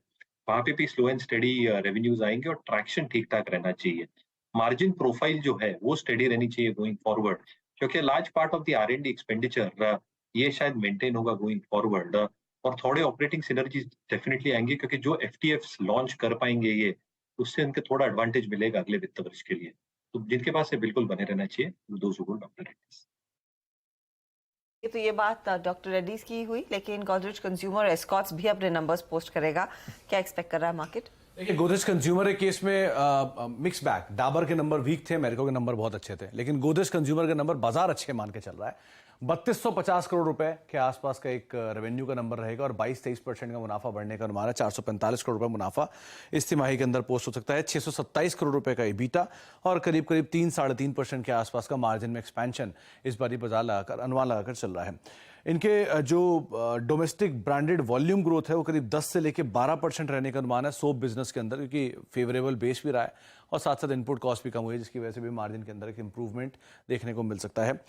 वहां पे भी स्लो एंड स्टेडी रेवेन्यूज आएंगे और ट्रैक्शन ठीक ठाक रहना चाहिए। मार्जिन प्रोफाइल जो है वो स्टेडी रहनी चाहिए गोइंग फॉरवर्ड, क्योंकि large part of the R&D expenditure ये शायद मेंटेन होगा गोइंग फॉरवर्ड। और थोड़े ऑपरेटिंग सिनर्जीज डेफिनेटली आएंगे, क्योंकि जो FTFs लॉन्च कर पाएंगे ये, उससे उनके थोड़ा एडवांटेज मिलेगा अगले वित्त वर्ष के लिए। तो जिनके पास है बिल्कुल बने रहना चाहिए, डॉक्टर रेड्डीज। तो ये बात डॉक्टर रेड्डीज की हुई, लेकिन गोदरेज कंज्यूमर एस्कॉट्स भी अपने नंबर्स पोस्ट करेगा। क्या एक्सपेक्ट कर रहा है मार्केट? देखिए गोदरेज कंज्यूमर के केस में मिक्स बैग, डाबर के नंबर वीक थे, मेरिको के नंबर बहुत अच्छे थे, लेकिन गोदरेज कंज्यूमर के नंबर बाजार अच्छे मान के चल रहा है। 3250 करोड़ रुपए के आसपास का एक रेवेन्यू का नंबर रहेगा और 22-23% का मुनाफा बढ़ने का अनुमान है। 445 करोड़ रुपए मुनाफा इस तिमाही के अंदर पोस्ट हो सकता है। 627 करोड़ रुपए का ईबीटा और करीब 3-3.5% के आसपास का मार्जिन में एक्सपेंशन इस बारी बाजार लगाकर अनुमान लगाकर चल रहा है। इनके जो डोमेस्टिक ब्रांडेड वॉल्यूम ग्रोथ है वो करीब 10 से लेकर 12% रहने का अनुमान है सोप बिजनेस के अंदर, क्योंकि फेवरेबल बेस भी रहा है और साथ साथ इनपुट कॉस्ट भी कम हुई है, जिसकी वजह से भी मार्जिन के अंदर एक इंप्रूवमेंट देखने को मिल सकता है।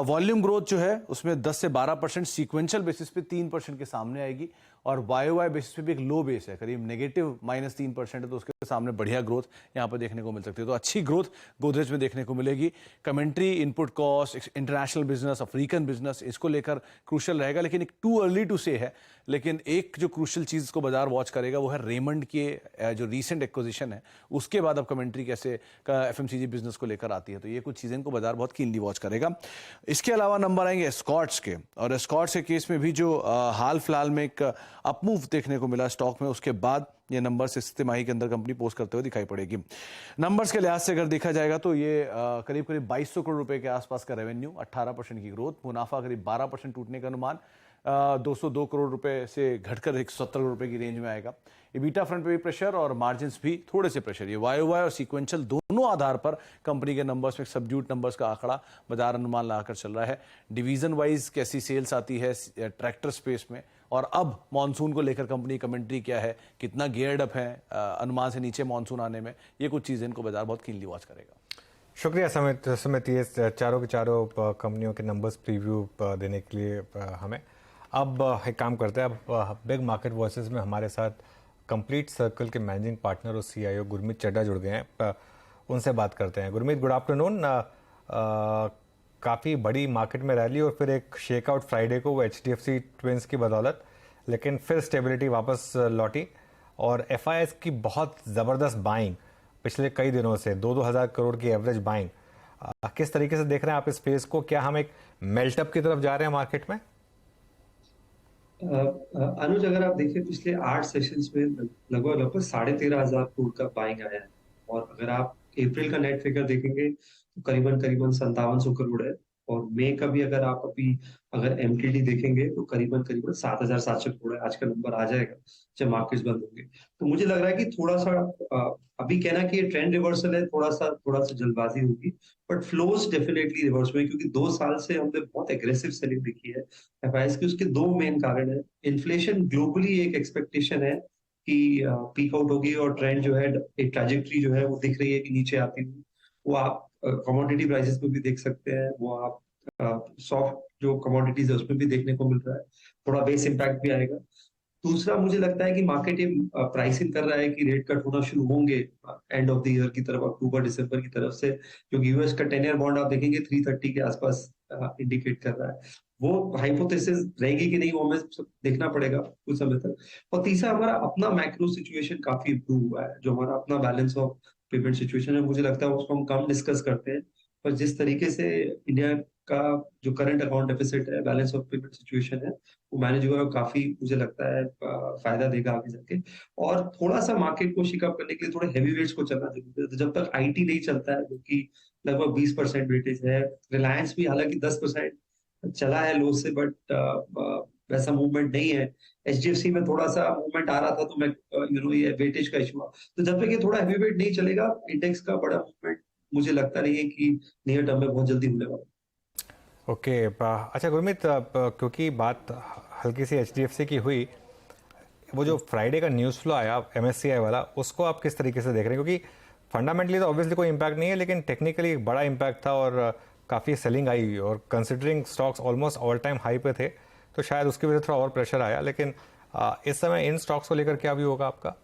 वॉल्यूम ग्रोथ जो है उसमें 10 से 12% सीक्वेंशियल बेसिस पे 3% के सामने आएगी और वाई बेसिस पे भी एक लो बेस है, करीब नेगेटिव -3% है, तो उसके सामने बढ़िया ग्रोथ यहाँ पर देखने को मिल सकती है। तो अच्छी ग्रोथ गोदरेज में देखने को मिलेगी। Commentary, input cost, international business, African business, इसको लेकर क्रूशल रहेगा, लेकिन एक टू अर्ली टू से है। लेकिन एक जो क्रूशल चीज को बाजार वॉच करेगा वो है रेमंड के जो रीसेंट एक्विजिशन है, उसके बाद अब कमेंट्री कैसे का एफएमसीजी बिजनेस को लेकर आती है, तो ये कुछ चीजें को बाजार बहुत कीनली वॉच करेगा। इसके अलावा नंबर आएंगे एस्कॉर्ट्स के, और एस्कॉर्ट्स के केस में भी जो हाल फिलहाल में एक अपमूव देखने को मिला स्टॉक में, उसके बाद ये नंबर्स इस तिमाही के अंदर कंपनी पोस्ट करते हुए दिखाई पड़ेगी। नंबर्स के लिहाज से अगर देखा जाएगा तो ये करीब 2200 करोड़ रुपए के आसपास का रेवेन्यू, 18% की ग्रोथ, मुनाफा करीब 12% टूटने का अनुमान, 202 करोड़ रुपए से घटकर 170 करोड़ रुपए की रेंज में आएगा। इबीटा फ्रंट पे भी प्रेशर और मार्जिन्स भी थोड़े से प्रेशर, ये वाईओवाई और सीक्वेंशियल दोनों आधार पर कंपनी के नंबर्स में सबड्यूट नंबर्स का आंकड़ा बाजार अनुमान लगाकर चल रहा है। डिवीजन वाइज कैसी सेल्स आती है ट्रैक्टर स्पेस में, और अब मानसून को लेकर कंपनी कमेंट्री क्या है, कितना गियर्ड अप है अनुमान से नीचे मानसून आने में, ये कुछ चीजें इनको बाजार बहुत कीनली वॉच करेगा। शुक्रिया समित, ये चारों के चारों कंपनियों के नंबर्स प्रीव्यू देने के लिए हमें। अब एक काम करते हैं, अब बिग मार्केट वॉइसेस में हमारे साथ कंप्लीट सर्कल के मैनेजिंग पार्टनर और सीईओ गुरमीत चड्ढा जुड़ गए हैं, उनसे बात करते हैं। Gurmeet, good afternoon. काफ़ी बड़ी मार्केट में रैली और फिर एक शेकआउट फ्राइडे को वो HDFC ट्विंस की बदौलत, लेकिन फिर स्टेबिलिटी वापस लौटी और FIS की बहुत ज़बरदस्त बाइंग पिछले कई दिनों से 2-2 हज़ार करोड़ की एवरेज बाइंग, किस तरीके से देख रहे हैं आप इस फेज को? क्या हम एक मेल्टअप की तरफ जा रहे हैं मार्केट में? अनुज, अगर आप देखिए पिछले 8 सेशंस में लगभग 13,500 करोड़ का बाइंग आया है, और अगर आप अप्रैल का नेट फिगर देखेंगे तो करीबन 5700 करोड़ है, और मई का भी अगर आप अगर MTD देखेंगे तो करीबन 7,700 करोड़ है। आज का नंबर आ जाएगा जब मार्केट्स बंद होंगे। तो मुझे लग रहा है कि थोड़ा सा अभी कहना कि ये ट्रेंड रिवर्सल है, थोड़ा सा जल्दबाजी होगी, बट फ्लोज डेफिनेटली रिवर्स हुए, क्योंकि 2 साल से हमने बहुत एग्रेसिव सेलिंग देखी है FIS की। उसके 2 मेन कारण है। इन्फ्लेशन ग्लोबली एक एक्सपेक्टेशन है कि पीक आउट होगी, और ट्रेंड जो है, एक ट्रैजेक्टरी जो है वो दिख रही है कि नीचे आती हुई, वो आप कमोडिटी प्राइसेस पे भी देख सकते हैं, वो आप सॉफ्ट जो कमोडिटीज है उसमें भी देखने को मिल रहा है। थोड़ा बेस इम्पैक्ट भी आएगा। दूसरा, मुझे लगता है कि मार्केट ये प्राइसिंग कर रहा है कि रेट कट होना शुरू होंगे एंड ऑफ द ईयर की तरफ, अक्टूबर दिसंबर की तरफ से, क्योंकि यूएस का 10 ईयर बॉन्ड आप देखेंगे 330 के आसपास इंडिकेट कर रहा है। वो हाइपोथेसिस रहेगी कि नहीं, वो हमें देखना पड़ेगा कुछ समय तक। और तीसरा, हमारा अपना मैक्रो सिचुएशन काफी इम्प्रूव हुआ है, जो हमारा अपना बैलेंस ऑफ पेमेंट सिचुएशन है। मुझे लगता है उसको हम कम डिस्कस करते हैं, पर जिस तरीके से इंडिया का जो करंट अकाउंट डेफिसिट है, बैलेंस ऑफ पेमेंट सिचुएशन है, वो मैनेज हुआ है, काफी मुझे लगता है फायदा देगा आगे जाके। और थोड़ा सा मार्केट को शिकअप करने के लिए थोड़े हैवी वेट्स को चलना जरूरी है। तो जब तक IT नहीं चलता है, जो कि लगभग 20% वेटेज है, रिलायंस भी हालांकि 10% चला है लो से, बट वैसा मूवमेंट नहीं है। HDFC में थोड़ा सा मूवमेंट आ रहा था, तो मैं ये वेटेज का इशू हुआ। तो जब तक ये थोड़ा हैवी वेट नहीं चलेगा, इंडेक्स का बड़ा मूवमेंट मुझे लगता नहीं है कि नियर टर्म में बहुत जल्दी होने वाला। ओके, अच्छा गुरमीत, क्योंकि बात हल्की सी HDFC की हुई, वो जो फ्राइडे का न्यूज़ फ्लो आया MSCI वाला, उसको आप किस तरीके से देख रहे हैं? क्योंकि फंडामेंटली तो ऑब्वियसली कोई इम्पैक्ट नहीं है, लेकिन टेक्निकली एक बड़ा इम्पैक्ट था और काफ़ी सेलिंग आई, और considering stocks almost all time high पे थे, तो शायद उसकी वजह से थोड़ा और प्रेशर आया। लेकिन इस समय इन स्टॉक्स को लेकर क्या व्यू होगा आपका?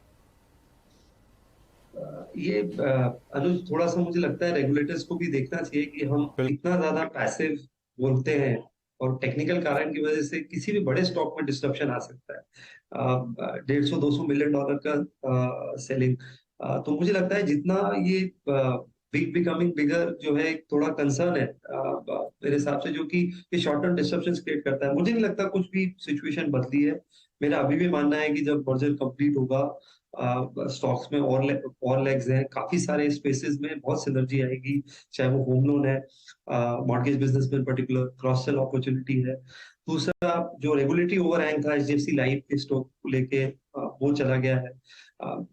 ये अनुज, थोड़ा सा मुझे लगता है रेगुलेटर्स को भी देखना चाहिए कि हम इतना ज्यादा पैसिव बोलते हैं, और टेक्निकल कारण की वजह से किसी भी बड़े स्टॉक में डिस्ट्रप्शन आ सकता है। $150-200 मिलियन का सेलिंग, तो मुझे लगता है जितना ये बिग बिकमिंग बिगर जो है, थोड़ा कंसर्न है मेरे हिसाब से, जो कि ये शॉर्ट टर्म डिस्ट्रप्शन क्रिएट करता है। मुझे नहीं लगता कुछ भी सिचुएशन बदली है। मेरा अभी भी मानना है कि जब मर्जर कंप्लीट होगा, स्टॉक्स में और लेग्स हैं, काफी सारे स्पेसेस में बहुत सिनर्जी आएगी, चाहे वो होम लोन है, मॉर्गेज बिजनेस में पर्टिकुलर क्रॉस सेल अपॉर्चुनिटी है। दूसरा जो रेगुलेटरी ओवरहैंग था एचडीएफसी लाइफ के स्टॉक को लेके वो चला गया है।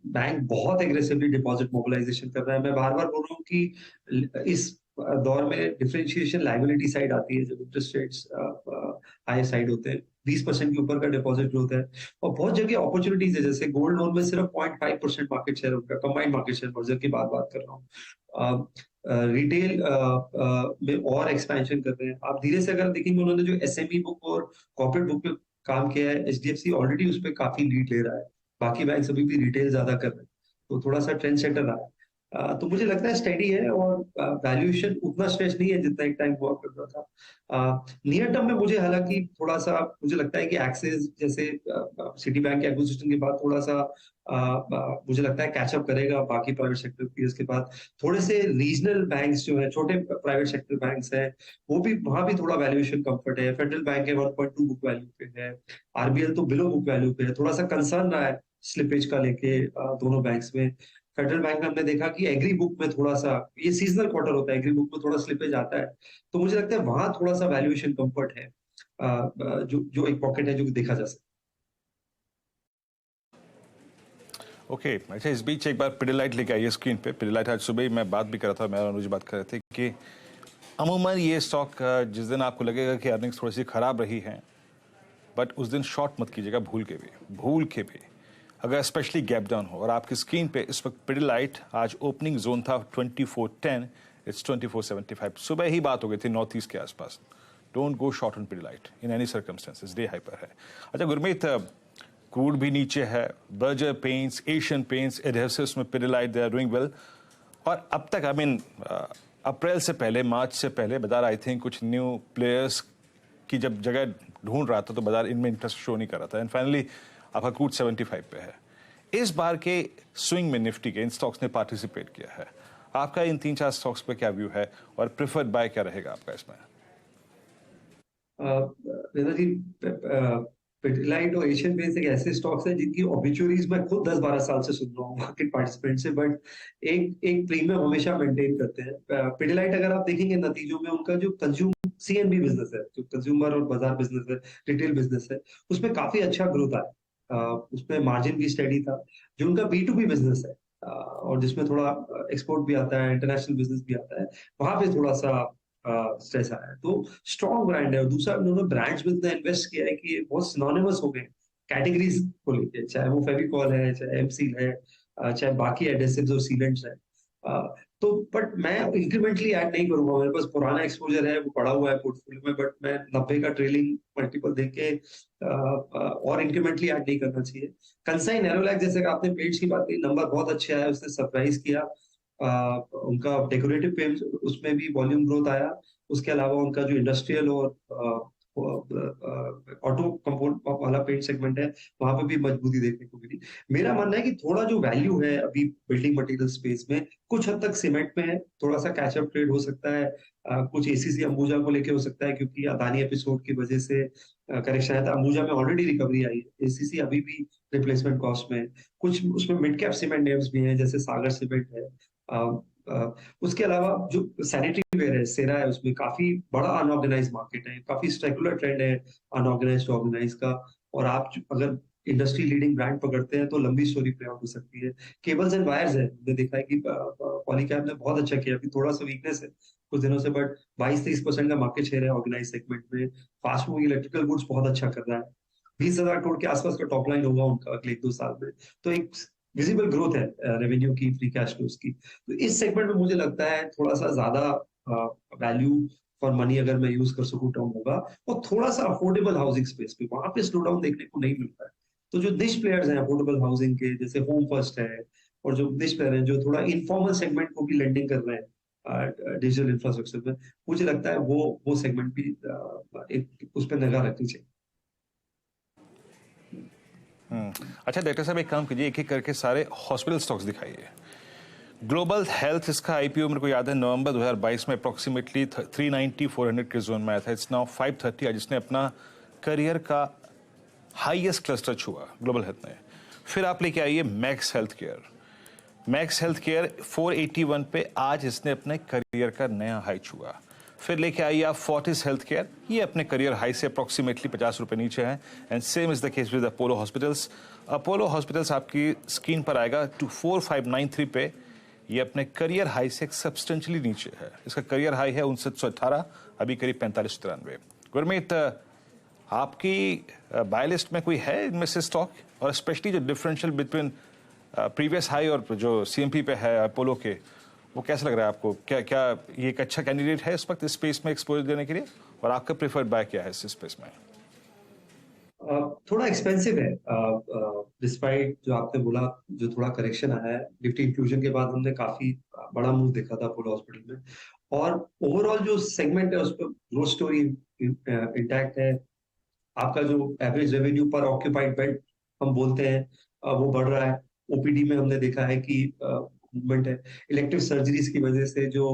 बैंक बहुत एग्रेसिवली डिपॉजिट मोबिलाइजेशन कर रहा है। मैं बार बार बोल रहा हूँ कि इस दौर में डिफरेंशिएशन लायबिलिटी साइड आती है, जब इंटरेस्ट रेट्स हाई साइड होते हैं, 20% के ऊपर का डिपॉजिट ग्रोथ है और बहुत जगह अपॉर्चुनिटीज है, जैसे गोल्ड लोन में सिर्फ 0.5% मार्केट शेयर उनका, कंबाइंड मार्केट शेयर मर्जर की बात कर रहा हूँ। रिटेल में और एक्सपेंशन कर रहे हैं। आप धीरे से अगर देखेंगे, उन्होंने जो एसएमई बुक और कॉर्पोरेट बुक पे काम किया है, एचडीएफसी ऑलरेडी उस पर काफी लीड ले रहा है, बाकी बैंक अभी भी रिटेल ज्यादा कर रहे हैं, तो थोड़ा सा ट्रेंड सेटर रहा है। तो मुझे लगता है स्टेडी है और वैल्यूएशन उतना स्ट्रेच नहीं है जितना एक टाइम हुआ करता था। नियर टर्म में मुझे हालांकि थोड़ा सा मुझे लगता है कि एक्सिस जैसे सिटी बैंक के एक्विजिशन के बाद थोड़ा सा मुझे लगता है कैचअप करेगा बाकी प्राइवेट सेक्टर पीएस के बाद। थोड़े से रीजनल बैंक्स जो है, छोटे प्राइवेट सेक्टर बैंक्स हैं, वो भी वहां भी थोड़ा वैल्यूएशन कंफर्ट है। फेडरल बैंक है 1.2 बुक वैल्यू पे है, आरबीएल तो बिलो बुक वैल्यू पे है। थोड़ा सा कंसर्न रहा है स्लिपेज का लेके दोनों बैंक्स में। फेडरल बैंक में हमने देखा कि एग्री बुक में थोड़ा सा, ये सीजनल क्वार्टर होता है, एग्री बुक में थोड़ा स्लिपेज आता है, तो मुझे लगता है वहां थोड़ा सा वैल्यूएशन कंफर्ट है, जो एक पॉकेट है जो देखा जा सकता है। ओके अच्छा, इस बीच एक बार पिडिलाइट लेके आइए स्क्रीन पे। पिडिलाइट आज सुबह ही मैं बात भी कर रहा था, मैं और अनुज बात कर रहे थे कि अमूमन ये स्टॉक जिस दिन आपको लगेगा कि अर्निंग्स थोड़ी सी खराब रही हैं, बट उस दिन शॉर्ट मत कीजिएगा भूल के भी अगर स्पेशली गैप डाउन हो। और आपकी स्क्रीन पे इस वक्त पिडिलाइट आज ओपनिंग जोन था 2410, इट्स 2475। सुबह ही बात हो गई थी नॉर्थ ईस्ट के आसपास। Don't go short on Pidilite in any circumstances, day hyper है। अच्छा गुरमीत, क्रूड भी नीचे है, Berger Paints, Asian Paints, adhesives में Pidilite they are doing well. और अब तक आई मीन अप्रैल से पहले, मार्च से पहले बाजार आई थिंक कुछ न्यू प्लेयर्स की जब जगह ढूंढ रहा था तो बाजार इनमें इंटरेस्ट शो नहीं कर रहा था, एंड फाइनली आपका क्रूड 75 पे है। इस बार के स्विंग में निफ्टी के इन स्टॉक्स ने पार्टिसिपेट किया है। आपका इन 3-4 स्टॉक्स पे क्या व्यू है और प्रेफर्ड बाय क्या रहेगा आपका इसमें? पिडिलाइट और एशियन पेंट्स एक ऐसे स्टॉक्स हैं जिनकी ऑब्ituaries मैं खुद 10-12 साल से सुन रहा हूँ मार्केट पार्टिसिपेंट से, बट एक प्रीमियम हमेशा मेंटेन करते हैं। पिडिलाइट अगर आप देखेंगे नतीजों में, उनका जो सीएनबी बिजनेस है, जो कंज्यूमर और बाजार बिजनेस है, रिटेल बिजनेस है, उसमें काफी अच्छा ग्रोथ आया। उसमें मार्जिन भी स्टेडी था। जो उनका B2B बिजनेस है और जिसमें थोड़ा एक्सपोर्ट भी आता है, इंटरनेशनल बिजनेस भी आता है, वहां पे थोड़ा सा स्ट्रेस आया है। तो स्ट्रॉन्ग ब्रांड है। और दूसरा, उन्होंने ब्रांड्स में इतना इन्वेस्ट किया है कि बहुत सिनोनिमस हो गए कैटेगरीज को लेके, चाहे वो फेविकॉल है, चाहे एमसील है, चाहे बाकी एडेसिव्स और सीलेंट्स है। तो बट मैं इंक्रीमेंटली ऐड नहीं करूंगा, मेरे पास पुराना एक्सपोजर है, वो पड़ा हुआ है पोर्टफोलियो में, बट मैं 90 का ट्रेलिंग मल्टीपल देख के और इंक्रीमेंटली ऐड नहीं करना चाहिए। कंसाई नेरोलैक, जैसे आपने पेट्स की बात की, नंबर बहुत अच्छे आया, उसने सरप्राइज किया। उनका डेकोरेटिव पेंट उसमें भी वॉल्यूम ग्रोथ आया। उसके अलावा उनका जो इंडस्ट्रियल और ऑटो कंपाउंड वाला पेंट सेगमेंट है, वहां पे भी मजबूती देखने को मिली। मेरा मानना है कि थोड़ा जो वैल्यू है अभी बिल्डिंग मटेरियल स्पेस में, कुछ हद तक सीमेंट में है, थोड़ा सा कैचअप ट्रेड हो सकता है। कुछ एसीसी अंबुजा को लेके हो सकता है, क्योंकि अदानी एपिसोड की वजह से करेक्शन आया था। अंबुजा में ऑलरेडी रिकवरी आई है, एसीसी अभी भी रिप्लेसमेंट कॉस्ट में। कुछ उसमें मिड कैप सीमेंट नेम्स भी हैं, जैसे सागर सीमेंट है। उसके अलावा जो सैनिटरी वेयर है, सेरा है, उसमें काफी बड़ा अनऑर्गेनाइज मार्केट है, काफी सेक्युलर ट्रेंड है अनऑर्गेनाइज टू ऑर्गेनाइज का। और आप अगर इंडस्ट्री लीडिंग ब्रांड पकड़ते हैं तो लंबी स्टोरी प्ले आउट हो सकती है। केबल्स एंड वायर्स है, हमने देखा है कि पॉलीकैब ने बहुत अच्छा किया, अभी थोड़ा सा वीकनेस है कुछ दिनों से, बट 22-23% का मार्केट शेयर है ऑर्गेनाइज सेगमेंट में। फास्ट मूविंग इलेक्ट्रिकल गुड्स बहुत अच्छा कर रहा है, 20,000 करोड़ के आसपास का टॉप लाइन होगा उनका अगले 1-2 साल में। तो एक विजिबल ग्रोथ है रेवेन्यू की, फ्री कैश फ्लोज की। तो इस सेगमेंट में मुझे लगता है थोड़ा सा ज्यादा वैल्यू फॉर मनी अगर मैं यूज कर सकूं टर्म होगा। और थोड़ा सा अफोर्डेबल हाउसिंग स्पेस पे, वहां पे स्लो डाउन देखने को नहीं मिलता है। तो जो निश प्लेयर्स हैं अफोर्डेबल हाउसिंग के, जैसे होम फर्स्ट है, और जो निश प्लेयर हैं जो थोड़ा इनफॉर्मल सेगमेंट को भी लेंडिंग कर रहे हैं डिजिटल इंफ्रास्ट्रक्चर में, मुझे लगता है वो सेगमेंट भी एक उस पर निगाह रखनी चाहिए। अच्छा डायरेक्टर साहब, एक काम कीजिए, एक एक करके सारे हॉस्पिटल स्टॉक्स दिखाइए। ग्लोबल हेल्थ, इसका आईपीओ मेरे को याद है नवंबर 2022 में अप्रोक्सीमेटली 390-400 के जोन में आया था। इट्स नाउ 530, जिसने अपना करियर का हाईएस्ट क्लस्टर छुआ ग्लोबल हेल्थ ने। फिर आप लेके आइए max health care. Max health care 481 पे आज इसने अपने करियर का नया हाई छुआ। फिर लेके आइए आप फोर्टिस हेल्थ केयर, ये अपने करियर हाई से अप्रॉक्सीमेटली 50 रुपए नीचे है। And same is the case with Apollo hospitals. Apollo hospitals आपकी स्क्रीन पर आएगा 4593 पे, ये अपने करियर हाई से सब्सटेंशियली नीचे है। इसका करियर हाई है 5918, अभी करीब 4593। गुरमीत, आपकी बाय लिस्ट में कोई है इनमें से स्टॉक, और स्पेशली जो डिफरेंशियल बिटवीन प्रीवियस हाई और जो सीएमपी पे है अपोलो के, वो कैसा लग रहा है आपको? क्या ये एक अच्छा कैंडिडेट है इस वक्त इस स्पेस में एक्सपोजर देने के लिए, और आपका प्रेफर्ड बाय क्या है इस स्पेस में? थोड़ा एक्सपेंसिव है, डिस्पाइट जो आपने बोला, जो थोड़ा करेक्शन आया है निफ्टी इंक्लूजन के बाद, हमने काफी बड़ा मूव देखा था अपोलो हॉस्पिटल में, और ओवरऑल जो सेगमेंट है उस पर ग्रोथ स्टोरी इंटैक्ट है। आपका जो एवरेज रेवेन्यू पर ऑक्यूपाइड बेड हम बोलते हैं वो बढ़ रहा है। ओपीडी में हमने देखा है कि मूवमेंट है। इलेक्टिव सर्जरीज की वजह से जो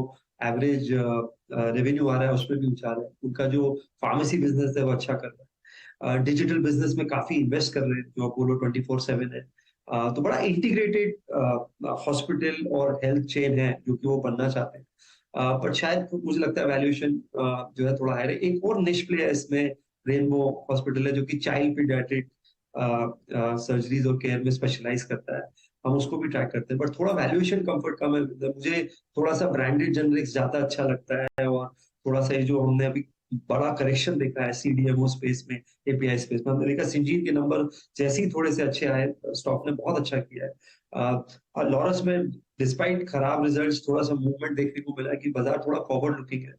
एवरेज रेवेन्यू आ रहा है उसमें भी उछाल है। उनका जो फार्मेसी बिजनेस है वो अच्छा कर रहा है। डिजिटल बिजनेस में काफी इन्वेस्ट कर रहे हैं जो अपोलो 24/7 है। तो बड़ा इंटीग्रेटेड हॉस्पिटल और हेल्थ चेन है जो कि वो बनना चाहते हैं। पर शायद मुझे लगता है वैल्यूएशन जो है थोड़ा हायर है। एक और निश प्ले है इसमें, रेनबो हॉस्पिटल है जो कि चाइल्ड पीडियाट्रिक सर्जरीज और केयर में स्पेशलाइज करता है। हम उसको भी ट्रैक करते हैं, बट थोड़ा वैल्यूएशन कंफर्ट कम है। मुझे थोड़ा सा ब्रांडेड जेनरिक्स ज्यादा अच्छा लगता है, और थोड़ा सा ये जो हमने अभी बड़ा करेक्शन देखा है सीडीएमओ स्पेस में, एपीआई स्पेस में, हमने देखा सिंजीन के नंबर जैसे ही थोड़े से अच्छे आए, स्टॉक ने बहुत अच्छा किया है। और लॉरस में डिस्पाइट खराब रिजल्ट्स थोड़ा सा मूवमेंट देखने को मिला है कि बाजार थोड़ा फॉरवर्ड लुकिंग है।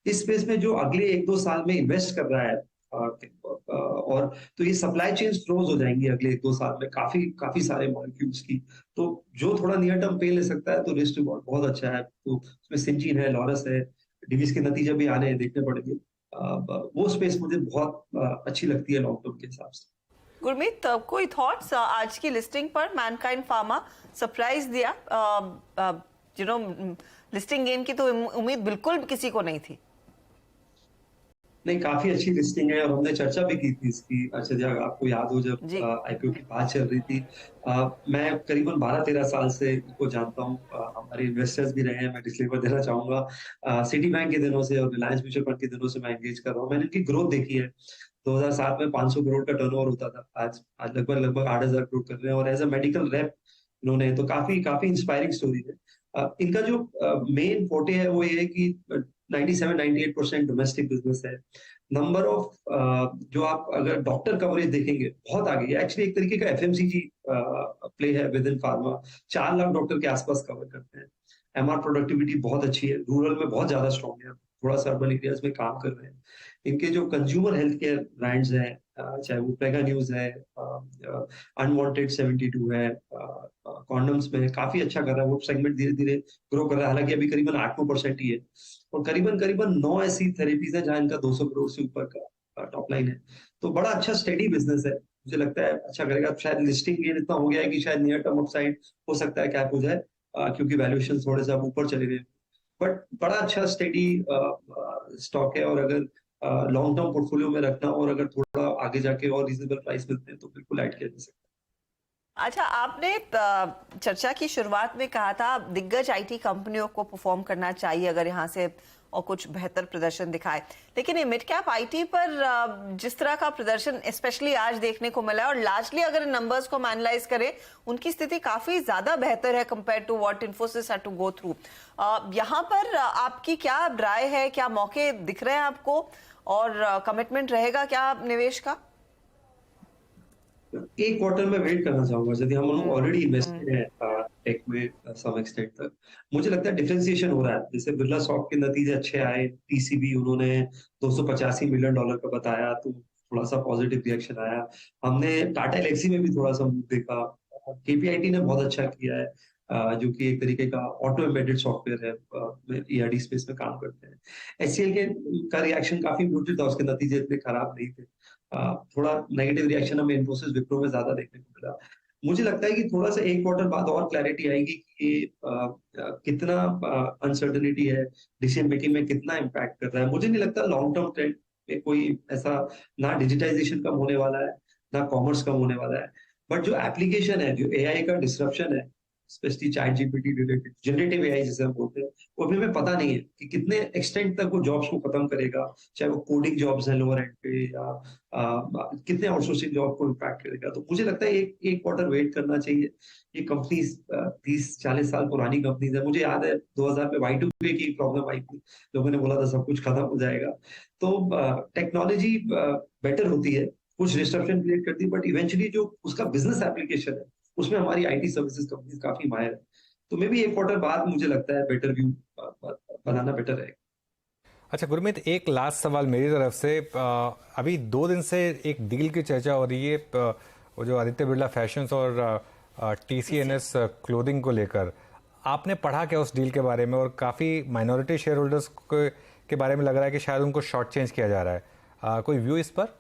इस स्पेस में जो अगले 1-2 साल में इन्वेस्ट कर रहा है, और तो ये सप्लाई चेन फ्रोज हो जाएंगी अगले 1-2 साल में, काफी सारे मॉलिक्यूल्स की। तो जो थोड़ा नियर टर्म पे ले सकता है तो रिस्क रिवॉर्ड बहुत अच्छा है। तो उसमें सिंजीन है, लॉरस है, डिवीज के नतीजे भी आने हैं, देखने पड़ेंगे। वो स्पेस मुझे बहुत अच्छी लगती है लॉन्ग टर्म के हिसाब से। गुरमीत, कोई थॉट्स आज की लिस्टिंग पर? मैनकाइंड फार्मा सरप्राइज दिया, लिस्टिंग गेन की तो उम्मीद बिल्कुल किसी को नहीं थी। नहीं, काफी अच्छी लिस्टिंग है, और हमने चर्चा भी की थी इसकी। अच्छा जी, आपको याद हो जब आईपीओ की बात चल रही थी, मैं करीबन 12-13 साल से इनको जानता हूँ। हमारे इन्वेस्टर्स भी रहे हैं। मैं डिस्क्लेमर देना चाहूंगा, सिटी बैंक के दिनों से और रिलायंस म्यूचुअल फंड के दिनों से मैं एंगेज कर रहा हूँ। मैंने इनकी ग्रोथ देखी है। 2007 में 500 करोड़ का टर्नओवर होता था, आज लगभग 8,000 करोड़ कर रहे हैं, और एज अ मेडिकल रेप इन्होंने, तो काफी इंस्पायरिंग स्टोरी है। इनका जो मेन फोटे है वो ये है कि 97-98% डोमेस्टिक बिजनेस है। नंबर ऑफ जो आप अगर डॉक्टर कवरेज देखेंगे बहुत आगे, एक्चुअली एक तरीके का एफएमसीजी प्ले है with in pharma. 4 lakh doctor के आसपास कवर करते हैं। एमआर प्रोडक्टिविटी बहुत अच्छी है, रूरल में बहुत ज्यादा स्ट्रॉन्ग है, थोड़ा सा अर्बन एरियाज में काम कर रहे हैं। इनके जो कंज्यूमर हेल्थ केयर ब्रांड्स हैं, चाहे वो पेगा न्यूज है, अनवांटेड 72 है, कॉन्डम्स में काफी अच्छा कर रहा है। वो सेगमेंट धीरे धीरे ग्रो कर रहा है, हालांकि अभी करीबन 8% ही है, और करीबन 9 ऐसी थेरेपीज है जहां इनका 200 करोड़ से ऊपर का टॉप लाइन है। तो बड़ा अच्छा स्टेडी बिजनेस है, मुझे लगता है अच्छा करेगा। शायद लिस्टिंग गेन इतना हो गया है कि शायद नियर टर्म अपसाइड हो सकता है कैप हो जाए, क्योंकि वैल्यूएशन थोड़े से ऊपर चले गए। बट बड़ा अच्छा स्टेडी स्टॉक है, और अगर लॉन्ग टर्म पोर्टफोलियो में रखना, और अगर थोड़ा आगे जाके और रीजनेबल प्राइस मिलते हैं तो बिल्कुल ऐड किया जा सकता है। अच्छा, आपने चर्चा की शुरुआत में कहा था दिग्गज आईटी कंपनियों को परफॉर्म करना चाहिए अगर यहाँ से और कुछ बेहतर प्रदर्शन दिखाए, लेकिन ये मिड कैप आईटी पर जिस तरह का प्रदर्शन स्पेशली आज देखने को मिला है, और लार्जली अगर नंबर्स को एनालाइज करें, उनकी स्थिति काफी ज्यादा बेहतर है compare to what Infosys had to go through. यहाँ पर आपकी क्या राय है? क्या मौके दिख रहे हैं आपको, और कमिटमेंट रहेगा क्या निवेश का? एक क्वार्टर में वेट करना चाहूंगा। यदि हम लोग ऑलरेडी इन्वेस्टेड हैं टेक में सम एक्सटेंट तक, मुझे लगता है डिफरेंशिएशन हो रहा है। जैसे बिरला सॉफ्ट के नतीजे अच्छे आए, टीसीबी उन्होंने $285 मिलियन का बताया, तो थोड़ा सा पॉजिटिव रिएक्शन आया। हमने टाटा एलेक्सी में भी थोड़ा सा मूव देखा। केपीआईटी ने बहुत अच्छा किया है, जो कि एक तरीके का ऑटो एम्बेडेड सॉफ्टवेयर है, ईआरडी स्पेस में काम करते हैं। एचसीएल का रिएक्शन काफी म्यूटेड था, उसके नतीजे इतने खराब नहीं थे। थोड़ा नेगेटिव रिएक्शन हमें इन्फोसिस विप्रो में ज्यादा देखने को मिला। मुझे लगता है कि थोड़ा सा एक क्वार्टर बाद और क्लैरिटी आएगी कि कितना अनसर्टेनिटी है, डिसीजन मेकिंग में कितना इम्पैक्ट कर रहा है। मुझे नहीं लगता लॉन्ग टर्म ट्रेंड में कोई ऐसा, ना डिजिटाइजेशन कम होने वाला है, ना कॉमर्स कम होने वाला है। बट जो एप्लीकेशन है, जो एआई का डिसरप्शन है, specially chat GPT related generative AI जिसे हम बोलते हैं, वो अभी हमें पता नहीं है कि कितने एक्सटेंट तक वो जॉब्स को खत्म करेगा, चाहे वो कोडिंग जॉब्स हैं लोअर एंड पे या कितने आउटसोर्सिंग जॉब को इम्पैक्ट करेगा। तो मुझे लगता है एक क्वार्टर वेट करना चाहिए। ये कंपनीज 30-40 साल पुरानी कंपनीज है। मुझे याद है 2000 में Y2K की प्रॉब्लम आई थी, लोगों ने बोला था सब कुछ खत्म हो जाएगा। तो टेक्नोलॉजी बेटर होती है, कुछ डिस्ट्रप्शन क्रिएट करती है, बट इवेंचुअली जो उसका बिजनेस एप्लीकेशन है उसमें हमारी आईटी सर्विसेज कंपनीज काफी माहिर है। तो मे भी एक क्वार्टर बाद मुझे लगता है बेटर व्यू बनाना बेटर रहेगा। अच्छा गुरमीत, एक लास्ट सवाल मेरी तरफ से। अभी 2 दिन से एक डील की चर्चा हो रही है, वो जो आदित्य बिरला फैशंस और TCNS क्लोथिंग को लेकर। आपने पढ़ा क्या उस डील के बारे में? और काफ़ी माइनॉरिटी शेयर होल्डर्स के बारे में लग रहा है कि शायद उनको शॉर्ट चेंज किया जा रहा है। कोई व्यू इस पर?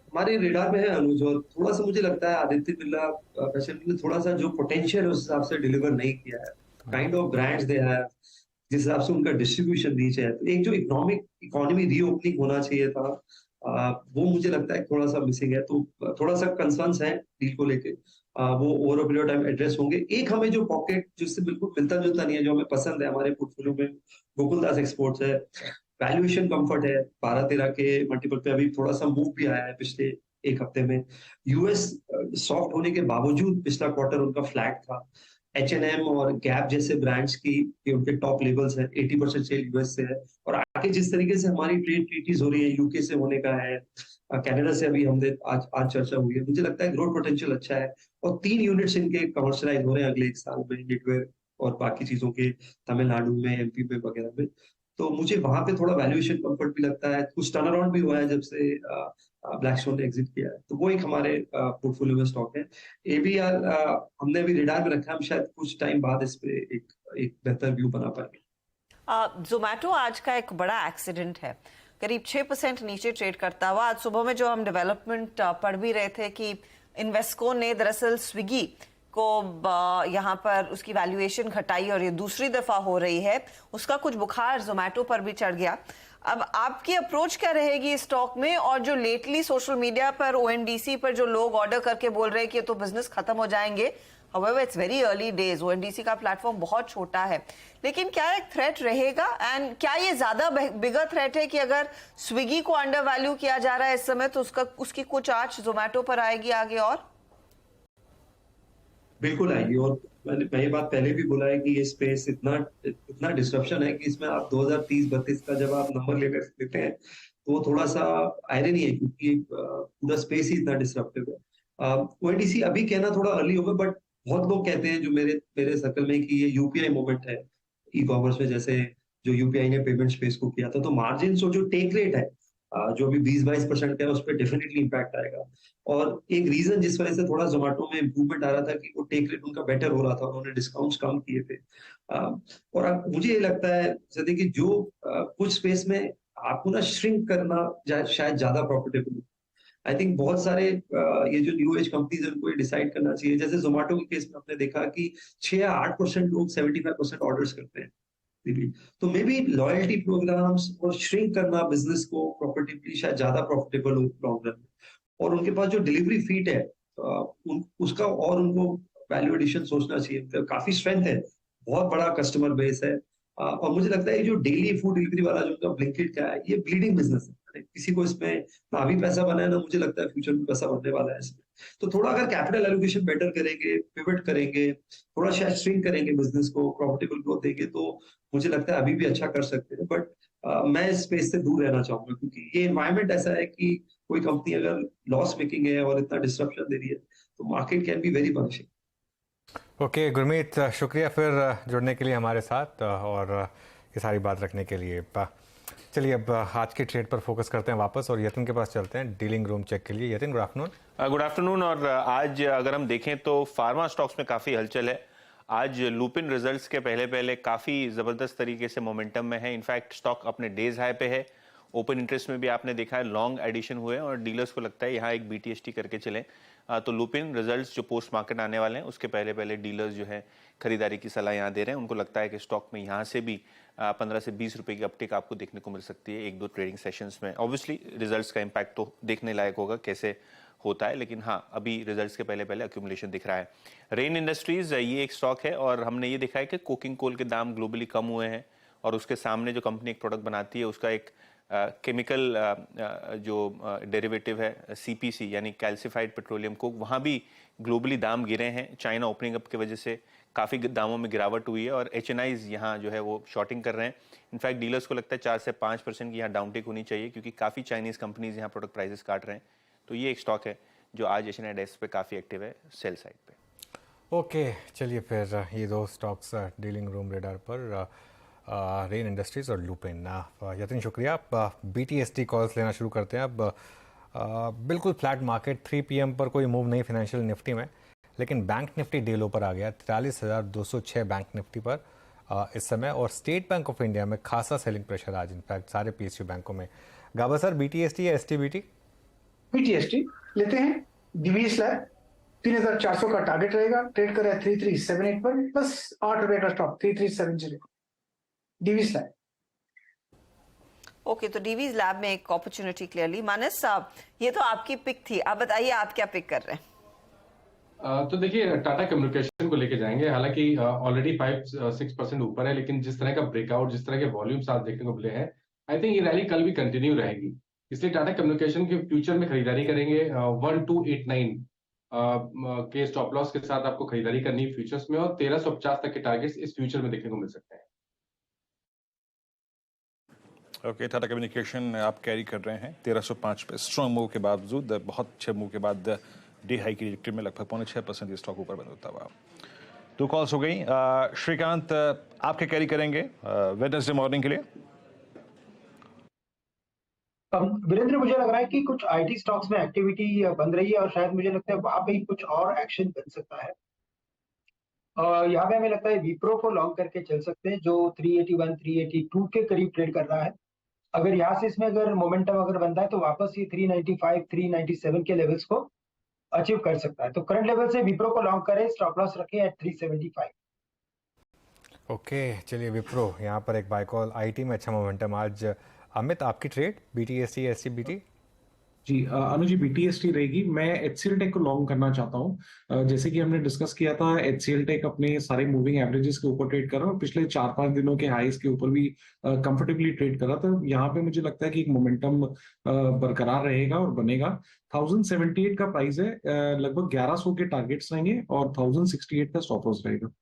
हमारे रेडार में है अनुज, और थोड़ा सा मुझे लगता है आदित्य बिरला फैशन ने थोड़ा सा जो पोटेंशियल उस हिसाब से डिलीवर नहीं किया है। Kind of brands they have, जिस हिसाब से उनका डिस्ट्रीब्यूशन रीच है, तो एक जो इकोनॉमी रीओपनिंग होना चाहिए था, वो मुझे लगता है थोड़ा सा मिसिंग है। तो थोड़ा सा कंसर्न्स है डील को लेके, वो over a period time address होंगे। एक हमें जो पॉकेट जिससे बिल्कुल मिलता जुलता नहीं है, जो हमें पसंद है हमारे पोर्टफोलियो में, गोकुलदास एक्सपोर्ट्स है। वैल्यूएशन कंफर्ट है, 12-13 के मल्टीपल पे अभी थोड़ा सा मूव भी आया है पिछले एक हफ्ते में। यूएस सॉफ्ट होने के बावजूद पिछला क्वार्टर उनका फ्लैट था। H&M और गैप जैसे ब्रांड्स की ये उनके टॉप लेवल्स है, 80% सेल यूएस से है। और आगे जिस तरीके से हमारी ट्रेड ट्रीटीज हो रही है, यूके से होने का है, कनाडा से अभी हमने आज चर्चा हुई है, मुझे लगता है ग्रोथ पोटेंशियल अच्छा है। और 3 यूनिट्स इनके कमर्शियलाइज हो रहे हैं अगले 1 साल में, गेटवे और बाकी चीजों के तमिलनाडु में, एमपी में वगैरह में। तो मुझे वहां पे थोड़ा वैल्यूएशन कंफर्ट भी लगता है। कुछ टर्न अराउंड भी हुआ है जब से ब्लैकस्टोन ने एग्जिट किया है, तो वो एक हमारे पोर्टफोलियो में स्टॉक है। ABR हमने भी रिडार में रखा है, हम शायद कुछ टाइम बाद इस पे एक बेहतर व्यू बना पाएंगे। जोमैटो आज का एक बड़ा एक्सीडेंट है, करीब 6% नीचे ट्रेड करता हुआ। आज सुबह में जो हम डेवलपमेंट पढ़ भी रहे थे कि इन्वेस्को ने दरअसल स्विगी को यहाँ पर उसकी वैल्यूएशन घटाई और ये दूसरी दफा हो रही है। उसका कुछ बुखार जोमैटो पर भी चढ़ गया। अब आपकी अप्रोच क्या रहेगी स्टॉक में? और जो लेटली सोशल मीडिया पर ONDC पर जो लोग ऑर्डर करके बोल रहे हैं कि ये तो बिजनेस खत्म हो जाएंगे, however it's very early days, ONDC का प्लेटफॉर्म बहुत छोटा है, लेकिन क्या एक थ्रेट रहेगा? एंड क्या ये ज्यादा बिगर थ्रेट है कि अगर स्विगी को अंडर वैल्यू किया जा रहा है इस समय, तो उसकी कुछ आंच जोमैटो पर आएगी आगे? और बिल्कुल आएगी, और मैं ये बात पहले भी बोला है कि ये स्पेस इतना डिस्ट्रप्शन है कि इसमें आप 2030-32 का जब आप नंबर लेते हैं तो वो थोड़ा सा आयरनी है, क्योंकि पूरा स्पेस ही इतना डिस्ट्रप्टिव है। ONDC अभी कहना थोड़ा अर्ली होगा, बट बहुत लोग कहते हैं जो मेरे सर्कल में कि ये यूपीआई मोमेंट है ई कॉमर्स में, जैसे जो यूपीआई ने पेमेंट स्पेस को किया था। तो मार्जिन और जो टेक रेट है जो अभी 20-22% का है, उस पर डेफिनेटली इम्पैक्ट आएगा। और एक रीजन जिस वजह से थोड़ा जोमेटो में इंप्रूवमेंट आ रहा था कि वो टेक रेट उनका बेटर हो रहा था, उन्होंने डिस्काउंट्स कम किए थे। और अब मुझे ये लगता है जैसे कि जो कुछ स्पेस में आपको ना श्रिंक करना शायद ज्यादा प्रॉफिटेबल हो। आई थिंक बहुत सारे ये जो न्यू एज कंपनीज है उनको ये डिसाइड करना चाहिए। जैसे जोमेटो के केस में आपने देखा कि 6 या 8% लोग 75% ऑर्डर्स करते हैं। तो मे बी लॉयल्टी प्रोग्राम्स और श्रिंक करना बिजनेस को प्रॉफिटेबली शायद ज्यादा प्रॉफिटेबल हो लॉन्ग रन में। और उनके पास जो डिलीवरी फीट है उसका और उनको वैल्यू एडिशन सोचना चाहिए। तो काफी स्ट्रेंथ है, बहुत बड़ा कस्टमर बेस है। और मुझे लगता है जो डेली फूड डिलीवरी वाला जो उनका ब्लिंकिट का है, ये ब्लीडिंग बिजनेस है। किसी को इसमें ना अभी पैसा बना है, ना मुझे लगता है फ्यूचर में पैसा बनने वाला है इसमें। तो थोड़ा अगर कैपिटल एलोकेशन बेटर करेंगे, पिवट करेंगे, थोड़ा शायद श्रिंक करेंगे बिजनेस को, प्रॉफिटेबल ग्रोथ देंगे, तो मुझे लगता है अभी भी अच्छा कर सकते हैं। बट मैं इस स्पेस से दूर रहना चाहूंगा, क्योंकि ये एनवायरमेंट ऐसा है कि कोई कंपनी अगर लॉस मेकिंग है और इतना डिस्ट्रप्शन दे रही है, तो market can be very punishing. Okay Gurmeet, शुक्रिया फिर जुड़ने के लिए हमारे साथ और ये सारी बात रखने के लिए। चलिए अब आज की ट्रेड पर फोकस करते हैं वापस और यतिन के पास चलते हैं डीलिंग रूम चेक के लिए। Yatin, good afternoon. Good afternoon. और आज अगर हम देखें तो फार्मा स्टॉक्स में काफ़ी हलचल है। आज लुपिन रिजल्ट्स के पहले काफ़ी ज़बरदस्त तरीके से मोमेंटम में है। इनफैक्ट स्टॉक अपने डेज हाई पे है। ओपन इंटरेस्ट में भी आपने देखा है लॉन्ग एडिशन हुए और डीलर्स को लगता है यहाँ एक BTST करके चलें। तो लुपिन रिजल्ट्स जो पोस्ट मार्केट आने वाले हैं उसके पहले डीलर्स जो है खरीदारी की सलाह यहाँ दे रहे हैं। उनको लगता है कि स्टॉक में यहाँ से भी 15 से 20 रुपए की अपटेक आपको देखने को मिल सकती है 1-2 ट्रेडिंग सेशंस में। ऑब्वियसली रिजल्ट्स का इम्पैक्ट तो देखने लायक होगा कैसे होता है, लेकिन हाँ अभी रिजल्ट्स के पहले पहले अक्यूमुलेशन दिख रहा है। रेन इंडस्ट्रीज ये एक स्टॉक है और हमने ये देखा है कि कोकिंग कोल के दाम ग्लोबली कम हुए हैं और उसके सामने जो कंपनी एक प्रोडक्ट बनाती है उसका एक केमिकल जो डेरिवेटिव है सीपीसी यानी कैल्सिफाइड पेट्रोलियम कोक, वहाँ भी ग्लोबली दाम गिरे हैं। चाइना ओपनिंग अप की वजह से काफ़ी दामों में गिरावट हुई है और HNIs यहाँ जो है वो शॉर्टिंग कर रहे हैं। इनफैक्ट डीलर्स को लगता है 4 से 5% की यहाँ डाउनटेक होनी चाहिए क्योंकि काफ़ी चाइनीज़ कंपनीज यहाँ प्रोडक्ट प्राइसेस काट रहे हैं। तो ये एक स्टॉक है जो आज HNI डेस्क पे काफ़ी एक्टिव है सेल साइड पे। ओके, चलिए फिर ये दो स्टॉक्स डीलिंग रूम रेडार पर, रेन इंडस्ट्रीज और लुपिन। यतिन शुक्रिया। BTST कॉल्स लेना शुरू करते हैं अब। बिल्कुल फ्लैट मार्केट, 3 PM पर कोई मूव नहीं फाइनेंशियल निफ्टी में, लेकिन बैंक निफ्टी डे लो पर आ गया 43,206 बैंक निफ्टी पर इस समय। और स्टेट बैंक ऑफ इंडिया में खासा सेलिंग प्रेशर आज, इनफैक्ट सारे PSU बैंकों में। गाबा सर, BTST या STBT? BTST लेते हैं। डिवीज लैब 3,400 का टारगेट रहेगा, ट्रेड कर रहा है 3378 पर, बस 8 रुपए का स्टॉप 3370। डिवीज लैब। ओके, तो डीवीज लैब में एक अपॉर्चुनिटी क्लियरली। मानस, ये तो आपकी पिक थी, आप बताइए आप क्या पिक कर रहे हैं? तो देखिए टाटा कम्युनिकेशन को लेके जाएंगे। हालांकि ऑलरेडी 5-6% ऊपर है, लेकिन जिस तरह का ब्रेकआउट, जिस तरह के वॉल्यूम्स आज देखने को मिले हैं, आई थिंक ये रैली कल भी कंटिन्यू रहेगी। इसलिए टाटा कम्युनिकेशन के फ्यूचर में खरीदारी करेंगे। 1289 के स्टॉप लॉस के साथ आपको खरीदारी करनी है फ्यूचर्स में, और 1350 तक के टारगेट्स इस फ्यूचर में देखने को मिल सकते हैं। ओके, टाटा कम्युनिकेशन आप कैरी कर रहे हैं 1305 पे। स्ट्रॉन्ग मूव के बावजूद, बहुत अच्छे मूव के बाद डे हाई की ट्रिप में लगभग 6.25% ये स्टॉक ऊपर बंद होता हुआ। 2 कॉल्स हो गई। श्रीकांत, आपके कैरी करेंगे वेडनेसडे मॉर्निंग के लिए? वीरेंद्र, मुझे लग रहा है कि कुछ IT स्टॉक्स में एक्टिविटी बन रही है और शायद मुझे लगता है वहां पे कुछ और एक्शन बन सकता है। यहाँ पे हमें लगता है विप्रो को लॉन्ग करके चल सकते हैं, जो 381 382 के करीब ट्रेड कर रहा है। अगर यहाँ से इसमें अगर मोमेंटम अगर बनता है तो वापस ये 395 397 के लेवल्स को अचीव कर सकता है। तो करंट लेवल से विप्रो को लॉन्ग करें, स्टॉप लॉस रखें एट 375। ओके, चलिए विप्रो यहाँ पर एक बाय कॉल। IT में अच्छा मोमेंटम आज। अमित, आपकी ट्रेड BTST या STBT? जी अनु जी, BTST रहेगी। मैं HCL टेक को लॉन्ग करना चाहता हूँ। जैसे कि हमने डिस्कस किया था, HCL टेक अपने सारे मूविंग एवरेजेस के ऊपर ट्रेड कर रहा है और पिछले 4-5 दिनों के हाईस के ऊपर भी कंफर्टेबली ट्रेड कर रहा था। यहाँ पे मुझे लगता है कि एक मोमेंटम बरकरार रहेगा और बनेगा। 1078 का प्राइस है, लगभग 1100 के टारगेट्स रहेंगे और 1068 का स्टॉप लॉस रहेगा।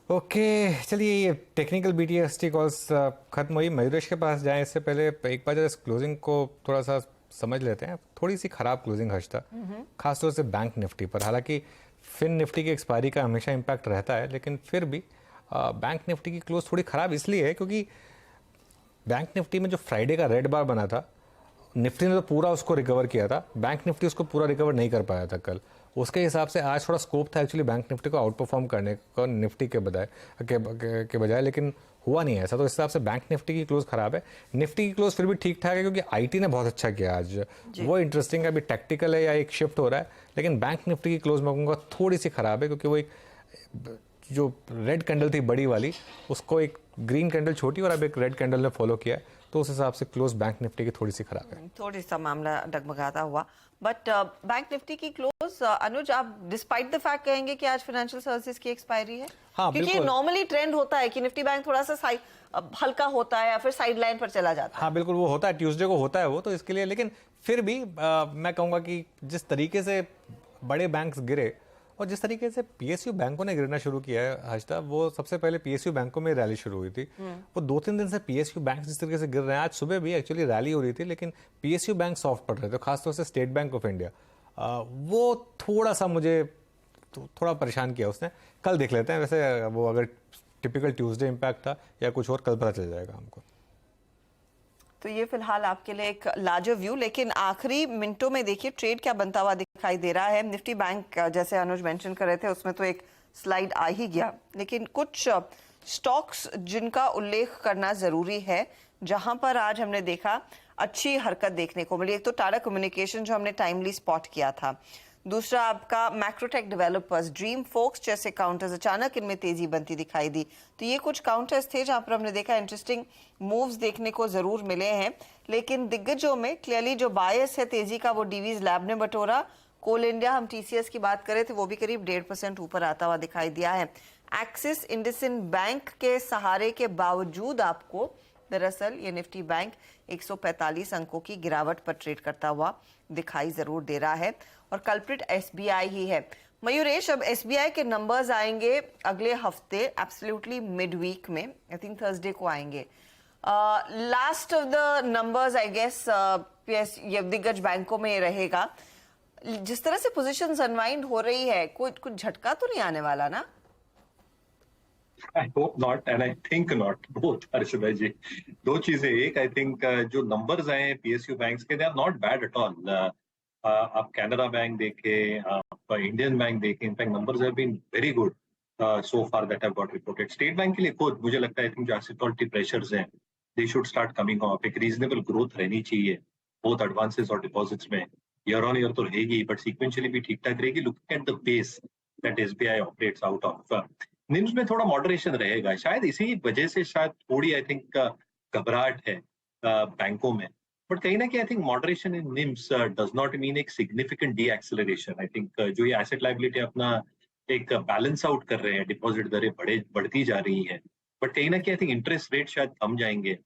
ओके, चलिए ये टेक्निकल BTST कॉल्स खत्म हुई। मयूरेश के पास जाएं इससे पहले एक बार इस क्लोजिंग को थोड़ा सा समझ लेते हैं। थोड़ी सी खराब क्लोजिंग हर्षता, खासतौर से बैंक निफ्टी पर। हालांकि फिन निफ्टी की एक्सपायरी का हमेशा इम्पैक्ट रहता है, लेकिन फिर भी बैंक निफ्टी की क्लोज थोड़ी खराब इसलिए है क्योंकि बैंक निफ्टी में जो फ्राइडे का रेड बार बना था, निफ्टी ने तो पूरा उसको रिकवर किया था, बैंक निफ्टी उसको पूरा रिकवर नहीं कर पाया था कल। उसके हिसाब से आज थोड़ा स्कोप था एक्चुअली बैंक निफ्टी को आउट परफॉर्म करने का निफ्टी के बजाय, लेकिन हुआ नहीं ऐसा। तो इस हिसाब से बैंक निफ्टी की क्लोज खराब है। निफ्टी की क्लोज फिर भी ठीक ठाक है क्योंकि IT ने बहुत अच्छा किया आज, वो इंटरेस्टिंग है। अभी टैक्टिकल है या एक शिफ्ट हो रहा है, लेकिन बैंक निफ्टी की क्लोज मैं कहूँगा थोड़ी सी खराब है क्योंकि वो एक जो रेड कैंडल थी बड़ी वाली, उसको एक ग्रीन कैंडल छोटी और अब एक रेड कैंडल ने फॉलो किया, तो उस हिसाब से क्लोज बैंक निफ्टी की थोड़ी सी खराब है। थोड़ी सा मामला डगमगाता हुआ, बट बैंक निफ्टी की क्लोज अनुज, आप डिस्पाइट द फैक्ट कहेंगे कि आज फाइनेंशियल सर्विसेज की एक्सपायरी है? हाँ, क्योंकि नॉर्मली ट्रेंड होता है कि निफ्टी बैंक थोड़ा सा हल्का होता है या फिर साइड लाइन पर चला जाता है। हाँ बिल्कुल, वो होता है, ट्यूसडे को होता है वो, तो इसके लिए। लेकिन फिर भी मैं कहूँगा कि जिस तरीके से बड़े बैंक्स गिरे और जिस तरीके से PSU बैंकों ने गिरना शुरू किया है हर्षिता, वो सबसे पहले PSU बैंकों में रैली शुरू हुई थी। वो 2-3 दिन से PSU बैंक जिस तरीके से गिर रहे हैं, आज सुबह भी एक्चुअली रैली हो रही थी, लेकिन PSU बैंक सॉफ्ट पड़ रहे थे, खासतौर से स्टेट बैंक ऑफ इंडिया। वो थोड़ा सा मुझे थोड़ा परेशान किया उसने। कल देख लेते हैं, वैसे वो अगर टिपिकल ट्यूसडे इम्पैक्ट था या कुछ और, कल पता चल जाएगा हमको। तो ये फिलहाल आपके लिए एक लार्जर व्यू, लेकिन आखिरी मिनटों में देखिए ट्रेड क्या बनता हुआ दिखाई दे रहा है। निफ्टी बैंक जैसे अनुज मेंशन कर रहे थे, उसमें तो एक स्लाइड आ ही गया, लेकिन कुछ स्टॉक्स जिनका उल्लेख करना जरूरी है, जहां पर आज हमने देखा अच्छी हरकत देखने को मिली। एक तो टाटा कम्युनिकेशन जो हमने टाइमली स्पॉट किया था, दूसरा आपका मैक्रोटेक डेवलपर्स, ड्रीम फोक्स जैसे काउंटर्स, अचानक इनमें तेजी बनती दिखाई दी। तो ये कुछ काउंटर्स थे जहां पर हमने देखा इंटरेस्टिंग मूव्स देखने को जरूर मिले हैं, लेकिन दिग्गजों में क्लियरली जो बायस है तेजी का वो डीवीज लैब ने बटोरा। कोल इंडिया, हम टीसीएस की बात करें तो वो भी करीब 1.5% ऊपर आता हुआ दिखाई दिया है। एक्सिस इंडसिंड बैंक के सहारे के बावजूद आपको दरअसल ये निफ्टी बैंक 145 अंकों की गिरावट पर ट्रेड करता हुआ दिखाई जरूर दे रहा है और कल्प्रिट एसबीआई ही है। मयूरेश, अब एसबीआई के नंबर्स आएंगे अगले हफ्ते, एब्सोल्युटली मिड वीक में, आई थिंक थर्सडे को आएंगे। Last of the numbers I guess ये दिग्गज बैंकों में रहेगा। जिस तरह से पोजीशंस अनवाइंड हो रही है, कुछ झटका तो नहीं आने वाला ना? I hope not and I think not, both Harshad भाई जी। दो चीजें, एक आई थिंक जो नंबर्स आए हैं पीएसयू बैंक्स के, they are not bad at all. आप कैनरा बैंक देखें, आप इंडियन बैंक देखें, in fact numbers have been very good so far that have got reported. State bank के लिए खुद मुझे लगता है आई थिंक जो एसेट क्वालिटी प्रेशर्स हैं they should start coming off. एक रीजनेबल ग्रोथ रहनी चाहिए बोथ एडवांसेस और डिपॉजिट्स में। ईयर ऑन ईयर तो रहेगी बट सीक्वेंशियली भी ठीक ठाक रहेगी, looking at the pace that SBI operates out of. NIMs में थोड़ा मॉडरेशन रहेगा, शायद इसी वजह से शायद थोड़ी आई थिंक घबराहट है बैंकों में। बट कहीं ना कहीं I think moderation in NIMs does not mean एक significant deceleration. I think जो ये एसेट लायबिलिटी अपना एक बैलेंस आउट कर रहे हैं, डिपॉजिट दरें बढ़ती जा रही हैं, बट कहीं ना कहीं आई थिंक इंटरेस्ट रेट शायद कम जाएंगे।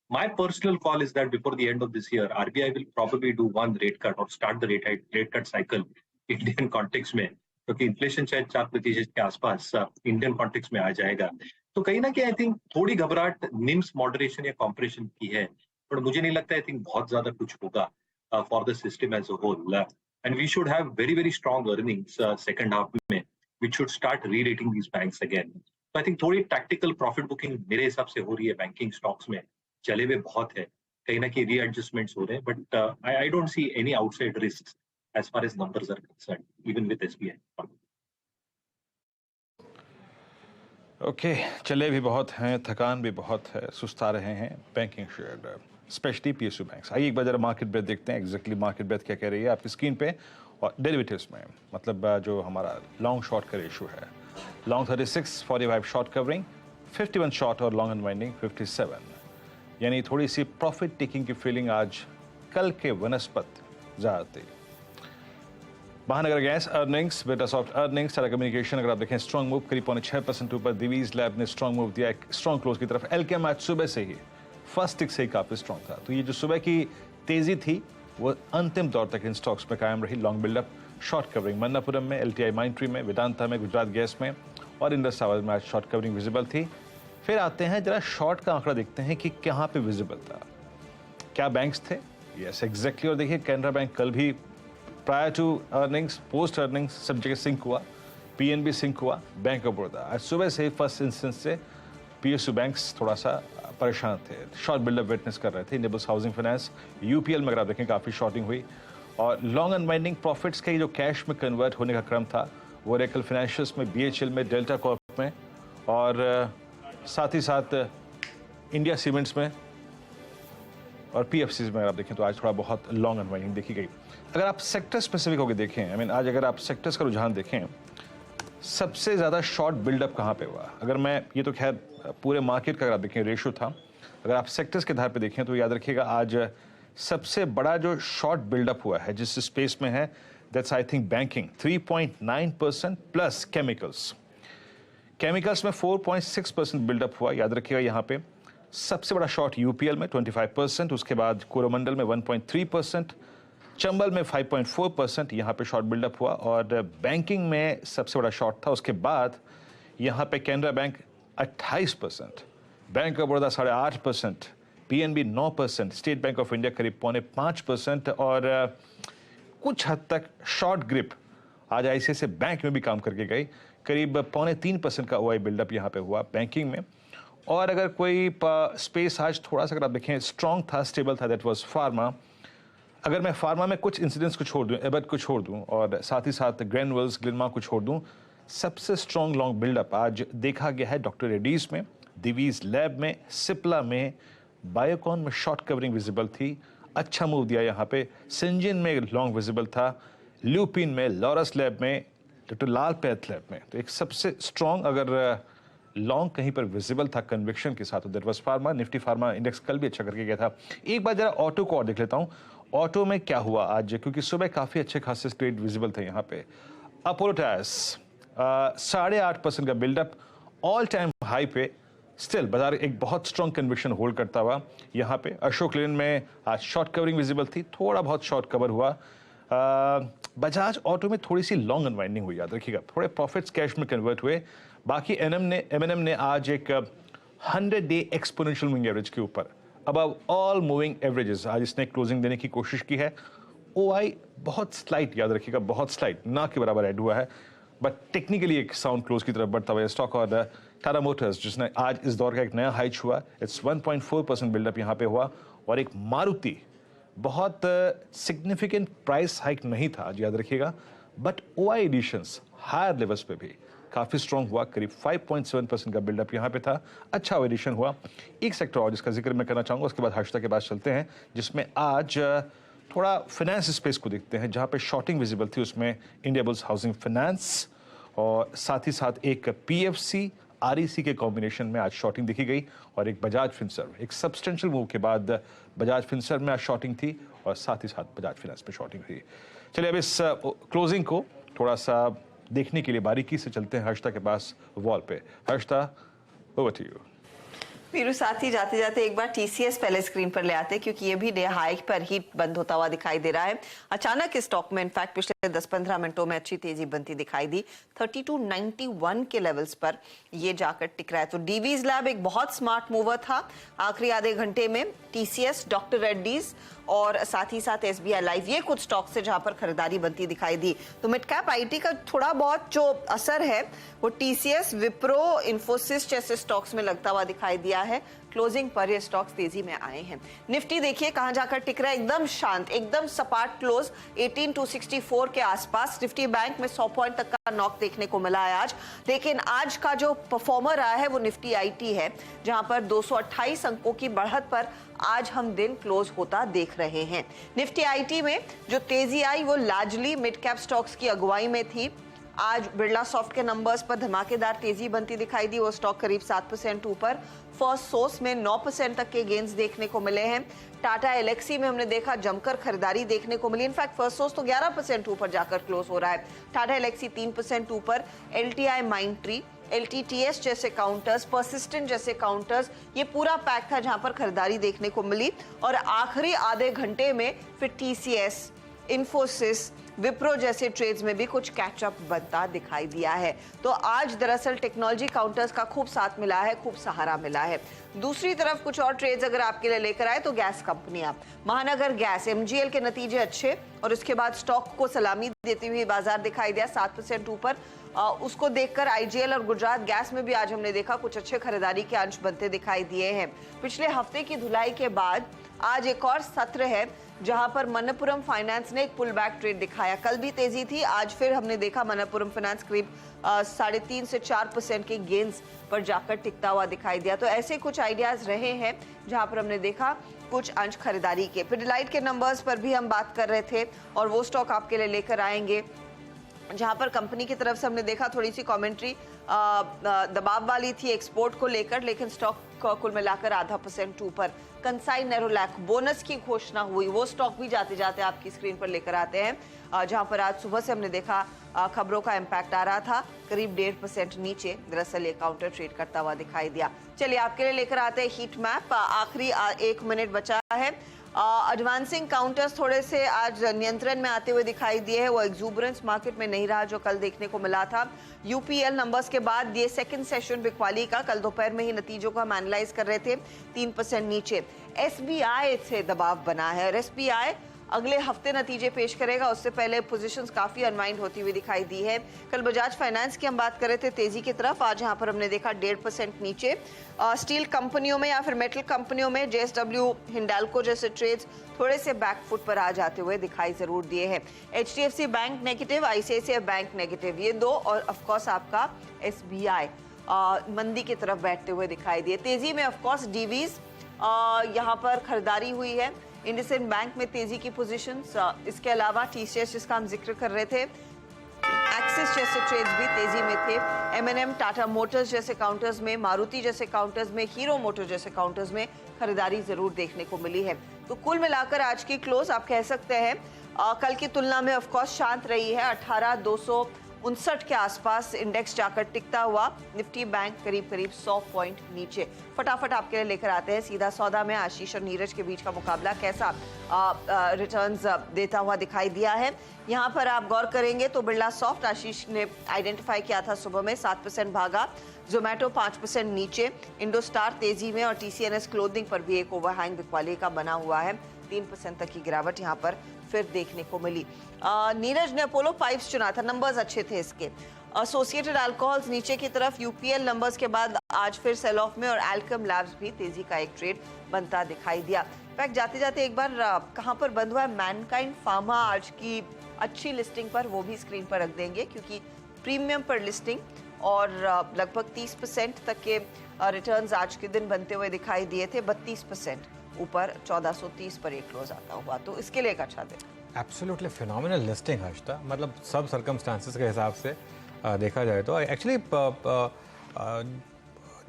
My personal call is that before the end of this year, RBI will probably do one rate cut or start the rate cut cycle Indian context में, क्योंकि inflation शायद 4% के आसपास Indian context में आ जाएगा। तो कहीं ना कहीं आई थिंक थोड़ी घबराहट निम्स मॉडरेशन या कॉम्प्रेशन की है, पर मुझे नहीं लगता आई थिंक बहुत ज्यादा कुछ होगा for the system as a whole. And we should have very very strong earnings second half में, which should start rerating these banks again. तो आई थिंक थोड़ी टैक्टिकल प्रॉफिट बुकिंग मेरे हिसाब से हो रही है बैंकिंग स्टॉक्स में, चले हुए बहुत है, कहीं ना कहीं रीएडजस्टमेंट्स हो रहे हैं, but I don't see any outside risk as far as numbers are concerned, even with SBI. Okay, चले भी बहुत हैं, थकान भी बहुत है, सुस्ता रहे हैं banking share, specially PSU banks. आइए एक बार जरा मार्केट ब्रेथ देखते हैं, एग्जैक्टली मार्केट ब्रेथ क्या कह रही है आपकी स्क्रीन पे। और डेरिवेटिव्स में मतलब जो हमारा लॉन्ग शॉर्ट का रेशियो है, लॉन्ग 36, 45 शॉर्ट कवरिंग, 51 शॉर्ट और लॉन्ग अनवाइंडिंग 57, यानी थोड़ी सी प्रॉफिट टेकिंग की फीलिंग आज कल के वनस्पत ज़्यादा थी। महानगर गैस अर्निंग्स, बेटा सॉफ्ट अर्निंग्स, टाटा कम्युनिकेशन अगर आप देखें स्ट्रॉन्ग मूव, करीब 6% ऊपर। दिवीज लैब ने स्ट्रॉन्ग मूव दिया, एक स्ट्रॉन्ग क्लोज की तरफ। एलकेएम आज सुबह से ही फर्स्ट टिक से ही काफी स्ट्रॉन्ग था, तो ये जो सुबह की तेजी थी वो अंतिम दौर तक इन स्टॉक्स में कायम रही। Long buildup, short covering Manappuram में, एलटीआई माइंट्री में, वेदांता में, गुजरात गैस में और इंडस टावर में आज शॉर्ट कवरिंग विजिबल थी। फिर आते हैं जरा शॉर्ट का आंकड़ा देखते हैं कि कहाँ पे विजिबल था, क्या बैंक्स थे। यस एग्जैक्टली, और देखिए कैनरा बैंक कल भी prior to earnings, post earnings सब जगह सिंक हुआ, पीएनबी सिंक हुआ, बैंक ऑफ बड़ौदा आज सुबह से फर्स्ट इंस्टेंस से पीएसयू बैंक्स थोड़ा सा परेशान थे, शॉर्ट बिल्डअप विटनेस कर रहे थे। नेबल्स हाउसिंग फाइनेंस, यूपीएल में अगर आप देखें काफ़ी शॉर्टिंग हुई। और लॉन्ग अनवाइंडिंग प्रॉफिट्स के जो कैश में कन्वर्ट होने का क्रम था वो रेकल फाइनेंशियल्स में, बीएचएल में, डेल्टा कॉर्प में और साथ ही साथ इंडिया सीमेंट्स में और पीएफसीज में अगर आप देखें तो आज थोड़ा बहुत लॉन्ग अनवाइंडिंग देखी गई। अगर आप सेक्टर स्पेसिफिक होकर देखें, आई मीन आज अगर आप सेक्टर्स का रुझान देखें, सबसे ज़्यादा शॉर्ट बिल्डअप कहाँ पे हुआ, अगर मैं ये तो खैर पूरे मार्केट का अगर आप देखें रेशियो था, अगर आप सेक्टर्स के आधार पे देखें तो याद रखिएगा आज सबसे बड़ा जो शॉर्ट बिल्डअप हुआ है जिस स्पेस में है, that's I think banking 3.9% plus chemicals में 4.6% बिल्डअप हुआ। याद रखिएगा यहाँ पे सबसे बड़ा शॉर्ट यूपीएल में 25%, उसके बाद कोरोमंडल में 1.3%, चंबल में 5.4% यहाँ पे शॉर्ट बिल्डअप हुआ। और बैंकिंग में सबसे बड़ा शॉर्ट था, उसके बाद यहाँ पे Canara bank 28%, bank of Baroda 8.5%, PNB 9%, state bank of India करीब 4.5% और कुछ हद तक शॉर्ट ग्रिप आज आईसीआईसीआई बैंक में भी काम करके गई, करीब 3.25% का ओआई बिल्डअप यहाँ पे हुआ बैंकिंग में। और अगर कोई स्पेस आज थोड़ा सा अगर आप देखें स्ट्रॉन्ग था, स्टेबल था, दैट वाज फार्मा। अगर मैं फार्मा में कुछ इंसिडेंट्स को छोड़ दूं, एबट को छोड़ दूं और साथ ही साथ ग्रैनुअल्स, ग्लिनमा को छोड़ दूं, सबसे स्ट्रॉन्ग लॉन्ग बिल्डअप आज देखा गया है डॉक्टर रेड्डीज में, दिवीज लैब में, सिप्ला में, बायोकॉन में शॉर्ट कवरिंग विजिबल थी, अच्छा मूव दिया यहाँ पे। सिंजिन में लॉन्ग विजिबल था, ल्यूपिन में, लॉरस लैब में, डॉक्टर लाल पैथ लैब में। तो एक सबसे स्ट्रॉन्ग अगर लॉन्ग कहीं पर विजिबल था कन्विक्शन के साथ, that was pharma. Nifty pharma index कल भी अच्छा करके गया था। एक बार जरा ऑटो को और देख लेता हूं, ऑटो में क्या हुआ आज, क्योंकि सुबह काफी अच्छे खासे ट्रेड विजिबल थे यहाँ पे। अपोलो टायर्स 8.5% का बिल्डअप, ऑल टाइम हाई पे। स्टिल बाजार एक बहुत स्ट्रॉन्ग कन्विक्शन होल्ड करता हुआ यहाँ पे। अशोक लेलैंड में आज शॉर्ट कवरिंग विजिबल थी, थोड़ा बहुत शॉर्ट कवर हुआ। बजाज ऑटो में थोड़ी सी लॉन्ग अनवाइंडिंग हुई, याद रखिएगा, थोड़े प्रॉफिट्स कैश में कन्वर्ट हुए। बाकी एमएनएम ने आज एक 100-डे एक्सपोनेंशियल मूविंग एवरेज के ऊपर अबव ऑल मूविंग एवरेजेस आज इसने क्लोजिंग देने की कोशिश की है। ओआई बहुत स्लाइट, याद रखिएगा, बहुत स्लाइट, ना के बराबर ऐड हुआ है, बट टेक्निकली एक साउंड क्लोज की तरफ बढ़ता हुआ स्टॉक। और टाटा मोटर्स जिसने आज इस दौर का एक नया हाई छुआ, इट्स 1.4% बिल्डअप यहाँ पे हुआ। और एक मारुति, बहुत सिग्निफिकेंट प्राइस हाइक नहीं था आज, याद रखिएगा, but OI additions higher levels पे भी काफी स्ट्रॉन्ग हुआ, करीब 5.7% का बिल्डअप यहाँ पे था, अच्छा एडिशन हुआ। एक सेक्टर और जिसका जिक्र मैं करना चाहूंगा, उसके बाद हर्षता के पास चलते हैं, जिसमें आज थोड़ा फाइनेंस स्पेस को देखते हैं, जहां पे शॉर्टिंग विजिबल थी। उसमें इंडिया बुल्स हाउसिंग फाइनेंस और साथ ही साथ एक पीएफसी आरईसी के कॉम्बिनेशन में आज शॉर्टिंग देखी गई। और एक बजाज फिनसर्व, एक सब्सटेंशियल मूव के बाद बजाज फिनसर्व में आज शॉर्टिंग थी और साथ ही साथ बजाज फाइनेंस में शॉर्टिंग थी। चलिए अब इस क्लोजिंग को थोड़ा सा देखने के लिए बारीकी से चलते हैं हर्षता के पास वॉल पे। Harshita, over to you. Veeru, साथ ही जाते जाते एक बार टीसीएस पहले स्क्रीन पर ले आते, क्योंकि ये भी डे हाई पर ही बंद होता हुआ दिखाई दे रहा है। अचानक इस स्टॉक में इनफैक्ट पिछले 10-15 मिनटों में अच्छी तेजी बनती दिखाई दी। 3291 के लेवल्स पर ये जाकर टिक रहा है। तो डीवीज लैब एक बहुत स्मार्ट मूवर था आखिरी आधे घंटे में। टीसीएस, डॉक्टर रेड्डीज और साथ ही साथ एसबीआई लाइफ, ये कुछ स्टॉक से जहां पर खरीदारी बनती दिखाई दी। तो मिड कैप आईटी का थोड़ा बहुत जो असर है वो टीसीएस, विप्रो, इन्फोसिस जैसे स्टॉक्स में लगता हुआ दिखाई दिया है। क्लोजिंग पर ये स्टॉक्स तेजी में आए हैं। निफ्टी देखिए कहां जाकर टिक रहा है, एकदम शांत, एकदम सपाट क्लोज 18264 के आसपास। निफ्टी बैंक में 100 पॉइंट तक का नॉक देखने को मिला है आज। लेकिन आज का जो परफॉर्मर आया है वो निफ्टी आईटी है, जहां पर 228 अंकों की बढ़त पर आज हम दिन क्लोज होता देख रहे हैं। निफ्टी आईटी में जो तेजी आई वो लार्जली मिड कैप स्टॉक्स की अगुवाई में थी। आज बिरला सॉफ्ट के नंबर्स पर धमाकेदार तेजी बनती दिखाई दी, वो स्टॉक करीब 7% ऊपर। फर्स्ट सोर्स में 9% तक के गेंस देखने को मिले हैं। टाटा एलेक्सी में हमने देखा जमकर खरीदारी देखने को मिली, इनफैक्ट फर्स्ट सोर्स तो 11% ऊपर जाकर क्लोज हो रहा है। टाटा एलेक्सी 3% ऊपर। एलटीआई माइंडट्री, एलटीटीएस जैसे काउंटर्स, परसिस्टेंट जैसे काउंटर्स, ये पूरा पैक था जहां पर खरीदारी देखने को मिली। और आखिरी आधे घंटे में फिर टीसीएस, इन्फोसिस, विप्रो जैसे ट्रेड्स में भी कुछ कैचअप बनता दिखाई दिया है। तो आज दरअसल टेक्नोलॉजी काउंटर्स का खूब साथ मिला है, खूब सहारा मिला है। दूसरी तरफ कुछ और ट्रेड्स अगर आपके लिए लेकर आए तो गैस कंपनियां, महानगर गैस, एमजीएल के नतीजे अच्छे और उसके बाद स्टॉक को सलामी देती हुई बाजार दिखाई दिया 7% ऊपर। उसको देखकर आईजीएल और गुजरात गैस में भी आज हमने देखा कुछ अच्छे खरीदारी के अंश बनते दिखाई दिए हैं। पिछले हफ्ते की धुलाई के बाद आज एक और सत्र है जहां पर मनप्पुरम फाइनेंस ने एक पुल बैक ट्रेड दिखाया। कल भी तेजी थी, आज फिर हमने देखा मनप्पुरम फाइनेंस करीब 3.5 से 4% के गेंस पर जाकर टिकता हुआ दिखाई दिया। तो ऐसे कुछ आइडियाज रहे हैं जहां पर हमने देखा कुछ अंश खरीदारी के। पिडिलाइट के नंबर्स पर भी हम बात कर रहे थे और वो स्टॉक आपके लिए लेकर आएंगे जहां पर कंपनी की तरफ से हमने देखा थोड़ी सी कमेंट्री दबाव वाली थी एक्सपोर्ट को लेकर, लेकिन स्टॉक कुल मिलाकर 0.5% ऊपर। कंसाई नेरोलैक बोनस की घोषणा हुई, वो स्टॉक भी जाते जाते आपकी स्क्रीन पर लेकर आते हैं, जहां पर आज सुबह से हमने देखा खबरों का इम्पैक्ट आ रहा था, करीब 1.5% नीचे दरअसल ये काउंटर ट्रेड करता हुआ दिखाई दिया। चलिए आपके लिए लेकर आते हैं हीट मैप। आखिरी 1 मिनट बचा है। एडवांसिंग काउंटर्स थोड़े से आज नियंत्रण में आते हुए दिखाई दिए हैं, वो एक्सूबरेंस मार्केट में नहीं रहा जो कल देखने को मिला था। यूपीएल नंबर्स के बाद ये सेकंड सेशन बिकवाली का, कल दोपहर में ही नतीजों को हम एनालाइज कर रहे थे, 3% नीचे। एसबीआई से दबाव बना है और एसबीआई अगले हफ्ते नतीजे पेश करेगा, उससे पहले पोजीशंस काफी अनवाइंड होती हुई दिखाई दी है। कल बजाज फाइनेंस की हम बात कर रहे थे तेजी की तरफ, आज यहाँ पर हमने देखा 1.5% नीचे। स्टील कंपनियों में या फिर मेटल कंपनियों में जेएसडब्ल्यू, हिंडाल्को जैसे ट्रेड्स थोड़े से बैकफुट पर आ जाते हुए दिखाई जरूर दिए हैं। HDFC bank negative, ICICI bank negative, ये दो, और ऑफकोर्स आपका एसबीआई मंदी की तरफ बैठते हुए दिखाई दिए। तेजी में ऑफकोर्स डीवीज यहाँ पर खरीदारी हुई है, इंडसइंड बैंक में तेजी की पोजीशंस। इसके अलावा टीसीएस जिसका हम जिक्र कर रहे थे, एक्सिस जैसे ट्रेड्स भी तेजी में थे। एमएनएम, टाटा मोटर्स जैसे काउंटर्स में, मारुति जैसे काउंटर्स में, हीरो मोटर जैसे काउंटर्स में खरीदारी जरूर देखने को मिली है। तो कुल मिलाकर आज की क्लोज आप कह सकते हैं कल की तुलना में ऑफ कोर्स शांत रही है। 18,259 के आसपास इंडेक्स जाकर टिकता हुआ। निफ्टी बैंक करीब करीब 100 पॉइंट नीचे। फटाफट आपके लिए लेकर आते हैं सीधा सौदा में आशीष और नीरज के बीच का मुकाबला कैसा रिटर्न्स देता हुआ दिखाई दिया है। यहाँ पर आप गौर करेंगे तो बिरला सॉफ्ट आशीष ने आइडेंटिफाई किया था सुबह में, 7% भागा। जोमेटो 5% नीचे। इंडोस्टार तेजी में और टीसीएनएस क्लोथिंग पर भी एक ओवरहैंग बिकवाली का बना हुआ है। 3% तक की गिरावट यहाँ पर फिर देखने को मिली। नीरज ने अपोलो पाइप्स चुना था, नंबर्स अच्छे थे इसके। एसोसिएटेड अल्कोहल्स नीचे की तरफ, यूपीएल नंबर्स के बाद आज फिर सेल ऑफ में और एल्केम लैब्स भी तेजी का एक ट्रेड बनता दिखाई दिया। इनफैक्ट जाते जाते एक बार कहां पर बंद हुआ है, मैनकाइंड फार्मा आज की अच्छी लिस्टिंग पर, वो भी स्क्रीन पर रख देंगे क्योंकि प्रीमियम पर लिस्टिंग और लगभग 30% तक के रिटर्न्स आज के दिन बनते हुए दिखाई दिए थे। 32% ऊपर 1430 पर एक क्लोज आता हुआ, तो इसके लिए एक अच्छा दिन। एब्सोल्युटली फिनोमिनल लिस्टिंग हर्षिता, मतलब सब सर्कमस्टांसेस के हिसाब से देखा जाए तो एक्चुअली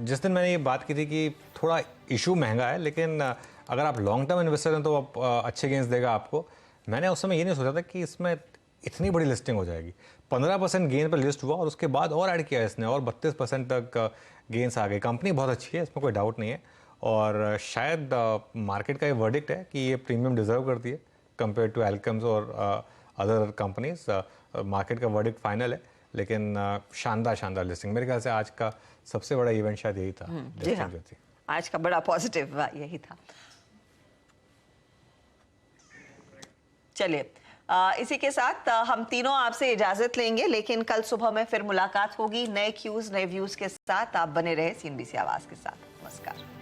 जिस दिन मैंने ये बात की थी कि थोड़ा इशू महंगा है, लेकिन अगर आप लॉन्ग टर्म इन्वेस्टर हैं तो अच्छे गेंस देगा आपको। मैंने उस समय ये नहीं सोचा था कि इसमें इतनी बड़ी लिस्टिंग हो जाएगी। 15% गेन पर लिस्ट हुआ और उसके बाद और ऐड किया इसने और 32% तक गेंस आ गए। कंपनी बहुत अच्छी है, इसमें कोई डाउट नहीं है और शायद मार्केट का ये वर्डिक्ट है कि ये प्रीमियम डिजर्व करती है कंपेयर टू एल्केम्स और अदर कंपनीज। मार्केट का वर्डिक्ट फाइनल है, लेकिन शानदार लिस्टिंग। मेरे ख्याल से आज का सबसे बड़ा इवेंट शायद यही था। जी हाँ, आज का बड़ा पॉजिटिव यही था। चलिए इसी के साथ हम तीनों आपसे इजाजत लेंगे, लेकिन कल सुबह में फिर मुलाकात होगी नए क्यूज नए व्यूज के साथ। आप बने रहे CNBC आवाज के साथ। नमस्कार।